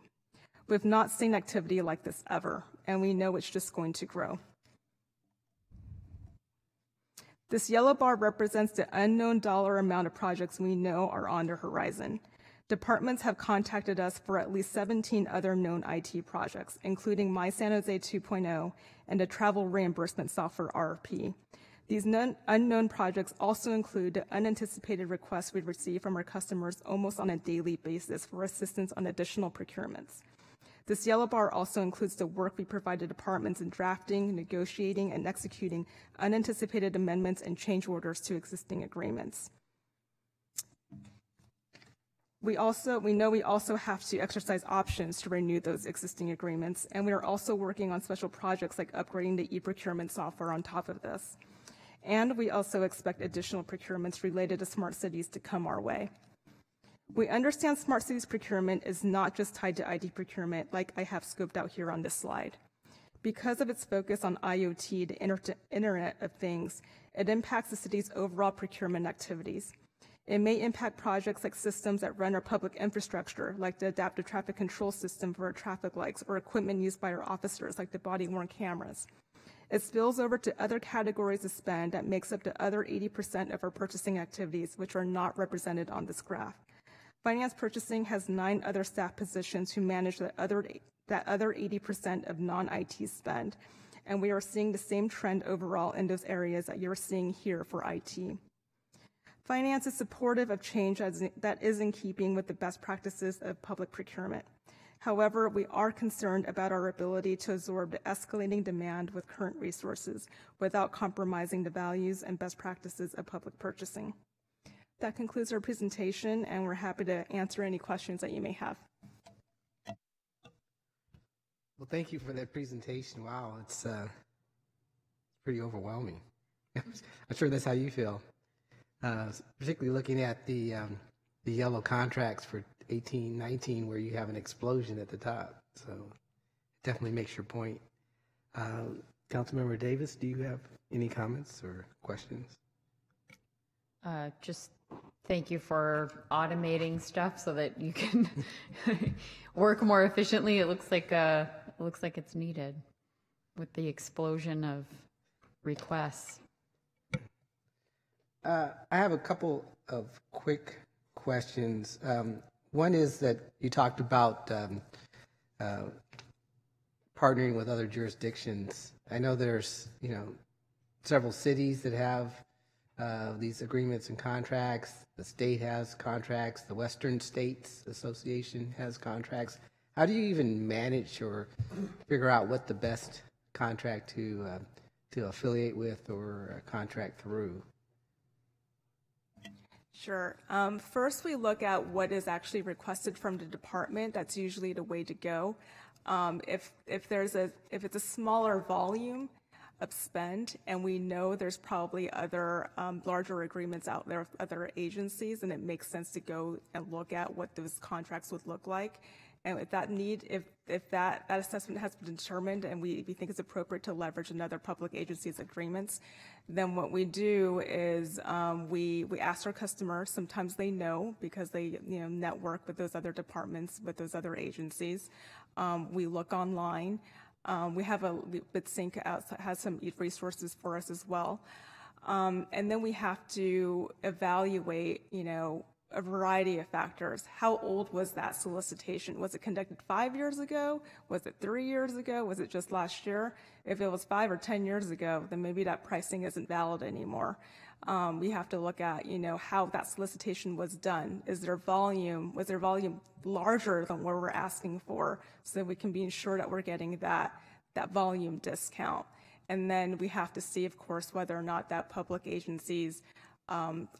We've not seen activity like this ever, and we know it's just going to grow. This yellow bar represents the unknown dollar amount of projects we know are on the horizon. Departments have contacted us for at least 17 other known IT projects, including My San Jose 2.0 and the travel reimbursement software RFP. These unknown projects also include the unanticipated requests we receive from our customers almost on a daily basis for assistance on additional procurements. This yellow bar also includes the work we provide to departments in drafting, negotiating, and executing unanticipated amendments and change orders to existing agreements. We know we also have to exercise options to renew those existing agreements, and we are also working on special projects like upgrading the e-procurement software on top of this. And we also expect additional procurements related to smart cities to come our way. We understand smart cities procurement is not just tied to IT procurement like I have scoped out here on this slide. Because of its focus on IoT, the Internet of Things, it impacts the city's overall procurement activities. It may impact projects like systems that run our public infrastructure, like the adaptive traffic control system for our traffic lights, or equipment used by our officers, like the body-worn cameras. It spills over to other categories of spend that makes up the other 80% of our purchasing activities, which are not represented on this graph. Finance purchasing has 9 other staff positions who manage that other 80% of non-IT spend, and we are seeing the same trend overall in those areas that you're seeing here for IT. Finance is supportive of change that is in keeping with the best practices of public procurement. However, we are concerned about our ability to absorb the escalating demand with current resources without compromising the values and best practices of public purchasing. That concludes our presentation, and we're happy to answer any questions that you may have. Well, thank you for that presentation. Wow, it's pretty overwhelming. I'm sure that's how you feel, particularly looking at the yellow contracts for 18-19, where you have an explosion at the top. So it definitely makes your point. Councilmember Davis, do you have any comments or questions? Just thank you for automating stuff so that you can work more efficiently. It looks like it's needed with the explosion of requests. I have a couple of quick questions. One is that you talked about partnering with other jurisdictions. I know there's, several cities that have these agreements and contracts. The state has contracts. The Western States Association has contracts. How do you even manage or figure out what the best contract to affiliate with or contract through? Sure. First, we look at what is actually requested from the department. That's usually the way to go. If it's a smaller volume of spend, and we know there's probably other larger agreements out there with other agencies, and it makes sense to go and look at what those contracts would look like. And if that assessment has been determined and we think it's appropriate to leverage another public agency's agreements, then what we do is we ask our customers. Sometimes they know because they network with those other departments, with those other agencies. We look online. BitSync has some resources for us as well. And then we have to evaluate, a variety of factors. How old was that solicitation? Was it conducted 5 years ago? Was it 3 years ago? Was it just last year? If it was 5 or 10 years ago, then maybe that pricing isn't valid anymore. We have to look at, how that solicitation was done. Was their volume larger than what we're asking for, so that we can be ensured that we're getting that volume discount? And then we have to see, of course, whether or not that public agency's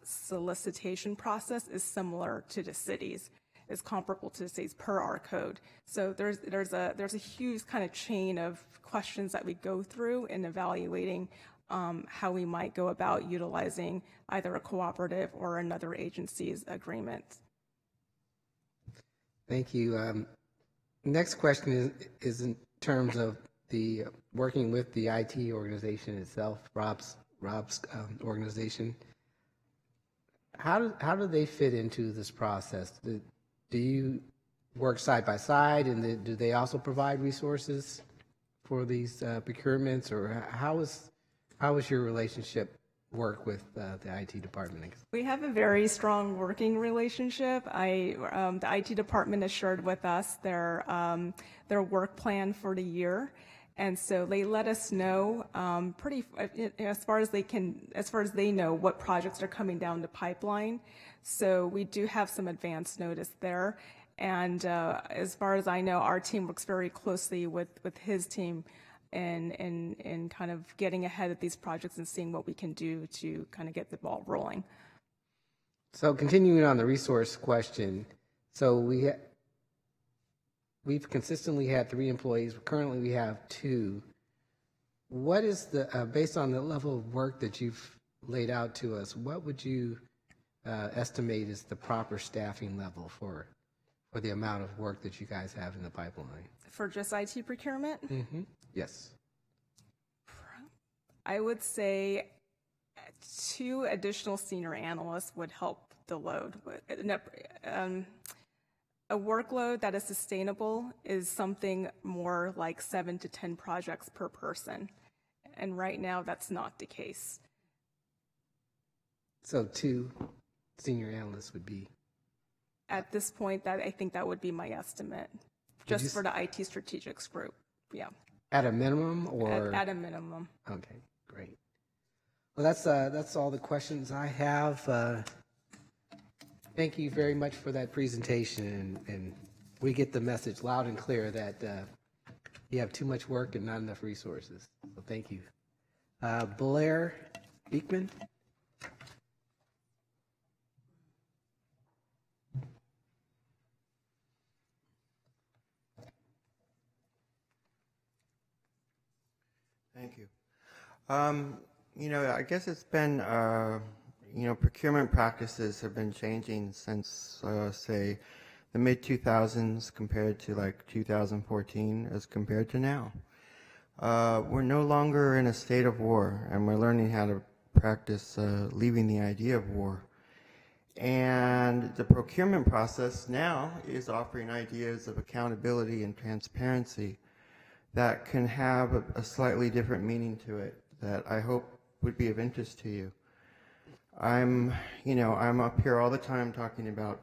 solicitation process is similar to the city's, is comparable to the city's per our code. So there's a huge kind of chain of questions that we go through in evaluating how we might go about utilizing either a cooperative or another agency's agreement. Thank you. Next question is in terms of the working with the IT organization itself, Rob's organization. How do they fit into this process? Do you work side by side, and do they also provide resources for these procurements, or how is your relationship work with the IT department? We have a very strong working relationship. The IT department has shared with us their work plan for the year. And so they let us know as far as they know what projects are coming down the pipeline. So we do have some advance notice there. And as far as I know, our team works very closely with his team in kind of getting ahead of these projects and seeing what we can do to kind of get the ball rolling. So continuing on the resource question, so we've consistently had 3 employees. Currently, we have 2. What is based on the level of work that you've laid out to us, what would you estimate is the proper staffing level for the amount of work that you guys have in the pipeline? For just IT procurement? Mm-hmm. Yes. I would say 2 additional senior analysts would help the load. A workload that is sustainable is something more like 7 to 10 projects per person. And right now, that's not the case. So 2 senior analysts would be? At this point, I think that would be my estimate, just for the IT strategics group, yeah. At a minimum, or? At a minimum. Okay, great. Well, that's all the questions I have. Thank you very much for that presentation, and we get the message loud and clear that you have too much work and not enough resources. So thank you. Blair Beekman. Thank you. You know, I guess it's been, you know, procurement practices have been changing since, say, the mid-2000s compared to like 2014 as compared to now. We're no longer in a state of war, and we're learning how to practice leaving the idea of war. And the procurement process now is offering ideas of accountability and transparency that can have a slightly different meaning to it that I hope would be of interest to you. I'm up here all the time talking about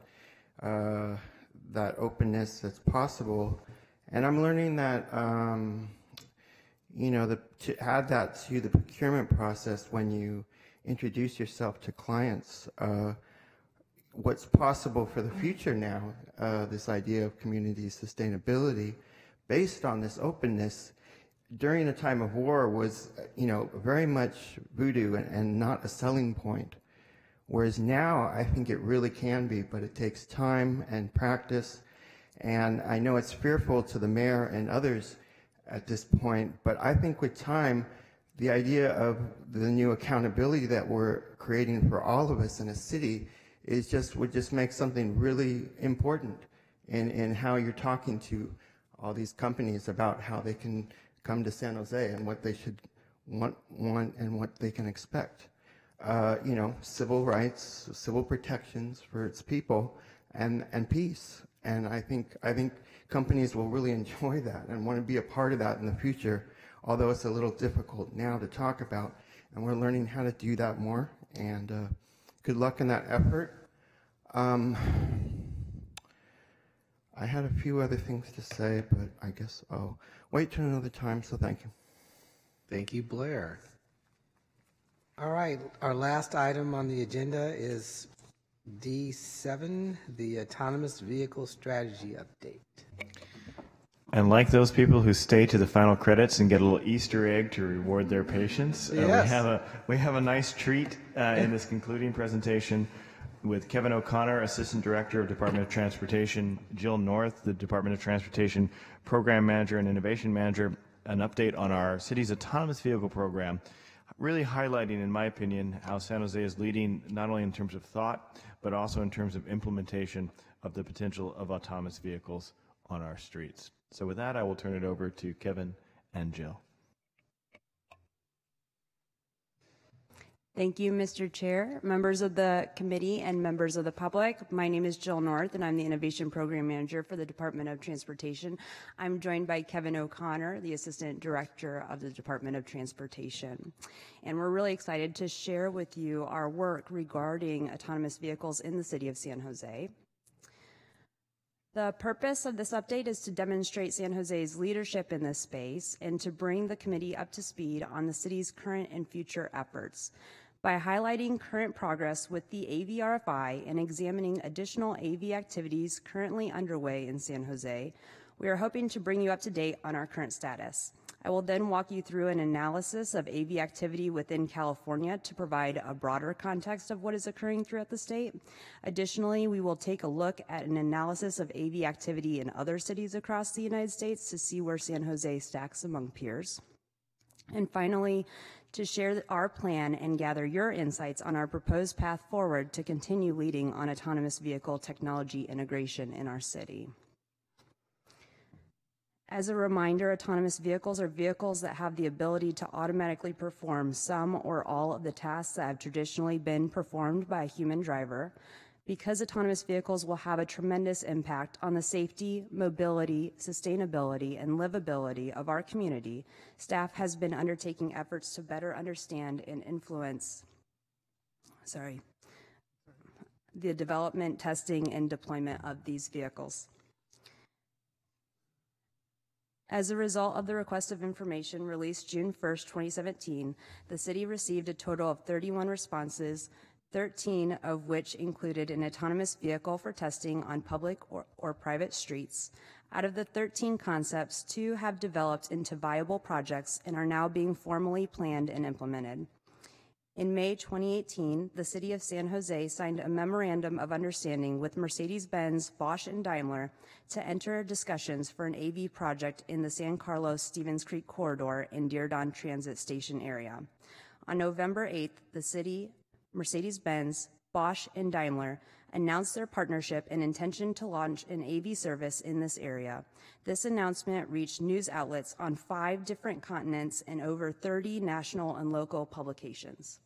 that openness that's possible, and I'm learning that, you know, to add that to the procurement process when you introduce yourself to clients, what's possible for the future now, this idea of community sustainability based on this openness during a time of war was, you know, very much voodoo and not a selling point. Whereas now I think it really can be, but it takes time and practice. And I know it's fearful to the mayor and others at this point, but I think with time, the idea of the new accountability that we're creating for all of us in a city would just make something really important in how you're talking to all these companies about how they can come to San Jose and what they should want and what they can expect. You know, civil rights, civil protections for its people, and peace. And I think companies will really enjoy that and want to be a part of that in the future, although it's a little difficult now to talk about. And we're learning how to do that more. And good luck in that effort. I had a few other things to say, but I guess I'll wait till another time, so thank you. Thank you, Blair. All right, our last item on the agenda is D7, the Autonomous Vehicle Strategy Update. And like those people who stay to the final credits and get a little Easter egg to reward their patience, Yes. we have a nice treat in this concluding presentation with Kevin O'Connor, Assistant Director of Department of Transportation, Jill North, the Department of Transportation Program Manager and Innovation Manager, an update on our city's autonomous vehicle program, really highlighting, in my opinion, how San Jose is leading not only in terms of thought, but also in terms of implementation of the potential of autonomous vehicles on our streets. So with that, I will turn it over to Kevin and Jill. Thank you, Mr. Chair, members of the committee, and members of the public. My name is Jill North, and I'm the Innovation Program Manager for the Department of Transportation. I'm joined by Kevin O'Connor, the Assistant Director of the Department of Transportation. And we're really excited to share with you our work regarding autonomous vehicles in the city of San Jose. The purpose of this update is to demonstrate San Jose's leadership in this space and to bring the committee up to speed on the city's current and future efforts. By highlighting current progress with the AVRFI and examining additional AV activities currently underway in San Jose, we are hoping to bring you up to date on our current status. I will then walk you through an analysis of AV activity within California to provide a broader context of what is occurring throughout the state. Additionally, we will take a look at an analysis of AV activity in other cities across the United States to see where San Jose stacks among peers. And finally, to share our plan and gather your insights on our proposed path forward to continue leading on autonomous vehicle technology integration in our city. As a reminder, autonomous vehicles are vehicles that have the ability to automatically perform some or all of the tasks that have traditionally been performed by a human driver. Because autonomous vehicles will have a tremendous impact on the safety, mobility, sustainability, and livability of our community, staff has been undertaking efforts to better understand and influence the development, testing, and deployment of these vehicles. As a result of the request of information released June 1st, 2017, the city received a total of 31 responses 13 of which included an autonomous vehicle for testing on public or private streets. Out of the 13 concepts, 2 have developed into viable projects and are now being formally planned and implemented. In May 2018, the City of San Jose signed a memorandum of understanding with Mercedes-Benz, Bosch, and Daimler to enter discussions for an AV project in the San Carlos-Stevens Creek corridor in Diridon Transit Station area. On November 8th, the city, Mercedes-Benz, Bosch, and Daimler announced their partnership and intention to launch an AV service in this area. This announcement reached news outlets on 5 different continents and over 30 national and local publications.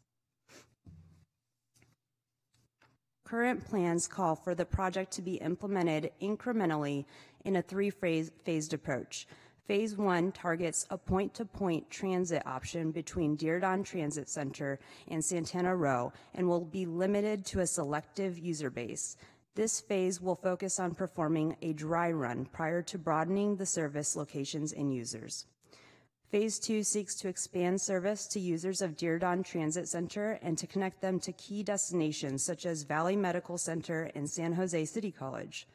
Current plans call for the project to be implemented incrementally in a 3-phased approach. Phase 1 targets a point-to-point transit option between Diridon Transit Center and Santana Row and will be limited to a selective user base. This phase will focus on performing a dry run prior to broadening the service locations and users. Phase 2 seeks to expand service to users of Diridon Transit Center and to connect them to key destinations such as Valley Medical Center and San Jose City College.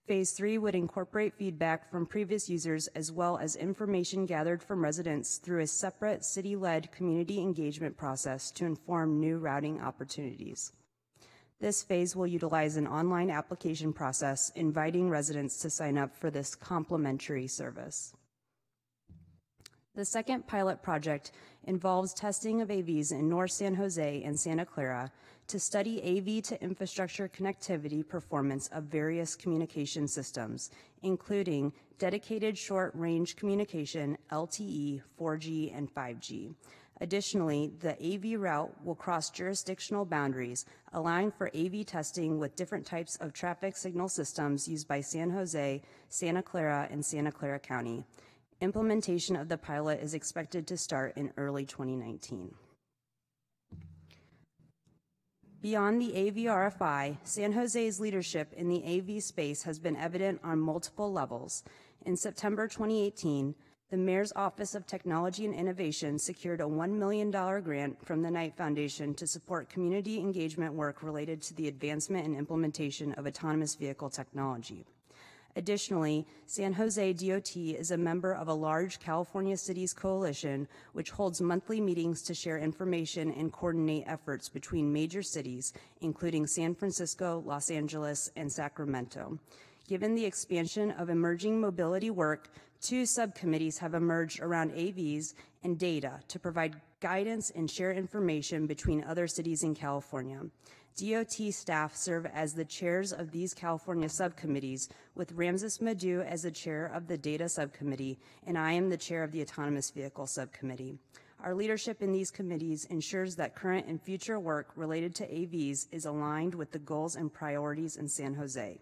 Phase 3 would incorporate feedback from previous users as well as information gathered from residents through a separate city-led community engagement process to inform new routing opportunities. This phase will utilize an online application process inviting residents to sign up for this complimentary service. The second pilot project involves testing of AVs in North San Jose and Santa Clara to study AV to infrastructure connectivity performance of various communication systems, including dedicated short-range communication, LTE, 4G, and 5G. Additionally, the AV route will cross jurisdictional boundaries, allowing for AV testing with different types of traffic signal systems used by San Jose, Santa Clara, and Santa Clara County. Implementation of the pilot is expected to start in early 2019. Beyond the AV RFI, San Jose's leadership in the AV space has been evident on multiple levels. In September 2018, the Mayor's Office of Technology and Innovation secured a $1 million grant from the Knight Foundation to support community engagement work related to the advancement and implementation of autonomous vehicle technology. Additionally, San Jose DOT is a member of a large California cities coalition which holds monthly meetings to share information and coordinate efforts between major cities, including San Francisco, Los Angeles, and Sacramento. Given the expansion of emerging mobility work, 2 subcommittees have emerged around AVs and data to provide guidance and share information between other cities in California. DOT staff serve as the chairs of these California subcommittees, with Ramses Madhu as the chair of the data subcommittee, and I am the chair of the autonomous vehicle subcommittee. Our leadership in these committees ensures that current and future work related to AVs is aligned with the goals and priorities in San Jose.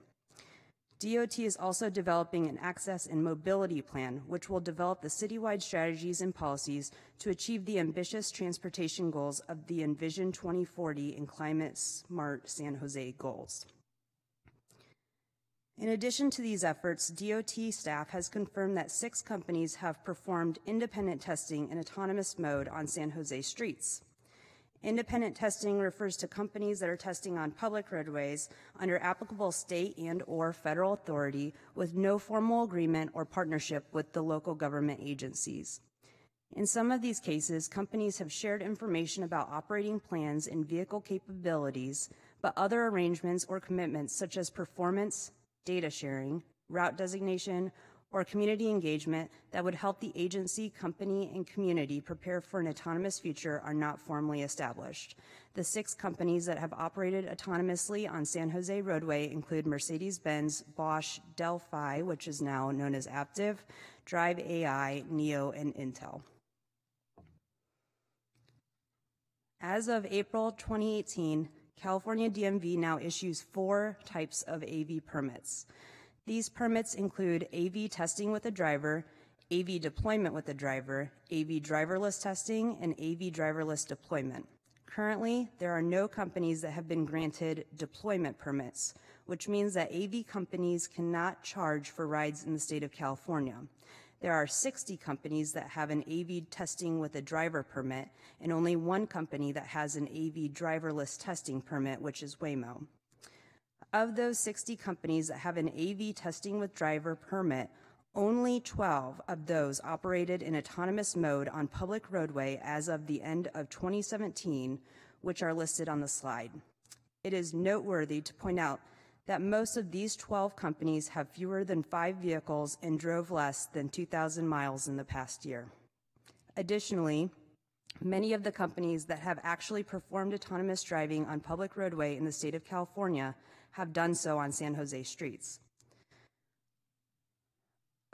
DOT is also developing an access and mobility plan, which will develop the citywide strategies and policies to achieve the ambitious transportation goals of the Envision 2040 and Climate Smart San Jose goals. In addition to these efforts, DOT staff has confirmed that 6 companies have performed independent testing in autonomous mode on San Jose streets. Independent testing refers to companies that are testing on public roadways under applicable state and/or federal authority with no formal agreement or partnership with the local government agencies. In some of these cases, companies have shared information about operating plans and vehicle capabilities, but other arrangements or commitments such as performance, data sharing, route designation, or community engagement that would help the agency, company, and community prepare for an autonomous future are not formally established. The 6 companies that have operated autonomously on San Jose roadway include Mercedes-Benz, Bosch, Delphi, which is now known as Aptiv, Drive AI, NEO, and Intel. As of April 2018, California DMV now issues 4 types of AV permits. These permits include AV testing with a driver, AV deployment with a driver, AV driverless testing, and AV driverless deployment. Currently, there are no companies that have been granted deployment permits, which means that AV companies cannot charge for rides in the state of California. There are 60 companies that have an AV testing with a driver permit, and only one company that has an AV driverless testing permit, which is Waymo. Of those 60 companies that have an AV testing with driver permit, only 12 of those operated in autonomous mode on public roadway as of the end of 2017, which are listed on the slide. It is noteworthy to point out that most of these 12 companies have fewer than 5 vehicles and drove less than 2,000 miles in the past year. Additionally, many of the companies that have actually performed autonomous driving on public roadway in the state of California have done so on San Jose streets.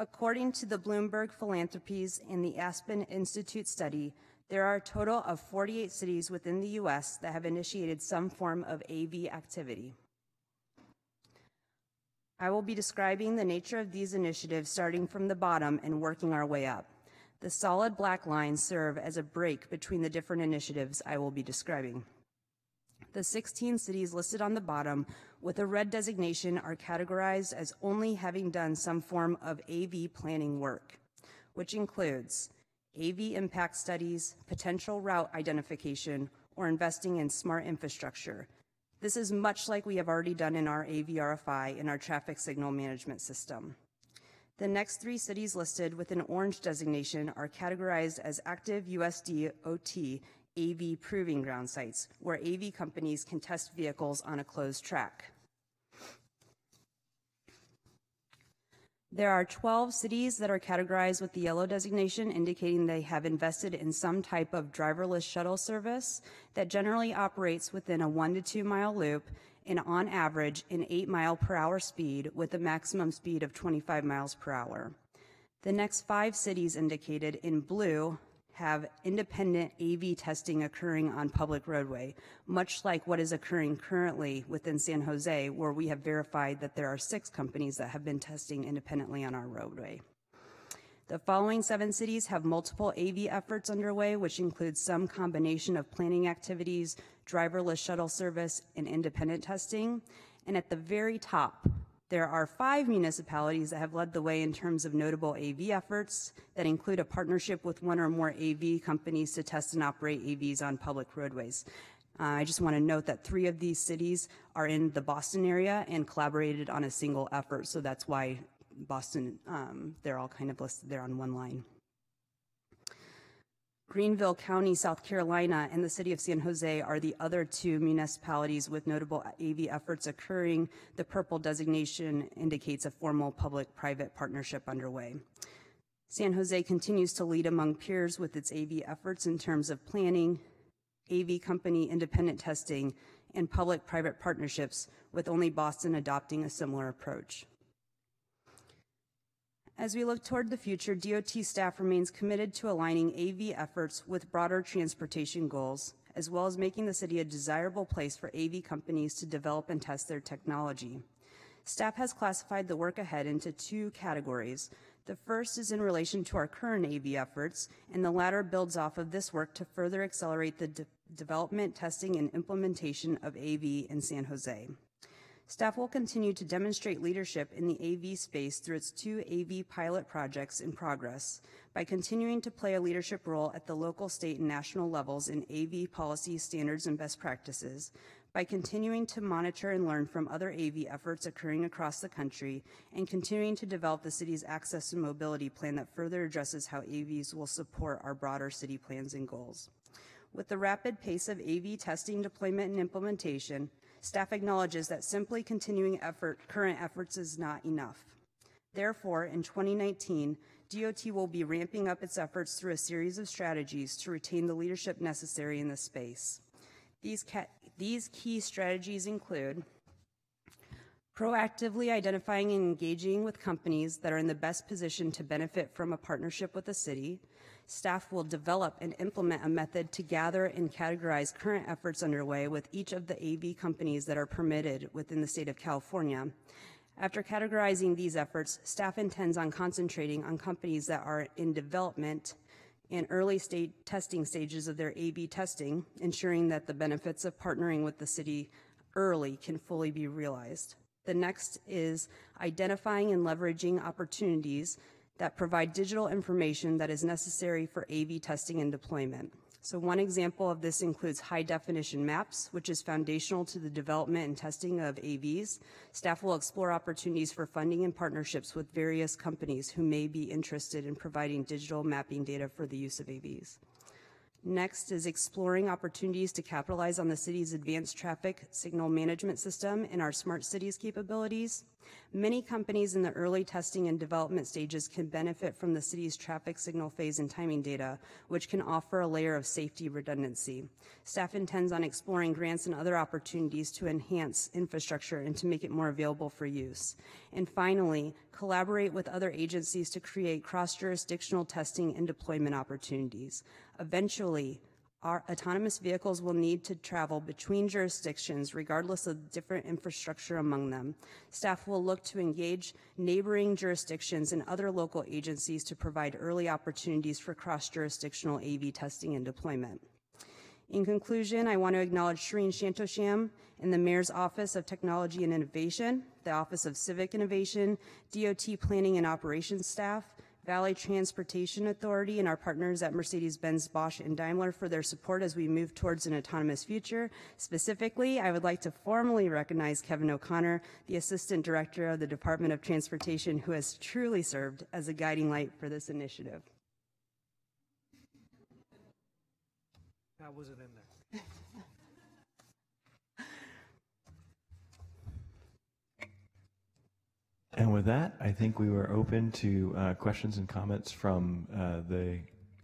According to the Bloomberg Philanthropies and the Aspen Institute study, there are a total of 48 cities within the U.S. that have initiated some form of AV activity. I will be describing the nature of these initiatives starting from the bottom and working our way up. The solid black lines serve as a break between the different initiatives I will be describing. The 16 cities listed on the bottom with a red designation are categorized as only having done some form of AV planning work, which includes AV impact studies, potential route identification, or investing in smart infrastructure. This is much like we have already done in our AV-RFI in our traffic signal management system. The next 3 cities listed with an orange designation are categorized as active USDOT AV proving ground sites, where AV companies can test vehicles on a closed track. There are 12 cities that are categorized with the yellow designation, indicating they have invested in some type of driverless shuttle service that generally operates within a 1 to 2 mile loop and on average an 8 mile per hour speed with a maximum speed of 25 miles per hour. The next 5 cities indicated in blue have independent AV testing occurring on public roadway, much like what is occurring currently within San Jose, where we have verified that there are 6 companies that have been testing independently on our roadway. The following 7 cities have multiple AV efforts underway, which includes some combination of planning activities, driverless shuttle service, and independent testing. And at the very top, there are 5 municipalities that have led the way in terms of notable AV efforts that include a partnership with 1 or more AV companies to test and operate AVs on public roadways. I just want to note that 3 of these cities are in the Boston area and collaborated on a single effort, so that's why Boston, they're all kind of listed there on one line. Greenville County, South Carolina, and the city of San Jose are the other 2 municipalities with notable AV efforts occurring. The purple designation indicates a formal public-private partnership underway. San Jose continues to lead among peers with its AV efforts in terms of planning, AV company independent testing, and public-private partnerships, with only Boston adopting a similar approach. As we look toward the future, DOT staff remains committed to aligning AV efforts with broader transportation goals, as well as making the city a desirable place for AV companies to develop and test their technology. Staff has classified the work ahead into 2 categories. The first is in relation to our current AV efforts, and the latter builds off of this work to further accelerate the development, testing, and implementation of AV in San Jose. Staff will continue to demonstrate leadership in the AV space through its 2 AV pilot projects in progress by continuing to play a leadership role at the local, state, and national levels in AV policy, standards, and best practices, by continuing to monitor and learn from other AV efforts occurring across the country, and continuing to develop the city's access and mobility plan that further addresses how AVs will support our broader city plans and goals. With the rapid pace of AV testing, deployment, and implementation, staff acknowledges that simply continuing current efforts is not enough. Therefore, in 2019, DOT will be ramping up its efforts through a series of strategies to retain the leadership necessary in this space. These key strategies include proactively identifying and engaging with companies that are in the best position to benefit from a partnership with the city. Staff will develop and implement a method to gather and categorize current efforts underway with each of the AV companies that are permitted within the state of California. After categorizing these efforts, staff intends on concentrating on companies that are in development and early testing stages of their AV testing, ensuring that the benefits of partnering with the city early can fully be realized. The next is identifying and leveraging opportunities that provide digital information that is necessary for AV testing and deployment. So one example of this includes high-definition maps, which is foundational to the development and testing of AVs. Staff will explore opportunities for funding and partnerships with various companies who may be interested in providing digital mapping data for the use of AVs. Next is exploring opportunities to capitalize on the city's advanced traffic signal management system and our smart cities capabilities. Many companies in the early testing and development stages can benefit from the city's traffic signal phase and timing data, which can offer a layer of safety redundancy. Staff intends on exploring grants and other opportunities to enhance infrastructure and to make it more available for use. And finally, collaborate with other agencies to create cross-jurisdictional testing and deployment opportunities. Eventually, our autonomous vehicles will need to travel between jurisdictions regardless of different infrastructure among them. Staff will look to engage neighboring jurisdictions and other local agencies to provide early opportunities for cross-jurisdictional AV testing and deployment. In conclusion, I want to acknowledge Shireen Shantosham and the Mayor's Office of Technology and Innovation, the Office of Civic Innovation, DOT Planning and Operations staff, Valley Transportation Authority, and our partners at Mercedes-Benz, Bosch, and Daimler for their support as we move towards an autonomous future. Specifically, I would like to formally recognize Kevin O'Connor, the Assistant Director of the Department of Transportation, who has truly served as a guiding light for this initiative. That wasn't in there. And with that, I think we were open to questions and comments from the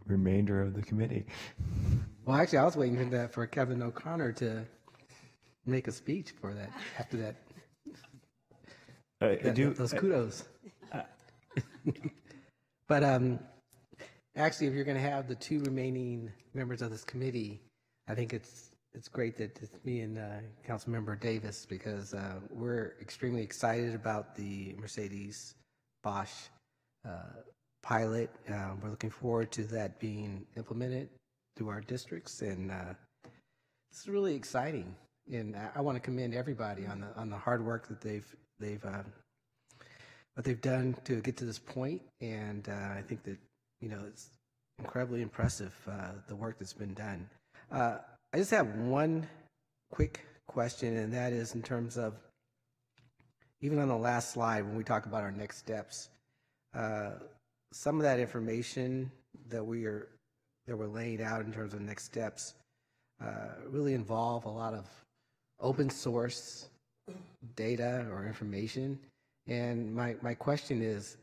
remainder of the committee. Well, actually, I was waiting for Kevin O'Connor to make a speech for that, after that. Those kudos. But actually, if you're going to have the two remaining members of this committee, I think it's great that it's me and Councilmember Davis, because we're extremely excited about the Mercedes Bosch pilot. We're looking forward to that being implemented through our districts, and it's really exciting. And I want to commend everybody on the hard work that what they've done to get to this point. And I think that it's incredibly impressive, the work that's been done. I just have one quick question, and that is in terms of, even on the last slide when we talk about our next steps, some of that information that we're laying out in terms of next steps really involve a lot of open source data or information. And my question is,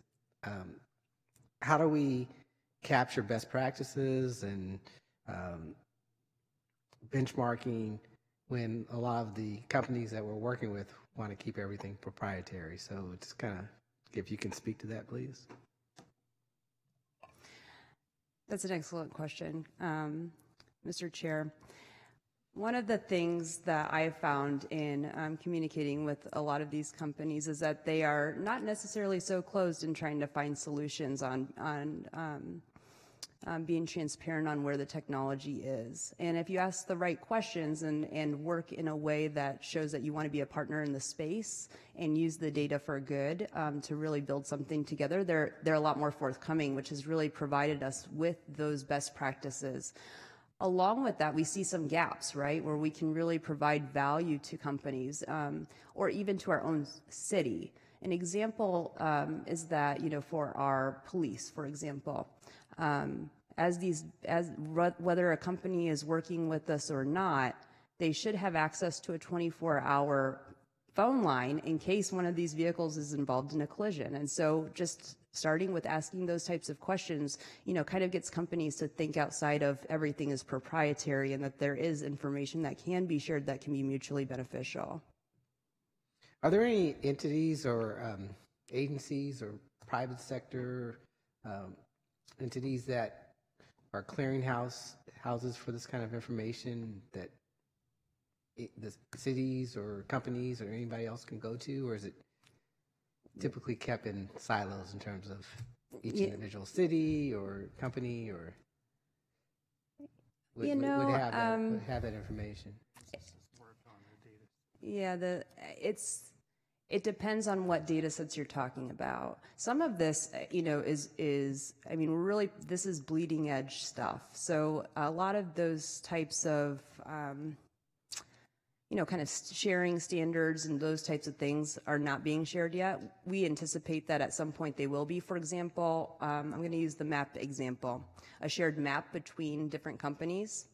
how do we capture best practices and benchmarking when a lot of the companies that we're working with want to keep everything proprietary? So just kind of, if you can speak to that, please. That's an excellent question, Mr. Chair. One of the things that I have found in communicating with a lot of these companies is that they are not necessarily so closed in trying to find solutions on being transparent on where the technology is. And if you ask the right questions and work in a way that shows that you want to be a partner in the space and use the data for good to really build something together, they're a lot more forthcoming, which has really provided us with those best practices. Along with that, we see some gaps, right, where we can really provide value to companies or even to our own city. An example is that, for our police, for example, whether a company is working with us or not, they should have access to a 24-hour phone line in case one of these vehicles is involved in a collision. And so just starting with asking those types of questions, kind of gets companies to think outside of everything is proprietary and that there is information that can be shared that can be mutually beneficial. Are there any entities or agencies or private sector entities that are houses for this kind of information that the cities or companies or anybody else can go to, or is it typically kept in silos in terms of each individual city or company, or would have that information? Yeah, It depends on what data sets you're talking about. Some of this, I mean, really, this is bleeding edge stuff. So a lot of those types of, kind of sharing standards and those types of things are not being shared yet. We anticipate that at some point they will be. For example, I'm going to use the map example. A shared map between different companies.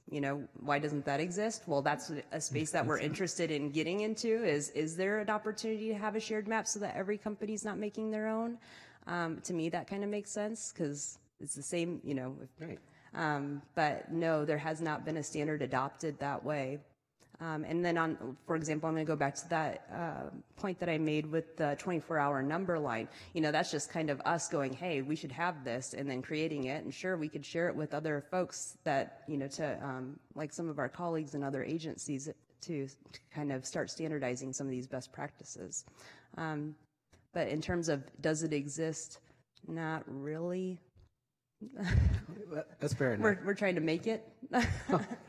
Why doesn't that exist? Well, that's a space that we're interested in getting into. Is there an opportunity to have a shared map so that every company's not making their own? To me, that kind of makes sense because it's the same, Right. But no, there has not been a standard adopted that way. And then for example, I'm going to go back to that point that I made with the 24-hour number line. That's just kind of us going, hey, we should have this, and then creating it. And sure, we could share it with other folks that, like some of our colleagues in other agencies to kind of start standardizing some of these best practices. But in terms of does it exist, not really. That's fair enough. We're trying to make it.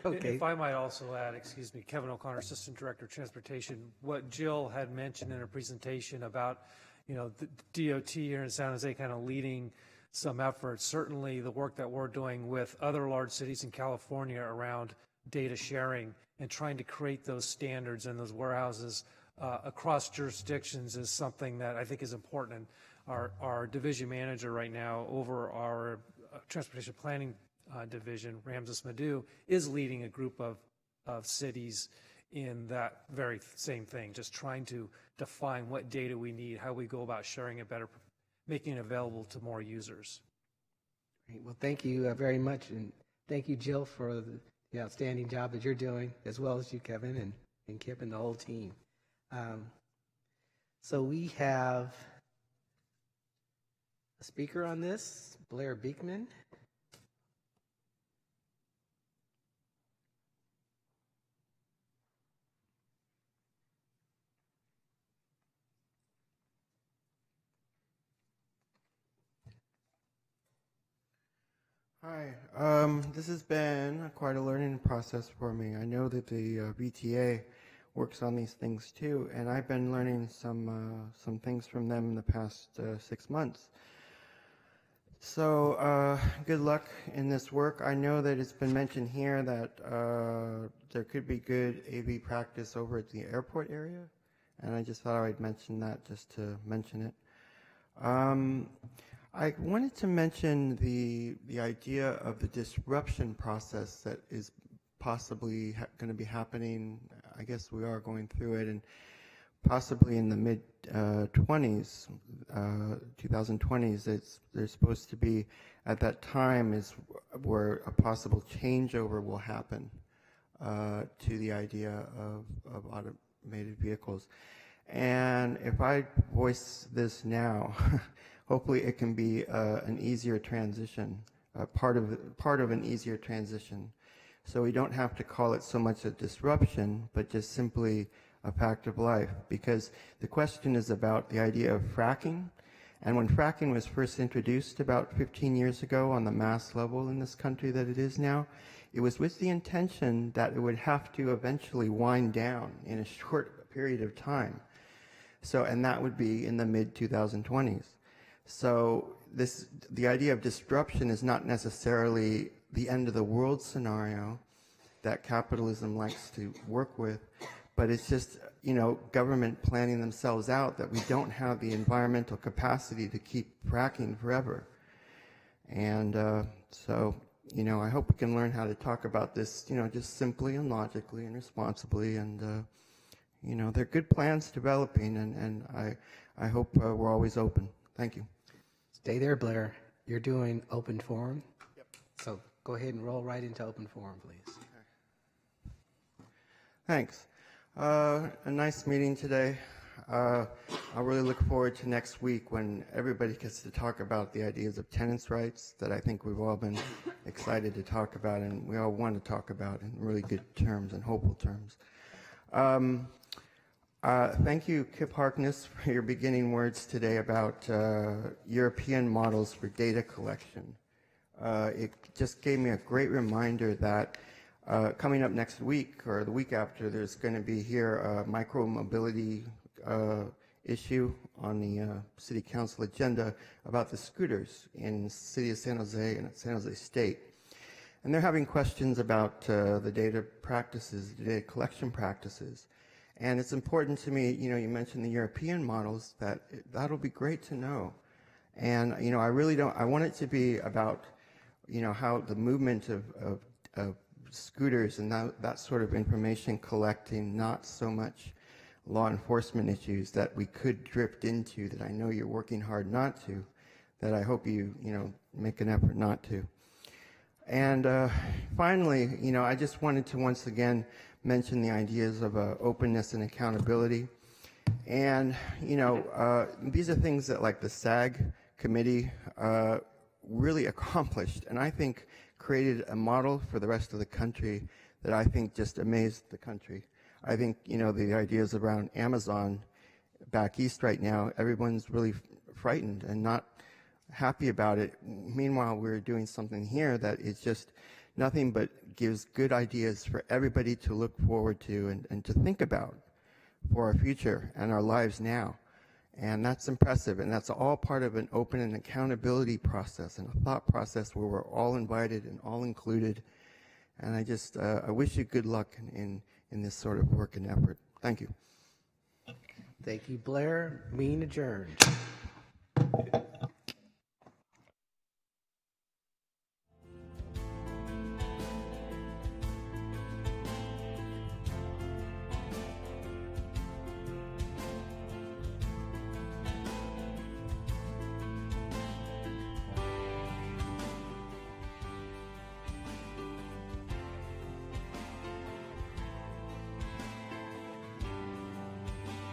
Okay. If I might also add, Kevin O'Connor, Assistant Director of Transportation, what Jill had mentioned in her presentation about, the DOT here in San Jose kind of leading some efforts. Certainly the work that we're doing with other large cities in California around data sharing and trying to create those standards and those warehouses across jurisdictions is something that I think is important. And our division manager right now over our transportation planning division, Ramses Madhu, is leading a group of cities in that very same thing, just trying to define what data we need, how we go about sharing it better, making it available to more users. Great. Well, thank you very much, and thank you, Jill, for the outstanding job that you're doing, as well as you, Kevin, and Kip, and the whole team. So we have a speaker on this, Blair Beekman. Hi, this has been quite a learning process for me. I know that the VTA works on these things too, and I've been learning some things from them in the past 6 months. So good luck in this work. I know that it's been mentioned here that there could be good AV practice over at the airport area, and I just thought I'd mention that just to mention it. I wanted to mention the idea of the disruption process that is possibly going to be happening. I guess we are going through it, and possibly in the mid-20s, 2020s, there's supposed to be, at that time, is where a possible changeover will happen to the idea of automated vehicles. And if I voice this now, hopefully it can be an easier transition, part of an easier transition. So we don't have to call it so much a disruption, but just simply a fact of life. Because the question is about the idea of fracking. And when fracking was first introduced about 15 years ago on the mass level in this country that it is now, it was with the intention that it would have to eventually wind down in a short period of time. So, and that would be in the mid-2020s. So the idea of disruption is not necessarily the end of the world scenario that capitalism likes to work with, but it's just, government planning themselves out that we don't have the environmental capacity to keep fracking forever. And so, I hope we can learn how to talk about this, just simply and logically and responsibly. And, there are good plans developing, and I hope we're always open. Thank you. Stay there, Blair. You're doing open forum. Yep. So go ahead and roll right into open forum, please. Okay. Thanks. A nice meeting today. I really look forward to next week when everybody gets to talk about the ideas of tenants' rights that I think we've all been excited to talk about, and we all want to talk about in really good terms and hopeful terms. Thank you, Kip Harkness, for your beginning words today about European models for data collection. It just gave me a great reminder that coming up next week or the week after, there's going to be here a micro-mobility issue on the City Council agenda about the scooters in the City of San Jose and San Jose State. And they're having questions about the data practices, the data collection practices. And it's important to me, you know, you mentioned the European models, that'll be great to know. And, you know, I really don't, I want it to be about, you know, how the movement of scooters and that sort of information collecting, not so much law enforcement issues that we could drift into, that I know you're working hard not to, that I hope you know, make an effort not to. And finally, you know, I just wanted to once again mention the ideas of openness and accountability. And, you know, these are things that like the SAG committee really accomplished, and I think created a model for the rest of the country that I think just amazed the country. I think, you know, the ideas around Amazon back east right now, everyone's really frightened and not happy about it. Meanwhile, we're doing something here that is just nothing but gives good ideas for everybody to look forward to and to think about for our future and our lives now. And that's impressive, and that's all part of an open and accountability process and a thought process where we're all invited and all included. And I just, I wish you good luck in this sort of work and effort. Thank you. Thank you, Blair. Meeting adjourned.